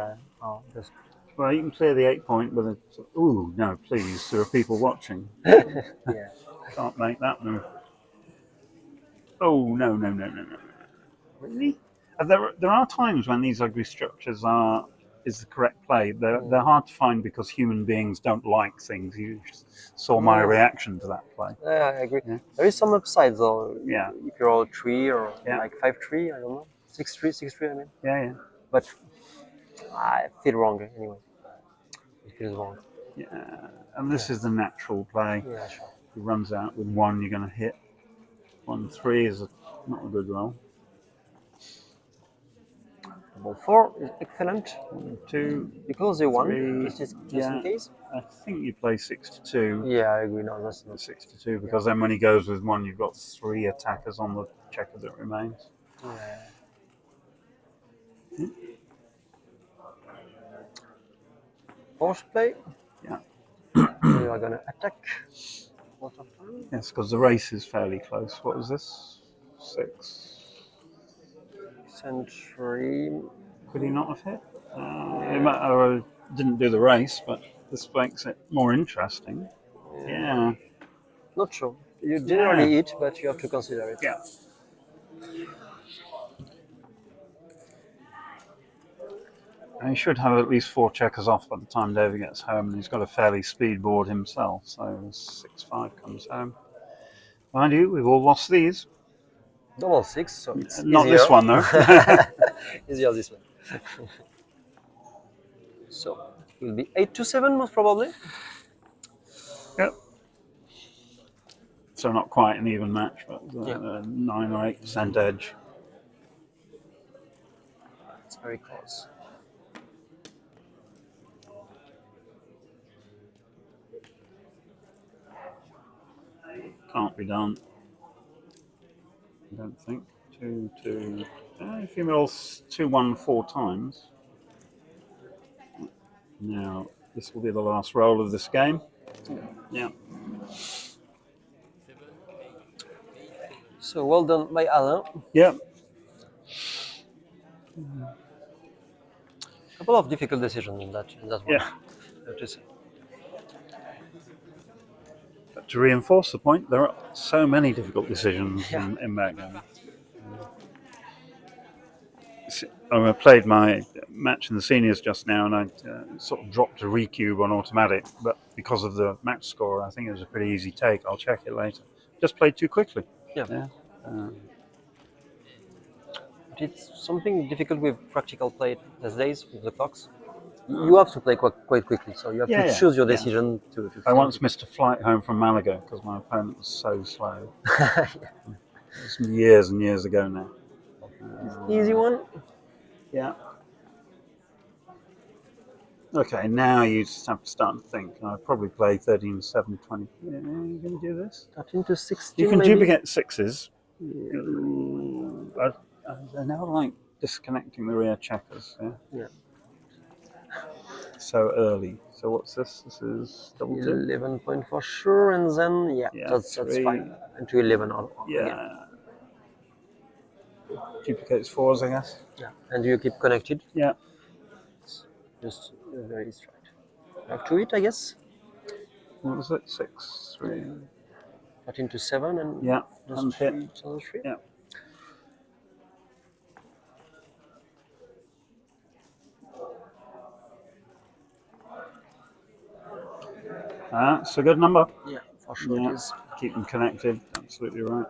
just. Well, you can clear the 8 point with a. Ooh, no, please. There are people watching. Yeah. Can't make that move. Oh, no. Really? There are times when these ugly structures is the correct play. They're hard to find because human beings don't like things. You saw my reaction to that play. Yeah, I agree. Yeah. There is some upsides though. Yeah. If you roll 3 or Yeah. like 5-3, I don't know. 6-3, I mean. Yeah. But I feel wrong anyway. It feels wrong. Yeah. And this is the natural play. Yeah, sure. He runs out with 1, you're going to hit. 1, 3 is not a good roll. Double 4 is excellent. 1, 2. Because they won, 3, just yeah. in case. I think you play 6 to 2. Yeah, I agree. No, that's not. 6 to 2 because then when he goes with 1, you've got 3 attackers on the checker that remains. Yeah. Force play. Yeah. We are gonna attack. Yes, because the race is fairly close. What was this? 6. Century. Could he not have hit? He didn't do the race, but this makes it more interesting. Yeah. Not sure. You generally hit, but you have to consider it. Yeah. And he should have at least 4 checkers off by the time David gets home, and he's got a fairly speed board himself, so 6-5 comes home. Mind you, we've all lost these. Double 6, so it's Not easier. this one, though. Easier this one. So it will be 8-7 most probably. Yep. So not quite an even match, but 9 or 8% edge. It's very close. Can't be done. I don't think. 2, 2. If he rolls 2, 1, 4 times. Now, this will be the last roll of this game. Yeah. So well done by Alain. Yep. A couple of difficult decisions in that one. Yeah. Just, But to reinforce the point, there are so many difficult decisions in backgammon. I played my match in the seniors just now, and I sort of dropped a recube on automatic, but because of the match score, I think it was a pretty easy take. I'll check it later. Just played too quickly. Yeah. But it's something difficult with practical play these days with the clocks. You have to play quite quickly, so you have to choose your decision to I once missed a flight home from Malaga because my opponent was so slow. It was years and years ago now. Easy one. Yeah. Okay, now you just have to start to think. I'd probably play 13, 7, 20. Yeah, are you going to do this? 13 to 16. You can maybe? duplicate sixes. I never like disconnecting the rear checkers. Yeah. So early. So what's this? This is double two? 11 point for sure, and then that's fine. And to 11 again. Duplicates fours, I guess. Yeah. And you keep connected. Yeah. Just very straight. Back to it, I guess. What was it? 6, 3. 13 to 7 and and hit. 3. Yeah. That's a good number. Yeah, for sure it is. Keep them connected. Absolutely right.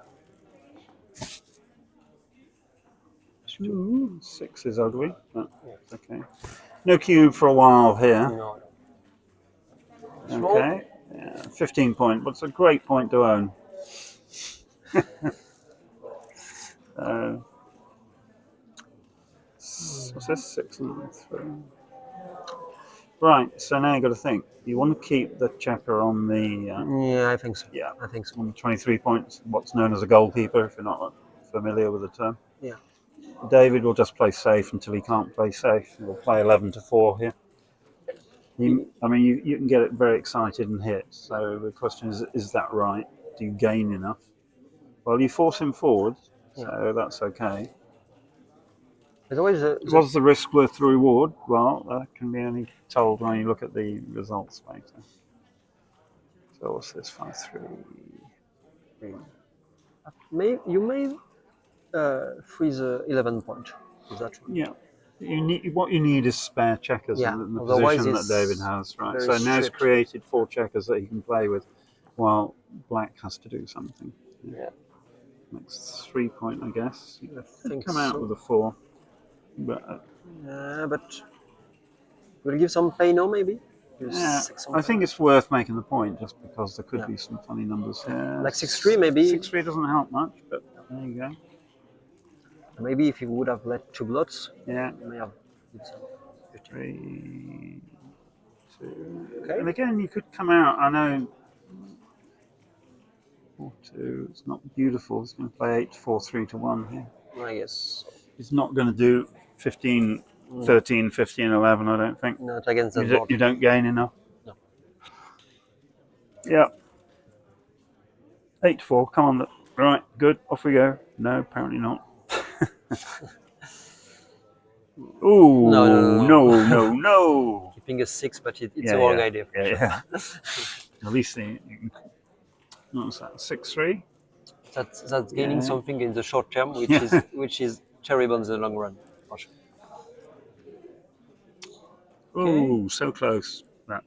6 is ugly, but okay. No cube for a while here. No. Okay. 15 point. What's a great point to own? What's this? 6 and 3. Right, so now you've got to think. You want to keep the checker on the... yeah, I think so. Yeah, I think so. On 23 points, what's known as a goalkeeper, if you're not familiar with the term. Yeah. David will just play safe until he can't play safe. He'll play 11 to 4 here. You can get it very excited and hit. So the question is that right? Do you gain enough? Well, you force him forward, so that's okay. Was the risk worth the reward? Well, that can be only told when you look at the results later. So what's this? 5, 3. You may freeze 11 point. Is that true? Yeah. What you need is spare checkers in the position that David has, right? So now he's created 4 checkers that he can play with, while Black has to do something. Yeah. Next 3 point, I guess. I think come out with a 4, but we'll give some pay now, maybe. I think it's worth making the point just because there could be some funny numbers here. Like 6-3, maybe. 6-3 doesn't help much, but there you go. Maybe if you would have let 2 blots, you may have did some 3, 2. Okay. And again, you could come out. I know 4-2. It's not beautiful. It's going to play 8 4 3 to 1 here. I guess. He's not going to do 15, 13, 15, 11. I don't think. Not against that board. You don't gain enough. No. Yeah. 8 4. Come on. Right. Good. Off we go. No, apparently not. Ooh, no. Keeping a 6, but it's a wrong idea. For sure. At least you can. What's that? 6-3. That's gaining something in the short term, which is terrible in the long run. For sure. Ooh, so close. That.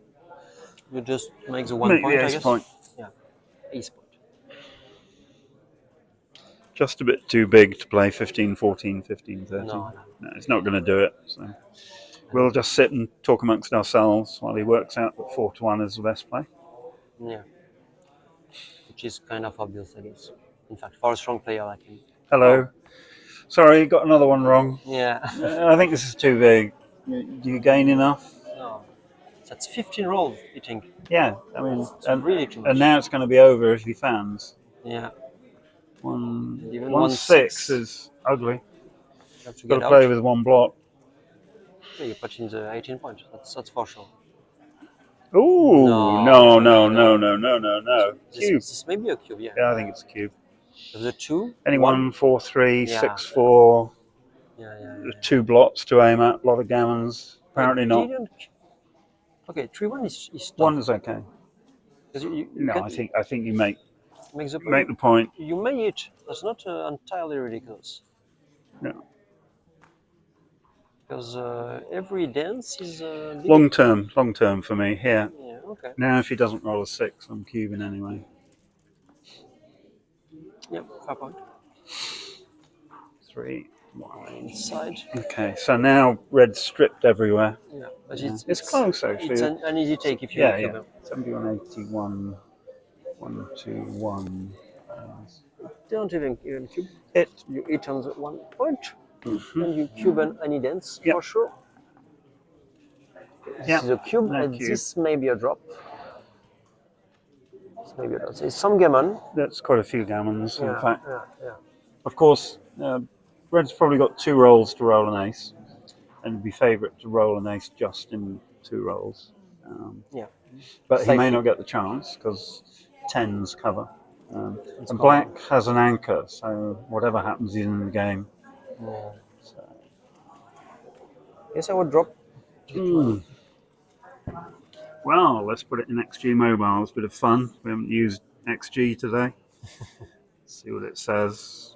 You just make the 1 point, I guess. Point. Yeah, ace point. Just a bit too big to play 15, 14, 15, 13. No, it's not going to do it. So we'll just sit and talk amongst ourselves while he works out that 4 to 1 is the best play. Yeah. Which is kind of obvious, I guess. In fact, for a strong player like him. Hello. Sorry, got another one wrong. Yeah. I think this is too big. Do you gain enough? No. That's 15 rolls, you think? Yeah, I mean, really too much. And now it's going to be over if he fans. Yeah. 1-6 is ugly. You have to got to play with 1 block. Yeah, you put in the 18 points. That's for sure. Ooh, no. Cube. This may be a cube, yeah. Yeah, I think it's a cube. There's a 2. Anyone 4-3, 6-4. Yeah. 2 blots to aim at. A lot of gammons. Apparently not. Okay, 3-1 is tough. 1 is okay. I think you make the point. You may hit. That's not entirely ridiculous. No. Because every dance is big. Long term for me here. Yeah, okay. Now, if he doesn't roll a 6, I'm cubing anyway. Yep, fair point. 3. Inside. Okay, so now red's stripped everywhere. Yeah, but Yeah. It's close actually. It's an easy take if you yeah, cube yeah. him. 71, 81, 1, 2, 1. Don't even cube. It. You hit on the 1 point, Mhm. and you cube on any dance Yep. for sure. This Yep, is a cube, no and cube. this may be a drop. This may be a drop. So it's some gammon. That's quite a few gammons, in fact. Yeah. Of course, red's probably got 2 rolls to roll an ace, and it'd be favourite to roll an ace just in 2 rolls. Yeah. But he may Slightly. not get the chance because 10s cover. And common. black has an anchor, so whatever happens, he's in the game. Yeah. So. Yes, I would drop. Well, let's put it in XG Mobile. It's a bit of fun. We haven't used XG today. See what it says.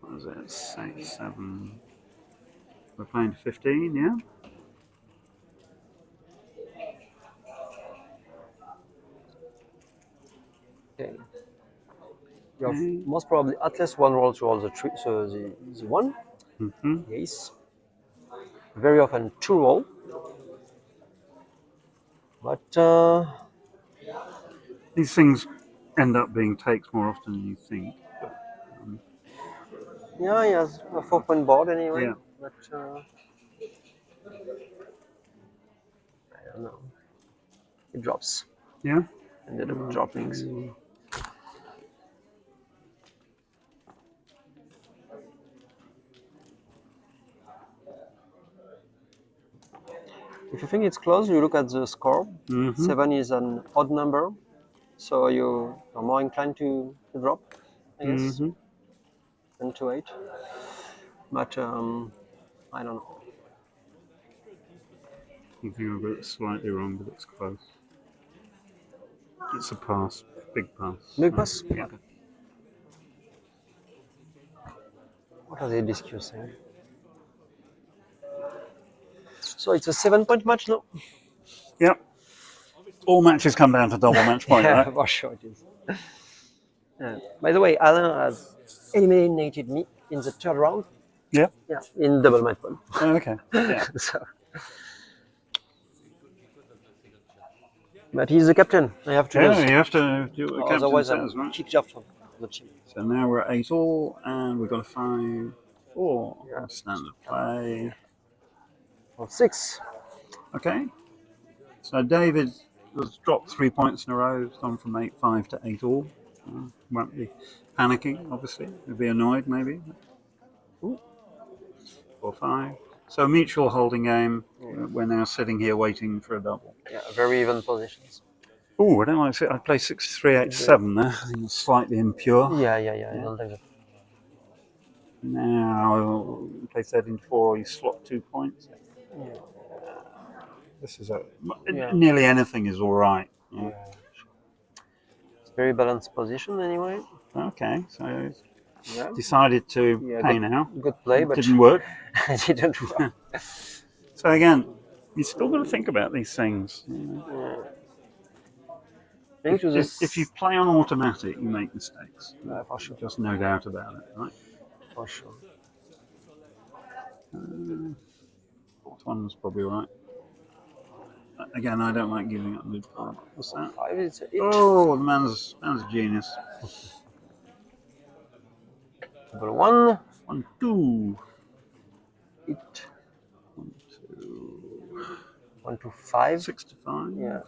What is it? 6, 7. We're playing to 15, yeah? Okay. You have most probably at least one roll to roll the tree, so the 1, Mm-hmm. the ace. Very often 2 roll. But These things end up being takes more often than you think. But, yeah, he has a 4-point board anyway. Yeah. But I don't know. It drops. yeah? Ended up dropping. If you think it's close, you look at the score. Mm-hmm. 7 is an odd number, so you are more inclined to drop, I guess, Mm-hmm. than to 8. But I don't know. You think I've got it slightly wrong, but it's close. It's a pass. Big pass. Big pass? Yeah. Okay. What are they discussing? So it's a 7-point match now? Yep. All matches come down to double match point, Yeah, right? for sure it is. By the way, Alain has eliminated me in the 3rd round. Yeah. Yeah, in double match point. Oh, okay. Yeah. So. But he's the captain. I have to Yeah, lose. you have to do what the captain Otherwise, I'm says, right? kicked off of the team. So now we're at 8 all, and we've got a 5-4 Yeah. standard play. Or 6. Okay. So David has dropped 3 points in a row. He's gone from 8-5 to 8 all. Won't be panicking, obviously. He'll be annoyed, maybe. 4-5. So mutual holding game. We're now sitting here waiting for a double. Yeah, very even positions. Oh, I don't like it. I play 6-3-8-7 there. I think it's slightly impure. Yeah. I don't think so. Now play 13-4. You slot 2 points. Yeah. This is Yeah. nearly anything is all right. Yeah. It's very balanced position anyway. Okay, so Yeah. decided to Yeah, pay good, now. good play, but Didn't work. it didn't work. So again, you still got to think about these things. If you play on automatic, you make mistakes. For sure. Just no doubt about it, right? For sure. This one was probably right. Again, I don't like giving up mid card. What's that? 5 is it. Oh, the man's a genius. Double 1. 1, 2. It. 1, 2. 1 to 5. 6-5. Yeah.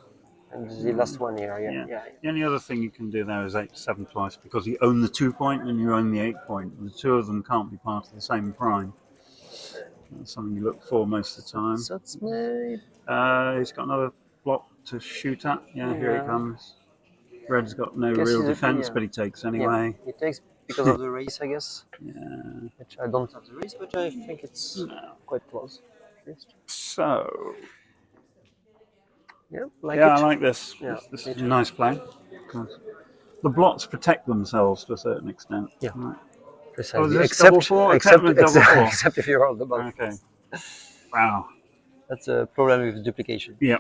And the last one here. Yeah. The only other thing you can do there is 8-7 twice because you own the 2 point and you own the 8 point. The two of them can't be part of the same prime. That's something you look for most of the time. That's me. He's got another block to shoot at. Yeah, here he comes. Red's got no Guess real he's a- defense, yeah. but he takes anyway. It takes because of the race, I guess. Yeah. Which I don't have the race, but I think it's quite close. At least. So. Yeah, I like this. Yeah, This me is a too. nice play. The blots protect themselves to a certain extent. Yeah. Right. Precisely. is this except, double four? except, Except with double four. except if you roll the ball. Okay. Wow. That's a problem with duplication. Yeah.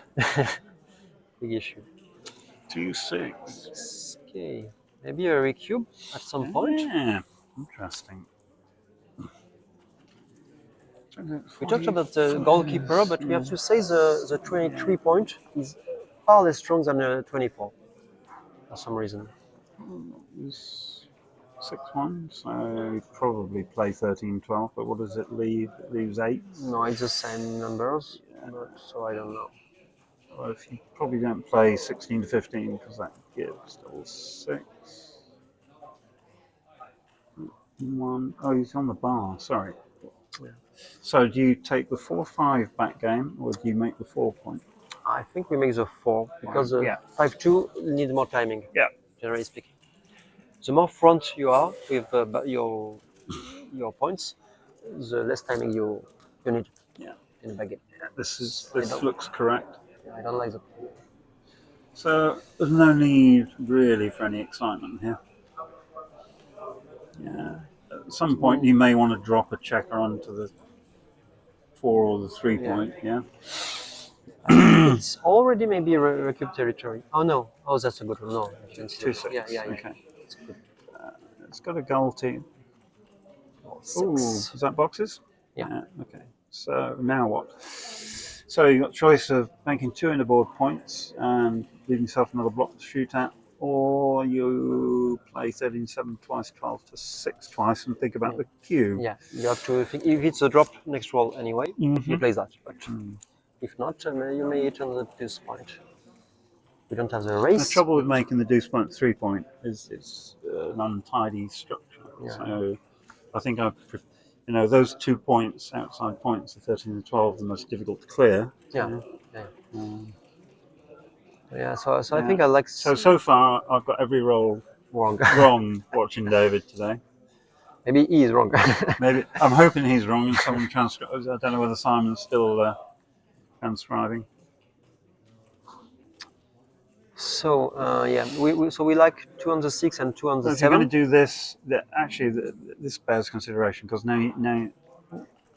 Big issue. 2-6. Okay. Maybe a recube at some point. Yeah. Interesting. We talked about the goalkeeper, but we have to say the 23 point is far less strong than the 24 for some reason. It's 6-1, so you probably play 13-12, but what does it leave? It leaves 8. No, it's the same numbers, but, so I don't know. Well, if you probably don't play 16-15, because that gives double 6. 1. Oh, he's on the bar, sorry. Yeah. So do you take the 4-5 back game, or do you make the 4 point? I think we make the 4 because the Yeah. 5-2 needs more timing. Yeah. Generally speaking, the more front you are with your points, the less timing you need. Yeah. In the back game. This looks correct. I don't like that. So there's no need really for any excitement here. Yeah. At some point you may want to drop a checker onto the 4 or the 3 point. Yeah. It's already maybe recube territory. Oh no! Oh, that's a good one. No, you can see 2-6. Yeah. Okay. It's good. It's got a goal team. Ooh, is that boxes? Yeah. Okay. So now what? So you've got choice of making 2 in the board points and leaving yourself another block to shoot at, or you play 13-7 twice, 12-6 twice, and think about the cue. Yeah, you have to think if it's a drop next roll anyway. You play that, but if not, you may hit on the deuce point. We don't have the race. The trouble with making the deuce point 3 point is it's an untidy structure. Yeah. So I think those 2 points, outside points, the 13 and 12, the most difficult to clear. Yeah. So I think I like. So far, I've got every roll wrong watching David today. Maybe he is wrong. Maybe I'm hoping he's wrong and someone transcribes. I don't know whether Simon's still transcribing. So we like 2 on the 6 and 2 on the So if you're 7. going to do this, this bears consideration because now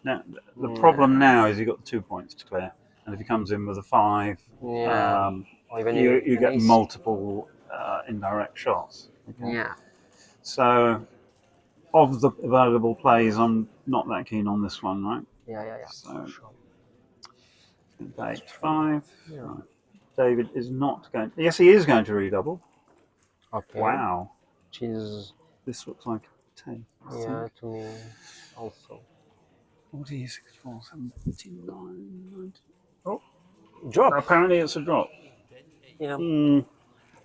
the problem now is you've got 2 points to clear, and if he comes in with a 5, or even you get multiple indirect shots. Okay? Yeah. So of the available plays, I'm not that keen on this one, right? Yeah. So Sure. 8-5. Yeah. Right. David is not going. Yes, he is going to redouble. Okay. Wow. Which is This looks like a take. to me also. 40, 64, 79, 90. Oh, Drop. apparently it's a drop. Yeah.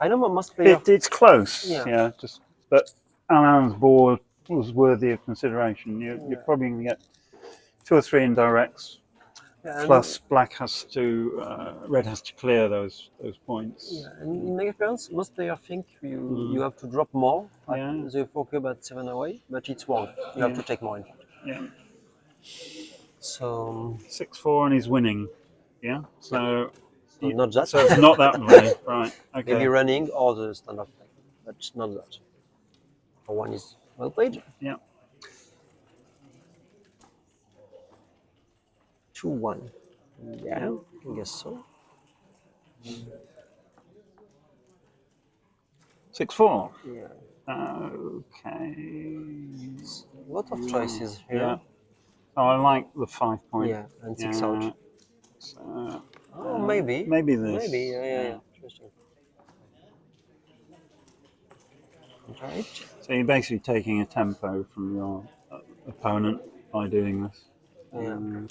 I know most players. It's close. Yeah. But Alain's board was worthy of consideration. You're probably going to get 2 or 3 indirects. Plus, black has to, red has to clear those points. Yeah, and in my experience, most players think you have to drop more. They focus at 7 away, but it's wrong. You have to take more in front. Yeah. So 6-4 and he's winning. Yeah. So not that. So it's not that way, right? Okay. Maybe running or the standard play, but not that. For one is well played. Yeah. 2-1. Yeah, I guess so. 6-4. Yeah. Okay. A lot of choices here. Yeah. Oh, I like the 5 point. Yeah, and 6 out. So, maybe. Maybe this. Maybe, yeah. Interesting. Right. So you're basically taking a tempo from your opponent by doing this. Yeah.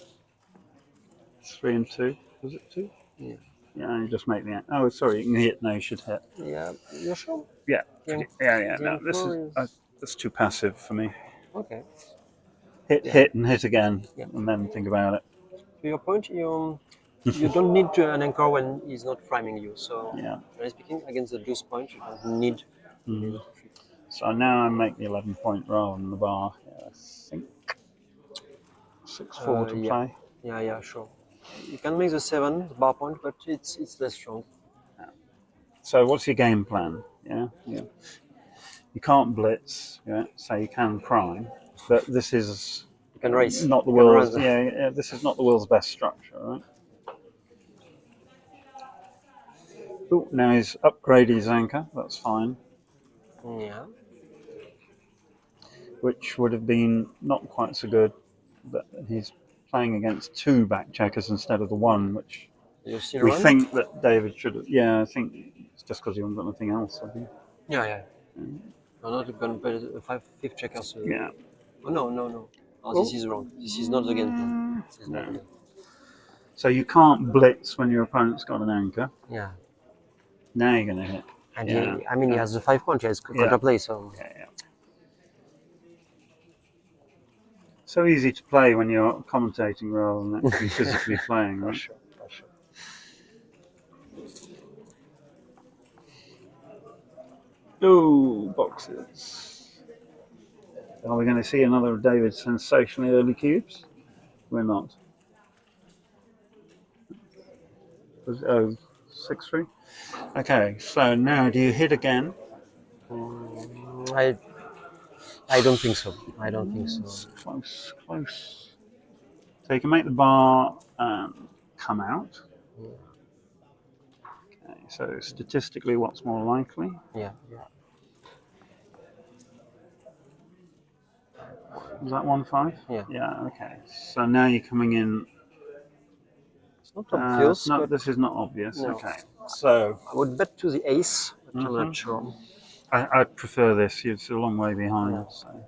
3 and 2. Was it 2? Yeah. Yeah, you just make the. Oh, sorry, you can hit. No, you should hit. Yeah. You're sure? Yeah. Yeah. Yeah. No, this is that's too passive for me. Okay. Hit and hit again, Yeah. and then think about it. To your point, you don't need an anchor when he's not framing you. So, generally speaking, against the deuce point, you don't need. So now I make the 11 point rather than the bar. Yeah, I think 6-4 to play. Yeah, sure. You can make the 7 the bar point, but it's less strong. So what's your game plan? Yeah. You You can't blitz, yeah, so you can prime, but this is You can race. not the You can world's run. yeah, this is not the world's best structure, right? Oh, now he's upgraded his anchor. That's fine. Yeah. Which would have been not quite so good, but he's playing against 2 back checkers instead of the 1, which You still we run? think that David should have. Yeah, I think it's just because he hasn't got anything else. I think. Yeah, yeah. I'm not going to play the fifth checkers. Yeah. Oh, no, no, no. Oh, Oh. this is wrong. This is not the game plan. This is not the No. game. So you can't blitz when your opponent's got an anchor. Yeah. Now you're going to hit. And Yeah. he, I mean, he has the 5 point. He has counterplay, so. Yeah. So easy to play when you're commentating rather than actually physically playing, right? Sure, sure. Oh, boxes. Are we going to see another of David's sensationally early cubes? We're not. Oh, 6-3. Okay, so now do you hit again? I don't think so. I don't think so. It's close, close. So you can make the bar come out. Okay, so statistically, what's more likely? Yeah, yeah. Is that 1-5? Yeah. Yeah. Okay. So now you're coming in. It's not obvious, but This is not obvious. No. Okay. So I would bet to the ace, but I'm Mhm. not sure. I prefer this. It's a long way behind. Yeah. So.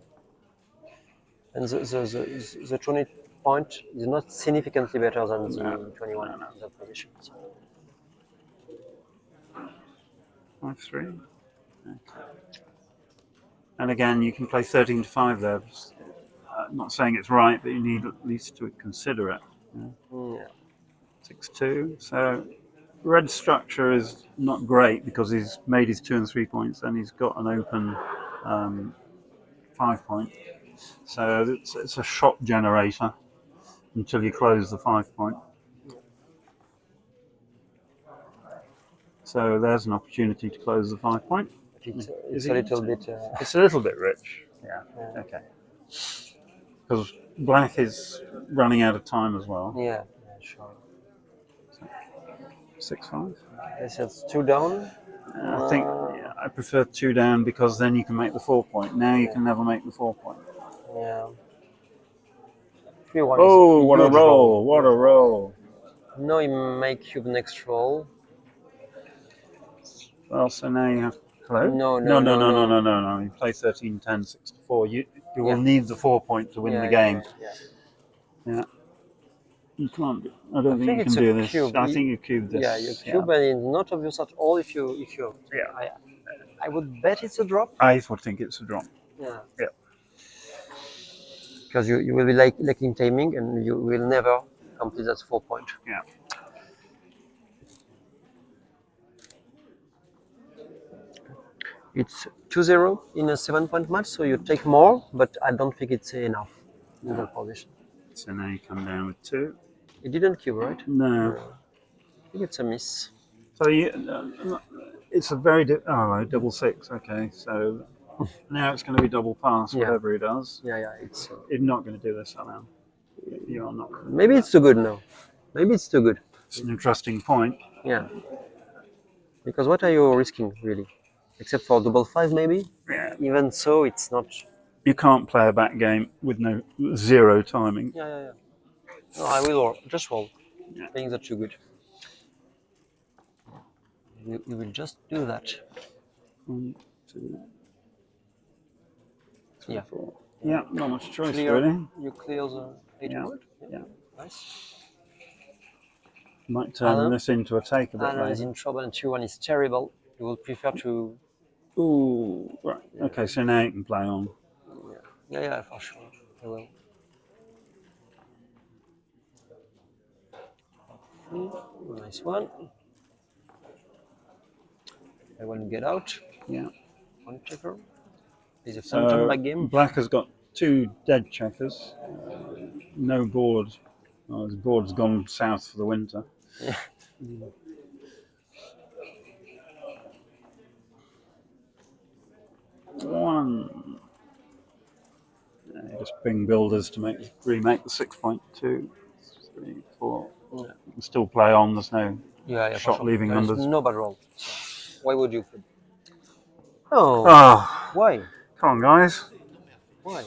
And the 20 point is not significantly better than the No, 21 no, no. in that position. So. 5-3. Okay. And again, you can play 13-5 there. Not saying it's right, but you need at least to consider it. Yeah. 6-2. So red's structure is not great because he's made his 2 and 3 points and he's got an open 5 point. So it's a shot generator until you close the 5 point. So there's an opportunity to close the 5 point. It's a little bit. It's a little bit rich. Yeah. Okay. Because black is running out of time as well. Yeah, sure. 6-5. Yes, it's 2 down. I think I prefer 2 down because then you can make the 4 point. Now you can never make the 4 point. Yeah. Oh, what a roll! What a roll! No, he make cube next roll. Well, so now you have. Hello? No. You play 13, 10, 6-4. You will need the 4 point to win the game. Yeah. You can't. I don't think you can do this. Cube. I think you cubed this. Yeah, you cube, and it's not obvious at all if you. Yeah. I would bet it's a drop. I would think it's a drop. Yeah. Yeah. Because you will be lacking timing, and you will never complete that 4 point. Yeah. It's 2-0 in a 7 point match, so you take more, but I don't think it's enough in that position. So now you come down with 2. You didn't cube, right? No. I think it's a miss. So it's a very double 6. Okay, so now it's going to be double pass, whatever he does. Yeah. It's. You're not going to do this, Alain. You are not. Maybe it's too good now. Maybe it's too good. It's an interesting point. Yeah. Because what are you risking, really? Except for double 5, maybe? Yeah. Even so, it's not. You can't play a back game with 0 timing. Yeah. No, I will just roll. Yeah. I think that's too good. You will just do that. 1, 2, 3, Yeah. 4. Yeah, not much choice Clear. really. You clear the 8 board? Yeah. Nice. Might turn Alain? this into a take a bit Alain is later. in trouble and 2-1 is terrible. You will prefer to. Ooh, right. Okay, so now you can play on. Yeah, for sure. I will. Nice one. I want to get out. Yeah. One checker. Is a phantom back game. Black has got 2 dead checkers. No board. Oh, his board's gone south for the winter. Yeah. just bring builders to remake the 6.2, 3, 4. Yeah. You can still play on. There's no Yeah, shot for sure. leaving There's numbers. no bad roll. So why would you? Oh, Oh, why? come on, guys. Why?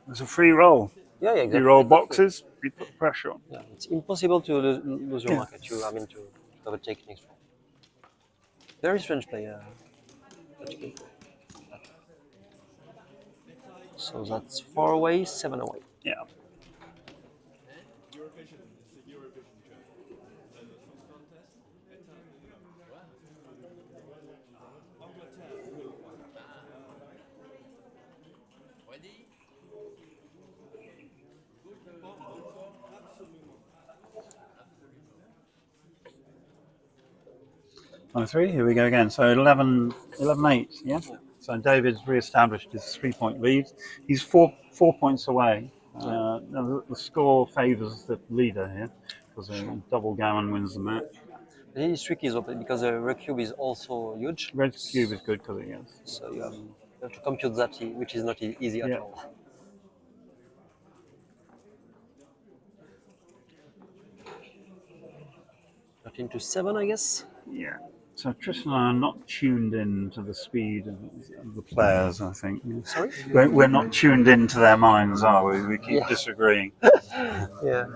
There's a free roll. Yeah, exactly. You roll exactly. boxes, you put the pressure on. Yeah, it's impossible to lose your Yeah. market. To have a take next round. Very strange player. So that's 4 away, 7 away. Yeah. On 3, here we go again. So 11-8, yeah? So David's re-established his 3-point lead. He's four points away. Now the score favours the leader here, because double gammon wins the match. It's tricky because the red cube is also huge. Red cube is good because it is. So you have to compute that, which is not easy at all. 13 to 7, I guess. Yeah. So Tristan and I are not tuned in to the speed of the players, I think. Sorry? We're not tuned into their minds, are we? We keep disagreeing. Yeah.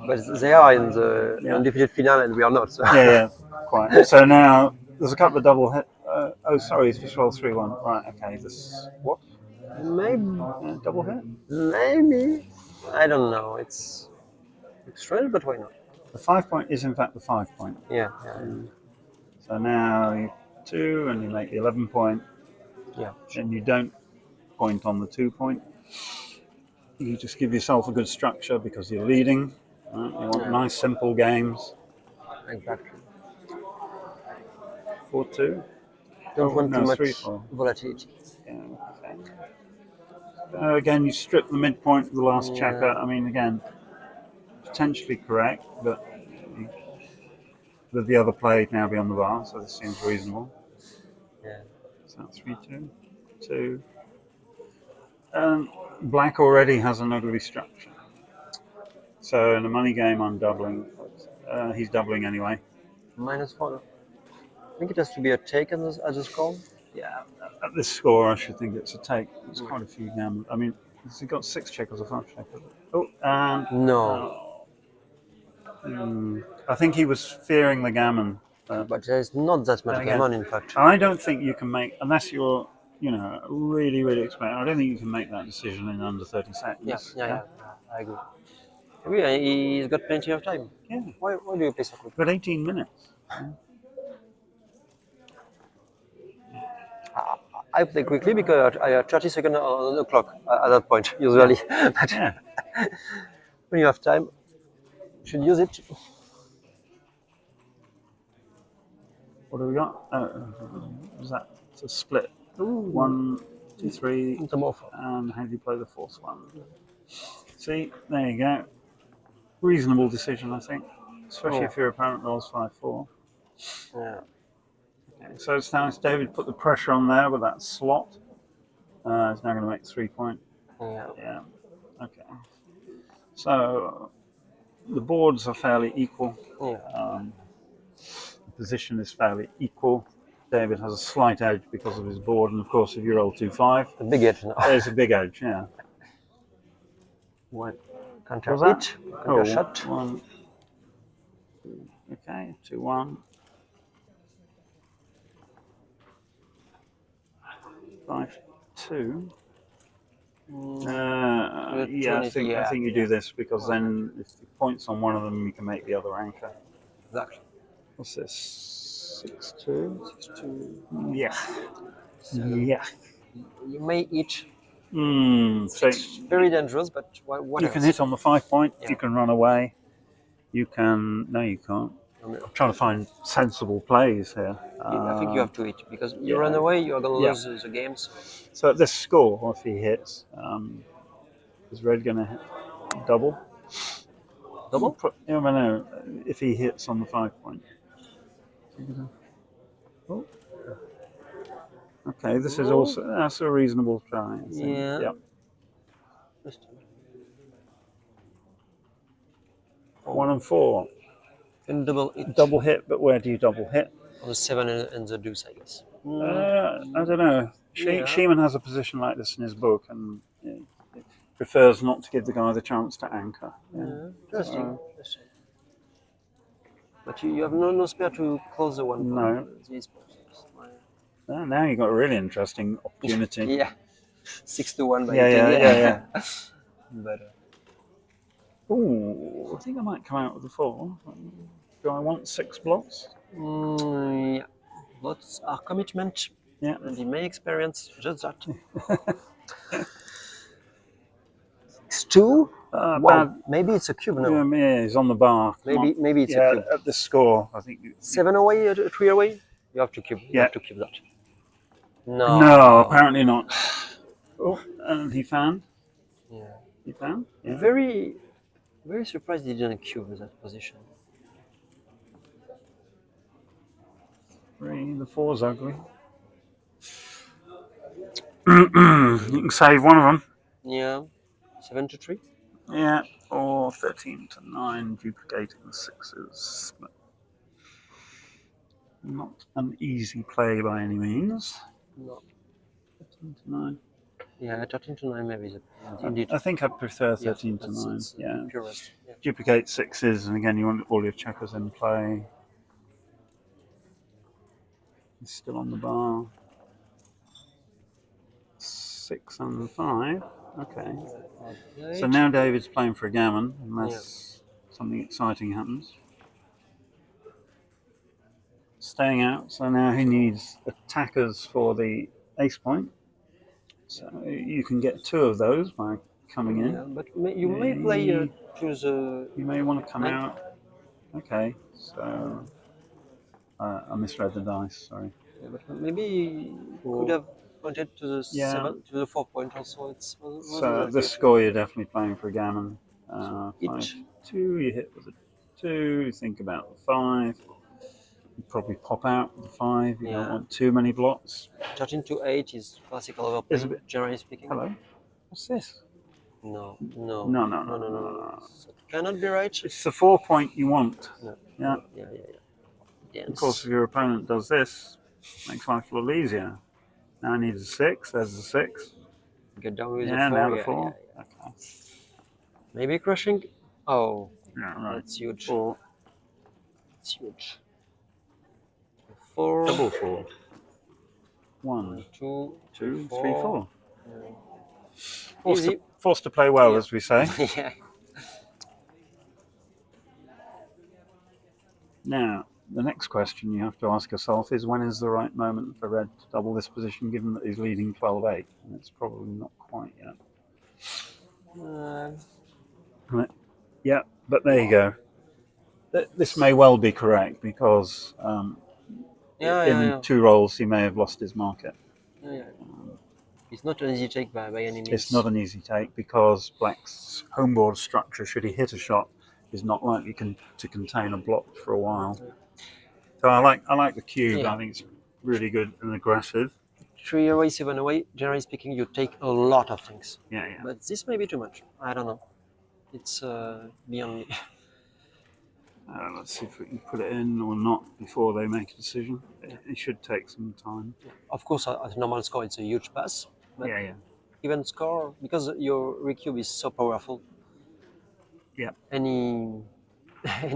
But they are in the undefeated final and we are not. So. Yeah, quite. So now there's a couple of double hit. Sorry, it's just roll 3-1. Right, okay. This what? Maybe. Double hit? Maybe. I don't know. It's strange, but why not? The 5-point is in fact the 5-point. Yeah. So now you 2 and you make the 11-point. Yeah. And you don't point on the 2-point. You just give yourself a good structure because you're leading. Right? You want nice, simple games. Exactly. 4-2. Don't want too much 3-4. volatility. Yeah, okay. Again, you strip the midpoint of the last checker. I mean, again, potentially correct, but with the other play now be on the bar, so this seems reasonable. Yeah. So 3-2, 2. Black already has an ugly structure. So in a money game, I'm doubling. He's doubling anyway. -4. I think it has to be a take as a score. Yeah, at this score, I should think it's a take. It's quite a few gambles. I mean, has he got 6 checkers or 5 checkers? Oh, and No. I think he was fearing the gammon. But there's not that much gammon, in fact. I don't think you can make, unless you're, really, really experienced, I don't think you can make that decision in under 30 seconds. Yeah. I agree. Maybe he's got plenty of time. Yeah. Why do you play so quick? But 18 minutes. I play quickly because I have 30 seconds on the clock at that point, usually. But when you have time, you should use it. What do we got? Is that a split? 1, 2, 3. And how do you play the fourth one? See, there you go. Reasonable decision, I think. Especially if your opponent rolls 5-4. Yeah. Okay, so it's now David put the pressure on there with that slot. He's now going to make 3-point. Yeah. Okay. So the boards are fairly equal. The position is fairly equal. David has a slight edge because of his board, and of course, if you roll 2-5, a big edge now. There's a big edge, yeah. One counter hit, counter shot. 1. Okay, 2-1. 5-2. Yeah, I think you do this because then if the point's on one of them, you can make the other anchor. Exactly. What's this? 6-2. 6-2. Yeah. Yeah. You may each. So it's very dangerous, but what you else? can hit on the 5-point. You can run away. You can. No, you can't. I'm trying to find sensible plays here. I think you have to hit because you run away, you are going to lose the game. So at this score, if he hits, is Red going to hit double? Double? No. If he hits on the 5-point. Oh. Okay, this is also that's a reasonable try. Yeah. 1 and 4. And double hit. Double hit, but where do you double hit? On the 7 and the deuce, I guess. I don't know. Yeah. Sheeman has a position like this in his book, and prefers not to give the guy the chance to anchor. Yeah. Interesting. But you have no spare to close the one. No. Now you've got a really interesting opportunity. Yeah. 6-1 by Yeah. But Ooh, I think I might come out with a 4. Do I want 6 blots? yeah. Lots are commitment. Yeah. And in my experience, just that. 6-2. Wow. Bad. Maybe it's a cube now. Yeah, he's on the bar. Maybe it's a cube. At the score, I think. 7 away, 3 away. You have to cube. You have to cube that. No, apparently not. Oh, and he found. Yeah. He found. Yeah. Very surprised he didn't cube that position. 3. The 4's ugly. You can save one of them. Yeah. 7-3. Yeah, or 13-9, duplicating the 6s. But not an easy play by any means. No. 13-9. Yeah, 13-9 maybe. Indeed. I think I'd prefer 13-9. Yeah. Purest. Yeah. Duplicate 6s, and again, you want all your checkers in play. He's still on the bar. 6 and 5. Okay. So now David's playing for a gammon, unless something exciting happens. Staying out, so now he needs attackers for the ace point. So you can get 2 of those by coming in. Yeah, but you may play to the... You may want to come out. Okay, so I misread the dice, sorry. Yeah, but maybe you could have pointed to the 7, to the 4 point also. So this score, you're definitely playing for a gammon. 5-2, you hit with a 2, think about the 5. You probably pop out with the 5, you don't want too many blots. 13-8 is classical overplay, generally speaking. Hello? What's this? No. That cannot be right. It's the 4 point you want. No. Yeah. Of course, if your opponent does this, makes life a little easier. Now I need a 6, there's a 6. Get down with the 4. Now the 4. Okay. Maybe crushing. Oh, right. That's huge. 4. It's huge. 4. Double 4. 1, 2, 3, 4. 4. Forced to play well, as we say. Yeah. Now, the next question you have to ask yourself is, when is the right moment for red to double this position, given that he's leading 12-8? And it's probably not quite yet. Yeah, but there you go. This may well be correct, because in 2 rolls he may have lost his market. It's not an easy take by any means. It's not an easy take, because black's homeboard structure, should he hit a shot, is not likely to contain a block for a while. So I like the cube. I think it's really good and aggressive. 3 away, 7 away. Generally speaking, you take a lot of things. Yeah. But this may be too much. I don't know. It's beyond me. Let's see if we can put it in or not before they make a decision. It should take some time. Of course, at normal score, it's a huge pass. But even score, because your recube is so powerful. Yeah. Any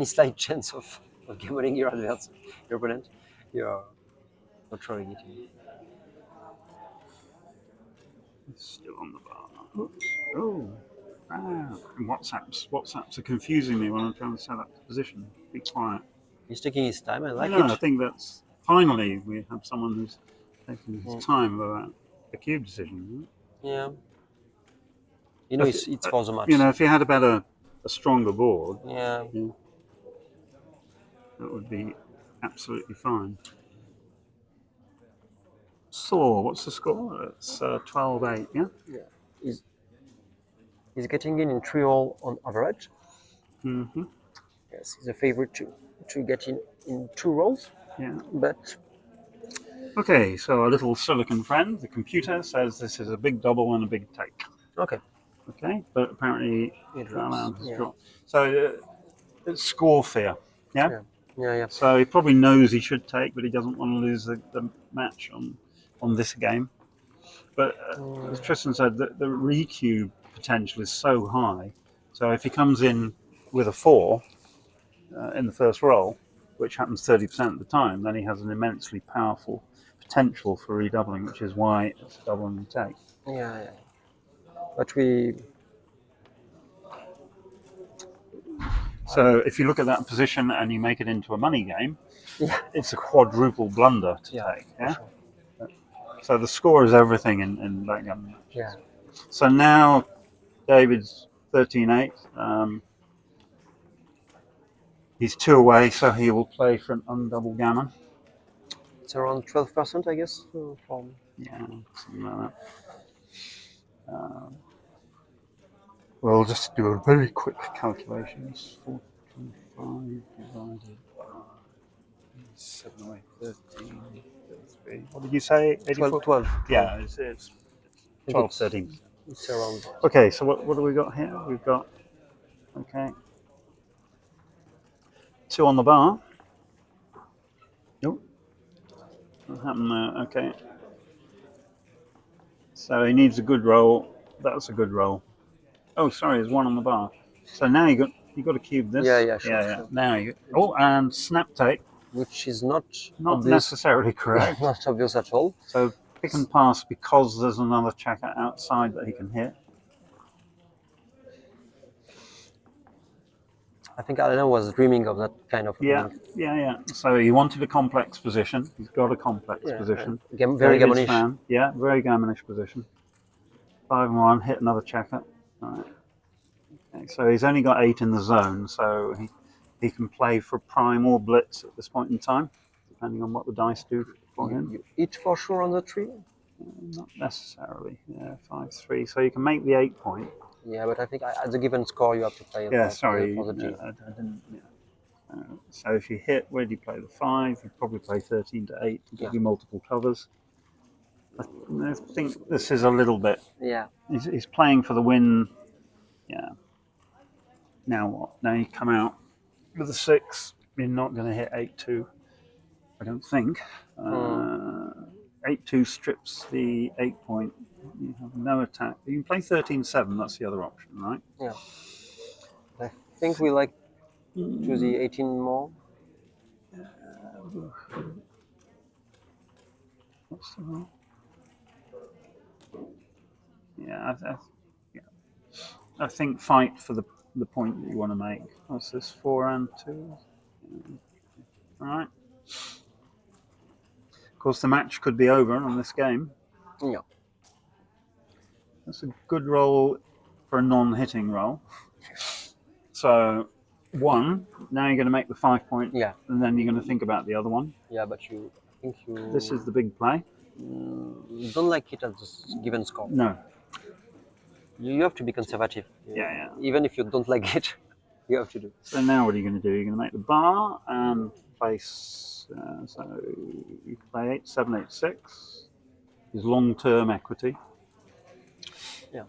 slight chance of gambling your opponent, you're not throwing it in. It's still on the bar. Oops. Oh. And WhatsApps are confusing me when I'm trying to set up the position. Be quiet. He's taking his time. I like it. I think that's finally we have someone who's taking his time about a cube decision. Yeah. It's for the match. If you had a stronger board, that would be absolutely fine. So, what's the score? It's 12-8, yeah? Yeah. He's getting in 3 all on average. Mm-hmm. Yes, he's a favorite to get in 2 rolls. Yeah. But okay, so our little silicon friend, the computer, says this is a big double and a big take. Okay. Okay, but apparently It Alain drops. has Yeah. dropped. So it's score fear. Yeah? Yeah. Yeah, yeah. So he probably knows he should take, but he doesn't want to lose the match on this game. But as Tristan said, the re-cube potential is so high. So if he comes in with a 4 in the first roll, which happens 30% of the time, then he has an immensely powerful potential for redoubling, which is why it's a double and take. Yeah, yeah. But we. So if you look at that position and you make it into a money game, Yeah. it's a quadruple blunder to Yeah. take. Yeah. Sure. So the score is everything in backgammon. Yeah. So now David's 13-8. He's 2 away, so he will play for an undouble gammon. It's around 12%, I guess. From. Yeah, something like that. We'll just do a very quick calculation. 45 divided by 7 away, 13, 33. What did you say? 84? 12. Yeah, it's 12, 13. It's around. Okay, so what do we got here? We've got, okay, 2 on the bar. Nope. What happened there? Okay. So he needs a good roll. That's a good roll. Oh, sorry, there's 1 on the bar. So now you got to cube this. Yeah, sure, yeah. sure. Now you. Oh, and snap tape. Which is not Not obvious. necessarily correct. Not obvious at all. So pick and pass because there's another checker outside that he can hit. I think Alain was dreaming of that kind of. Yeah. So he wanted a complex position. He's got a complex position. Very David's gammonish. fan. Yeah, very gammonish position. 5 and 1, hit another checker. All right. Okay, so he's only got 8 in the zone, so he can play for prime or blitz at this point in time, depending on what the dice do for him. You eat for sure on the tree? Not necessarily. Yeah, 5-3. So you can make the 8 point. Yeah, but I think at the given score you have to play. Yeah, for, sorry. For the G. I didn't. Yeah. So if you hit, where do you play the 5? You'd probably play 13 to 8 to give you multiple covers. I think this is a little bit. Yeah. He's playing for the win. Yeah. Now what? Now you come out with a 6. You're not going to hit 8-2, I don't think. 8-2 strips the 8 point. You have no attack. You can play 13-7. That's the other option, right? Yeah. I think we like to the 18 more. What's the roll? Yeah, I think fight for the point that you want to make. What's this? 4 and 2. All right. Of course, the match could be over on this game. Yeah. That's a good roll for a non-hitting roll. So 1. Now you're going to make the 5 point. Yeah. And then you're going to think about the other one. Yeah, but I think you. This is the big play. You don't like it at this given score. No. You have to be conservative. Yeah. Even if you don't like it, you have to do. So now what are you going to do? You're going to make the bar and place. So you play 8, 7, 8, 6. Is long-term equity. Yeah.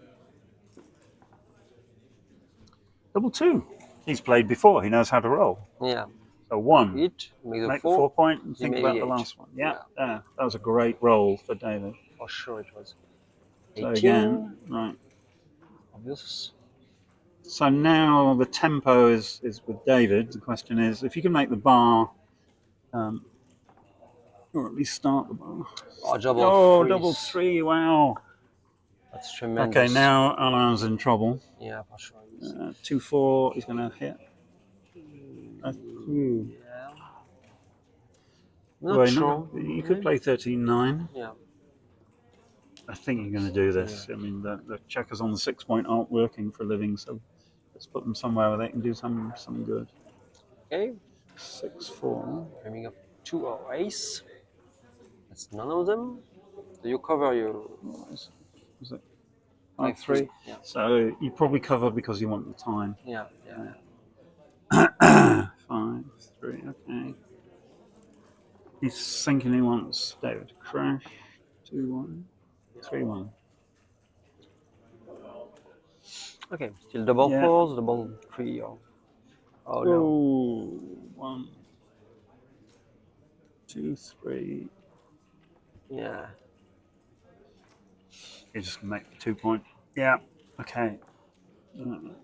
Double 2. He's played before. He knows how to roll. Yeah. So 1. Eat, make the 4 point and think about the 8. last one. Yeah. That was a great roll for David. For sure it was. 18. So 18. again, right. Obvious. So now the tempo is with David. The question is, if you can make the bar, or at least start the bar. Double 3, wow. That's tremendous. Okay, now Alain's in trouble. Yeah, for sure. 2-4, he's going to hit. Yeah. Not sure. No, you could play 13-9. Yeah. I think you're going to do this. Yeah. I mean, the checkers on the 6 point aren't working for a living, so let's put them somewhere where they can do some good. Okay. 6-4. Dreaming of 2 or ace. That's none of them. So you cover your. Was it 5-3? Yeah. So you probably cover because you want the time. Yeah. 5-3. Okay. He's thinking he wants David to crash. 2-1. 3-1. Okay, still double Yeah. fours, double three, or oh no. Oh, 1, 2, 3. Yeah. You're just going to make the 2 point. Yeah. Okay.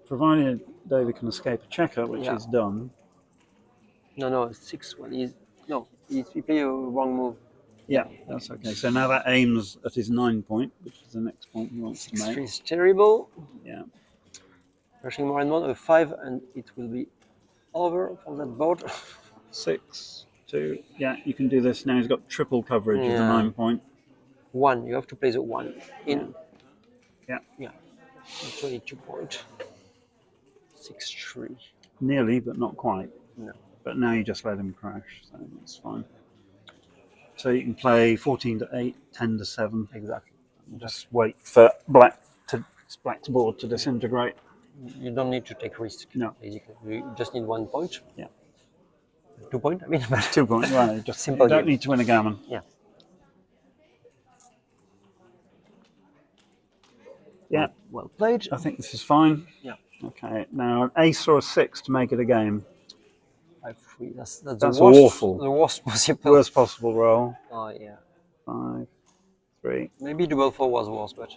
Provided David can escape a checker, which Yeah. he's done. No, 6-1. He played a wrong move. Yeah, that's okay. So now that aims at his 9 point, which is the next point he wants to 6-3 make. is terrible. Yeah. Rushing more and more, a 5, and it will be over for that board. 6, 2. Yeah, you can do this now. He's got triple coverage of the Yeah. 9 point. 1, you have to play the 1 in. Yeah. Yeah. 22 point. 6-3. Nearly, but not quite. No. But now you just let him crash, so that's fine. So you can play 14 to 8, 10 to 7. Exactly. Just wait for black's board to disintegrate. You don't need to take risk. No. Basically, you just need 1 point. Yeah. 2 point. I mean, 2 points. Well, just Simple you don't game. need to win a gammon. Yeah. Yeah. Well played. I think this is fine. Yeah. Okay. Now an ace or a 6 to make it a game. 5-3. That's That's the worst, awful. The worst possible. Worst possible roll. Oh yeah. 5, 3. Maybe double 4 was worse, but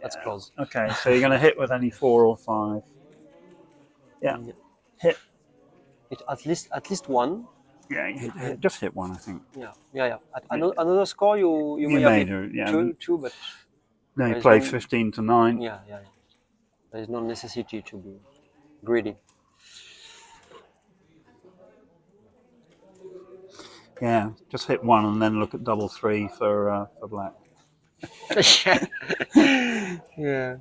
that's close. Okay, so you're going to hit with any 4 or 5. Yeah. Hit. It at least 1. Yeah, you hit, just hit 1, I think. Yeah. At another score, you may You have made hit it, yeah. two, but No, you there's play no- 15 to 9. yeah. There is no necessity to be greedy. Yeah, just hit 1 and then look at double 3 for black. Yeah.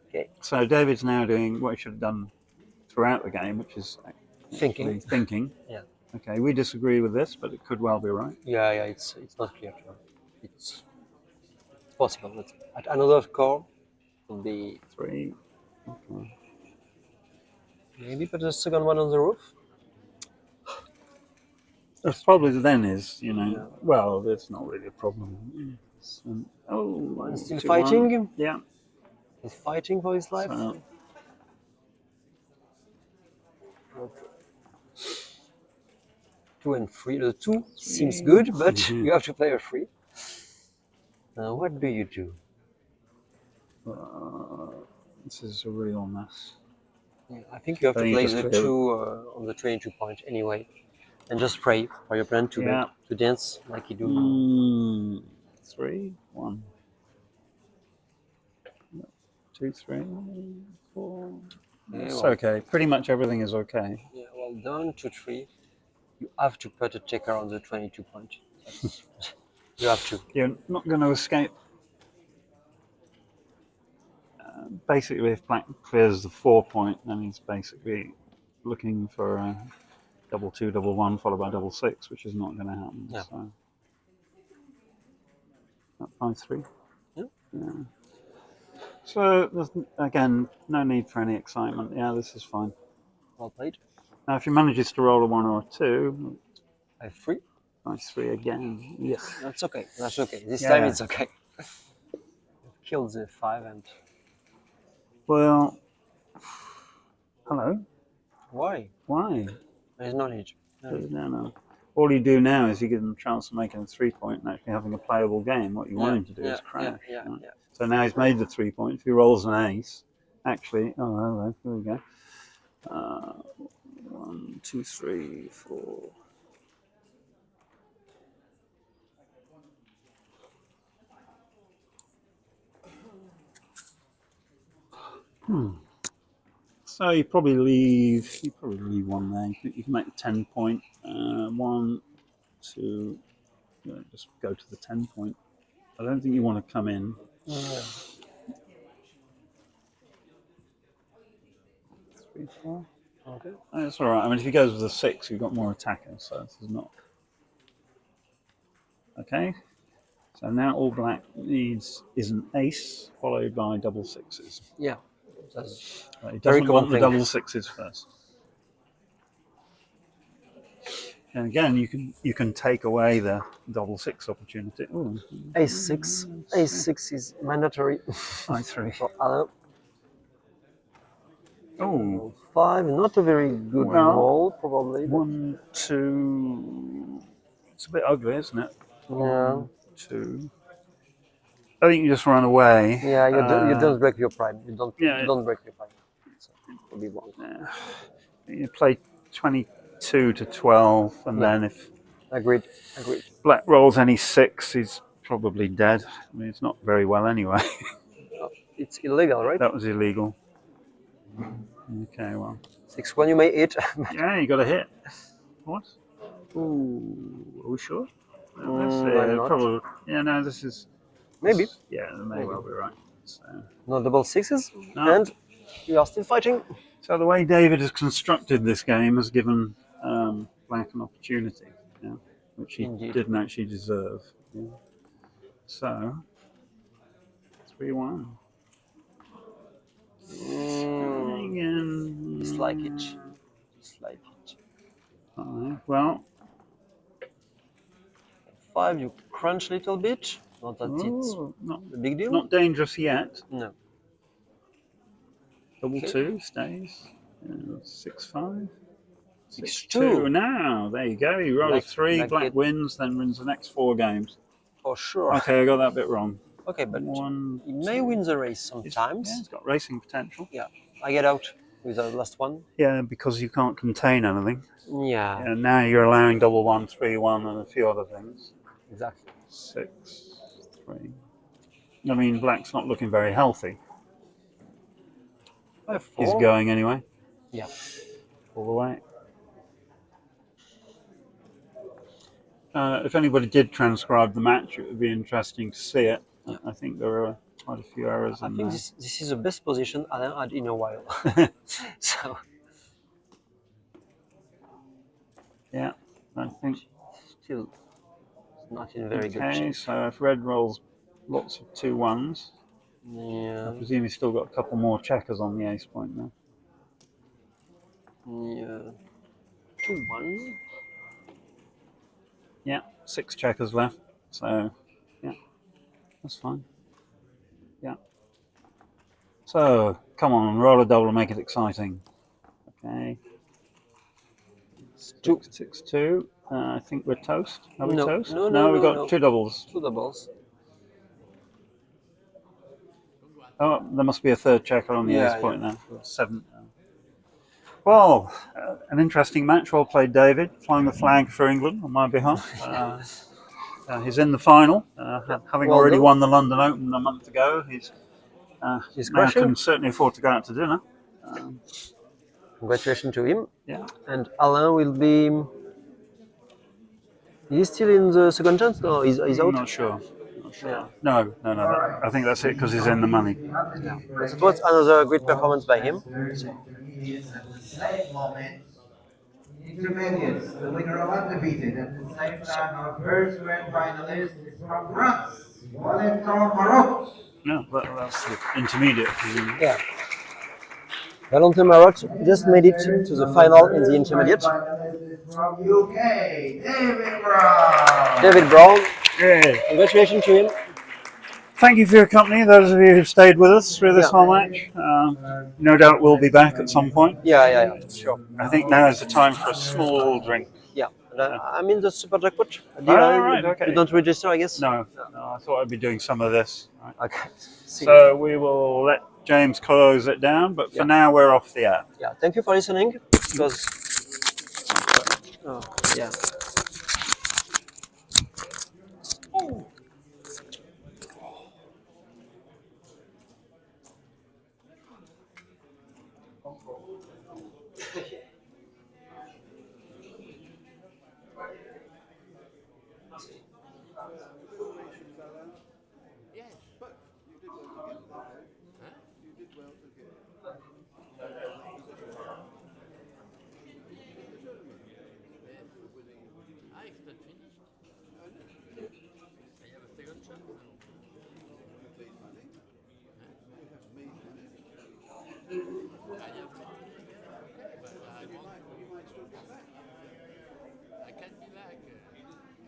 Okay. So David's now doing what he should have done throughout the game, which is Thinking. actually thinking. Yeah. Okay, we disagree with this, but it could well be right. Yeah. It's not clear. It's possible. But at another score, will be 3. Okay. maybe put the second one on the roof. The problem then is, Yeah. well, that's not really a problem. One's still 2-1. fighting. Yeah. He's fighting for his life. So, 2 and 3. The 2 seems good, but you have to play a 3. What do you do? this is a real mess. Yeah, I think you have to Then you play just the clear 2 on the 22 point anyway, and just pray for your opponent to dance like you do. 3, 1, 2, 3, 4. Yeah, It's well, okay. Pretty much everything is okay. yeah, well done, 2-3. You have to put a checker on the 22 point. You have to. You're not going to escape. Basically, if black clears the 4 point, then he's basically looking for a double 2, double 1, followed by double 6, which is not going to happen. Yeah. So, 5-3. Yeah. So there's again no need for any excitement. Yeah, this is fine. Well played. Now, if he manages to roll a 1 or a 2, 5-3. 5-3 again. Yes. That's okay. That's okay. This Yeah. time it's okay. You've killed the 5 and. Well, hello. Why? Why? There's no need. No. All you do now is you give him a chance of making a 3 point and actually having a playable game. What you want him to do is crash. Yeah. So now he's made the 3 point. If he rolls an ace, actually, oh, hello, here we go. 1, 2, 3, 4. So you probably leave one there. You can make the 10 point. 1, 2. Just go to the 10 point. I don't think you want to come in. Yeah. 3, 4. Okay. That's all right. I mean, if he goes with a 6, you've got more attackers. So this is not okay. So now all black needs is an ace followed by double 6s. Yeah. That's He very doesn't want the common thing. double 6s first. And again, you can take away the double six opportunity. Ooh, A6. A6 is mandatory I3. for Alain. Oh, 5, not a very good Well, roll, probably. But 1, 2. It's a bit ugly, isn't it? yeah, 2. I think you just run away. yeah, you don't break your prime. You Yeah. don't break your prime. So it will be wrong. You play 22 to 12, and Yeah. then if Agreed. black rolls any 6, he's probably dead. I mean, it's not very well anyway. It's illegal, right? That was illegal. Okay, well. 6-1, you may hit. Yeah, you got a hit. What? Ooh, are we sure? Let's see. I'm not. Probably. Yeah, no, this is. Maybe. Yeah, that may well be right. So. No double sixes, No. and we are still fighting. So the way David has constructed this game has given black an opportunity, yeah, which he Indeed. didn't actually deserve. Yeah. So 3-1. Dislike it. Dislike it. Well, 5, you crunch a little bit. Not that it's not a big deal. not dangerous yet. No. Double Okay. 2 stays. 6-5. 6-2. Now, there you go. You roll a 3, black wins, then wins the next 4 games. For sure. Okay, I got that bit wrong. Okay, but 1, he may win the race sometimes. It's got racing potential. Yeah, I get out with the last one. Yeah, because you can't contain anything. Yeah. And now you're allowing double 1, 3-1, and a few other things. Exactly. 6, 3. I mean, black's not looking very healthy. He's going anyway. Yeah. All the way. If anybody did transcribe the match, it would be interesting to see it. Yeah. I think there are quite a few errors in there. I think this is the best position Alain had in a while. So. Yeah, I think. Still not in very good Okay, shape. so if red rolls lots of 2-1s, yeah. I presume he's still got a couple more checkers on the ace point now. Yeah. 2-1. Yeah, 6 checkers left. So, yeah, that's fine. Yeah. So, come on, roll a double and make it exciting. Okay. 6-2. I think we're toast. Are we toast? No, we've got 2 doubles. 2 doubles. Oh, there must be a third checker on the ace point now. 7. Well, an interesting match. Well played, David. Flying the flag for England on my behalf. He's in the final, having already won the London Open a month ago. He's now can certainly afford to go out to dinner. Congratulations to him. Yeah. And Alain will be. He's still in the second chance? No, he's out? I'm not sure. Yeah. No. I think that's it because he's in the money. Yeah. But it was another great performance by him. Intermediates, the winner of undefeated, at the same time our first grand finalist is from France, Valentin Marotte. No, that's the intermediate. Yeah. Valentin Marotte just made it to the final in the intermediate. From UK, David Brown. David Brown. Yeah. Congratulations to him. Thank you for your company, those of you who've stayed with us through this whole match. No doubt we'll be back at some point. Yeah, sure. I think now is the time for a small drink. Yeah, I'm in the super jackpot. Right, okay. You don't register, I guess? No, I thought I'd be doing some of this. Right. Okay. So we will let James close it down, but for now we're off the air. Yeah, thank you for listening. Because, yeah.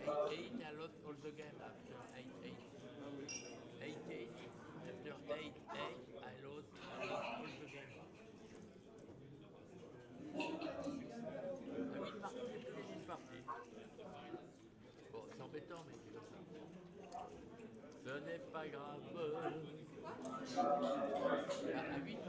8-8, I lost all the game after 8-8. 8-8, after 8-8, I lost all the game. À 8 parties, j'ai plus gagné une partie. Bon, c'est embêtant, mais c'est comme ça. Ce n'est pas grave. À 8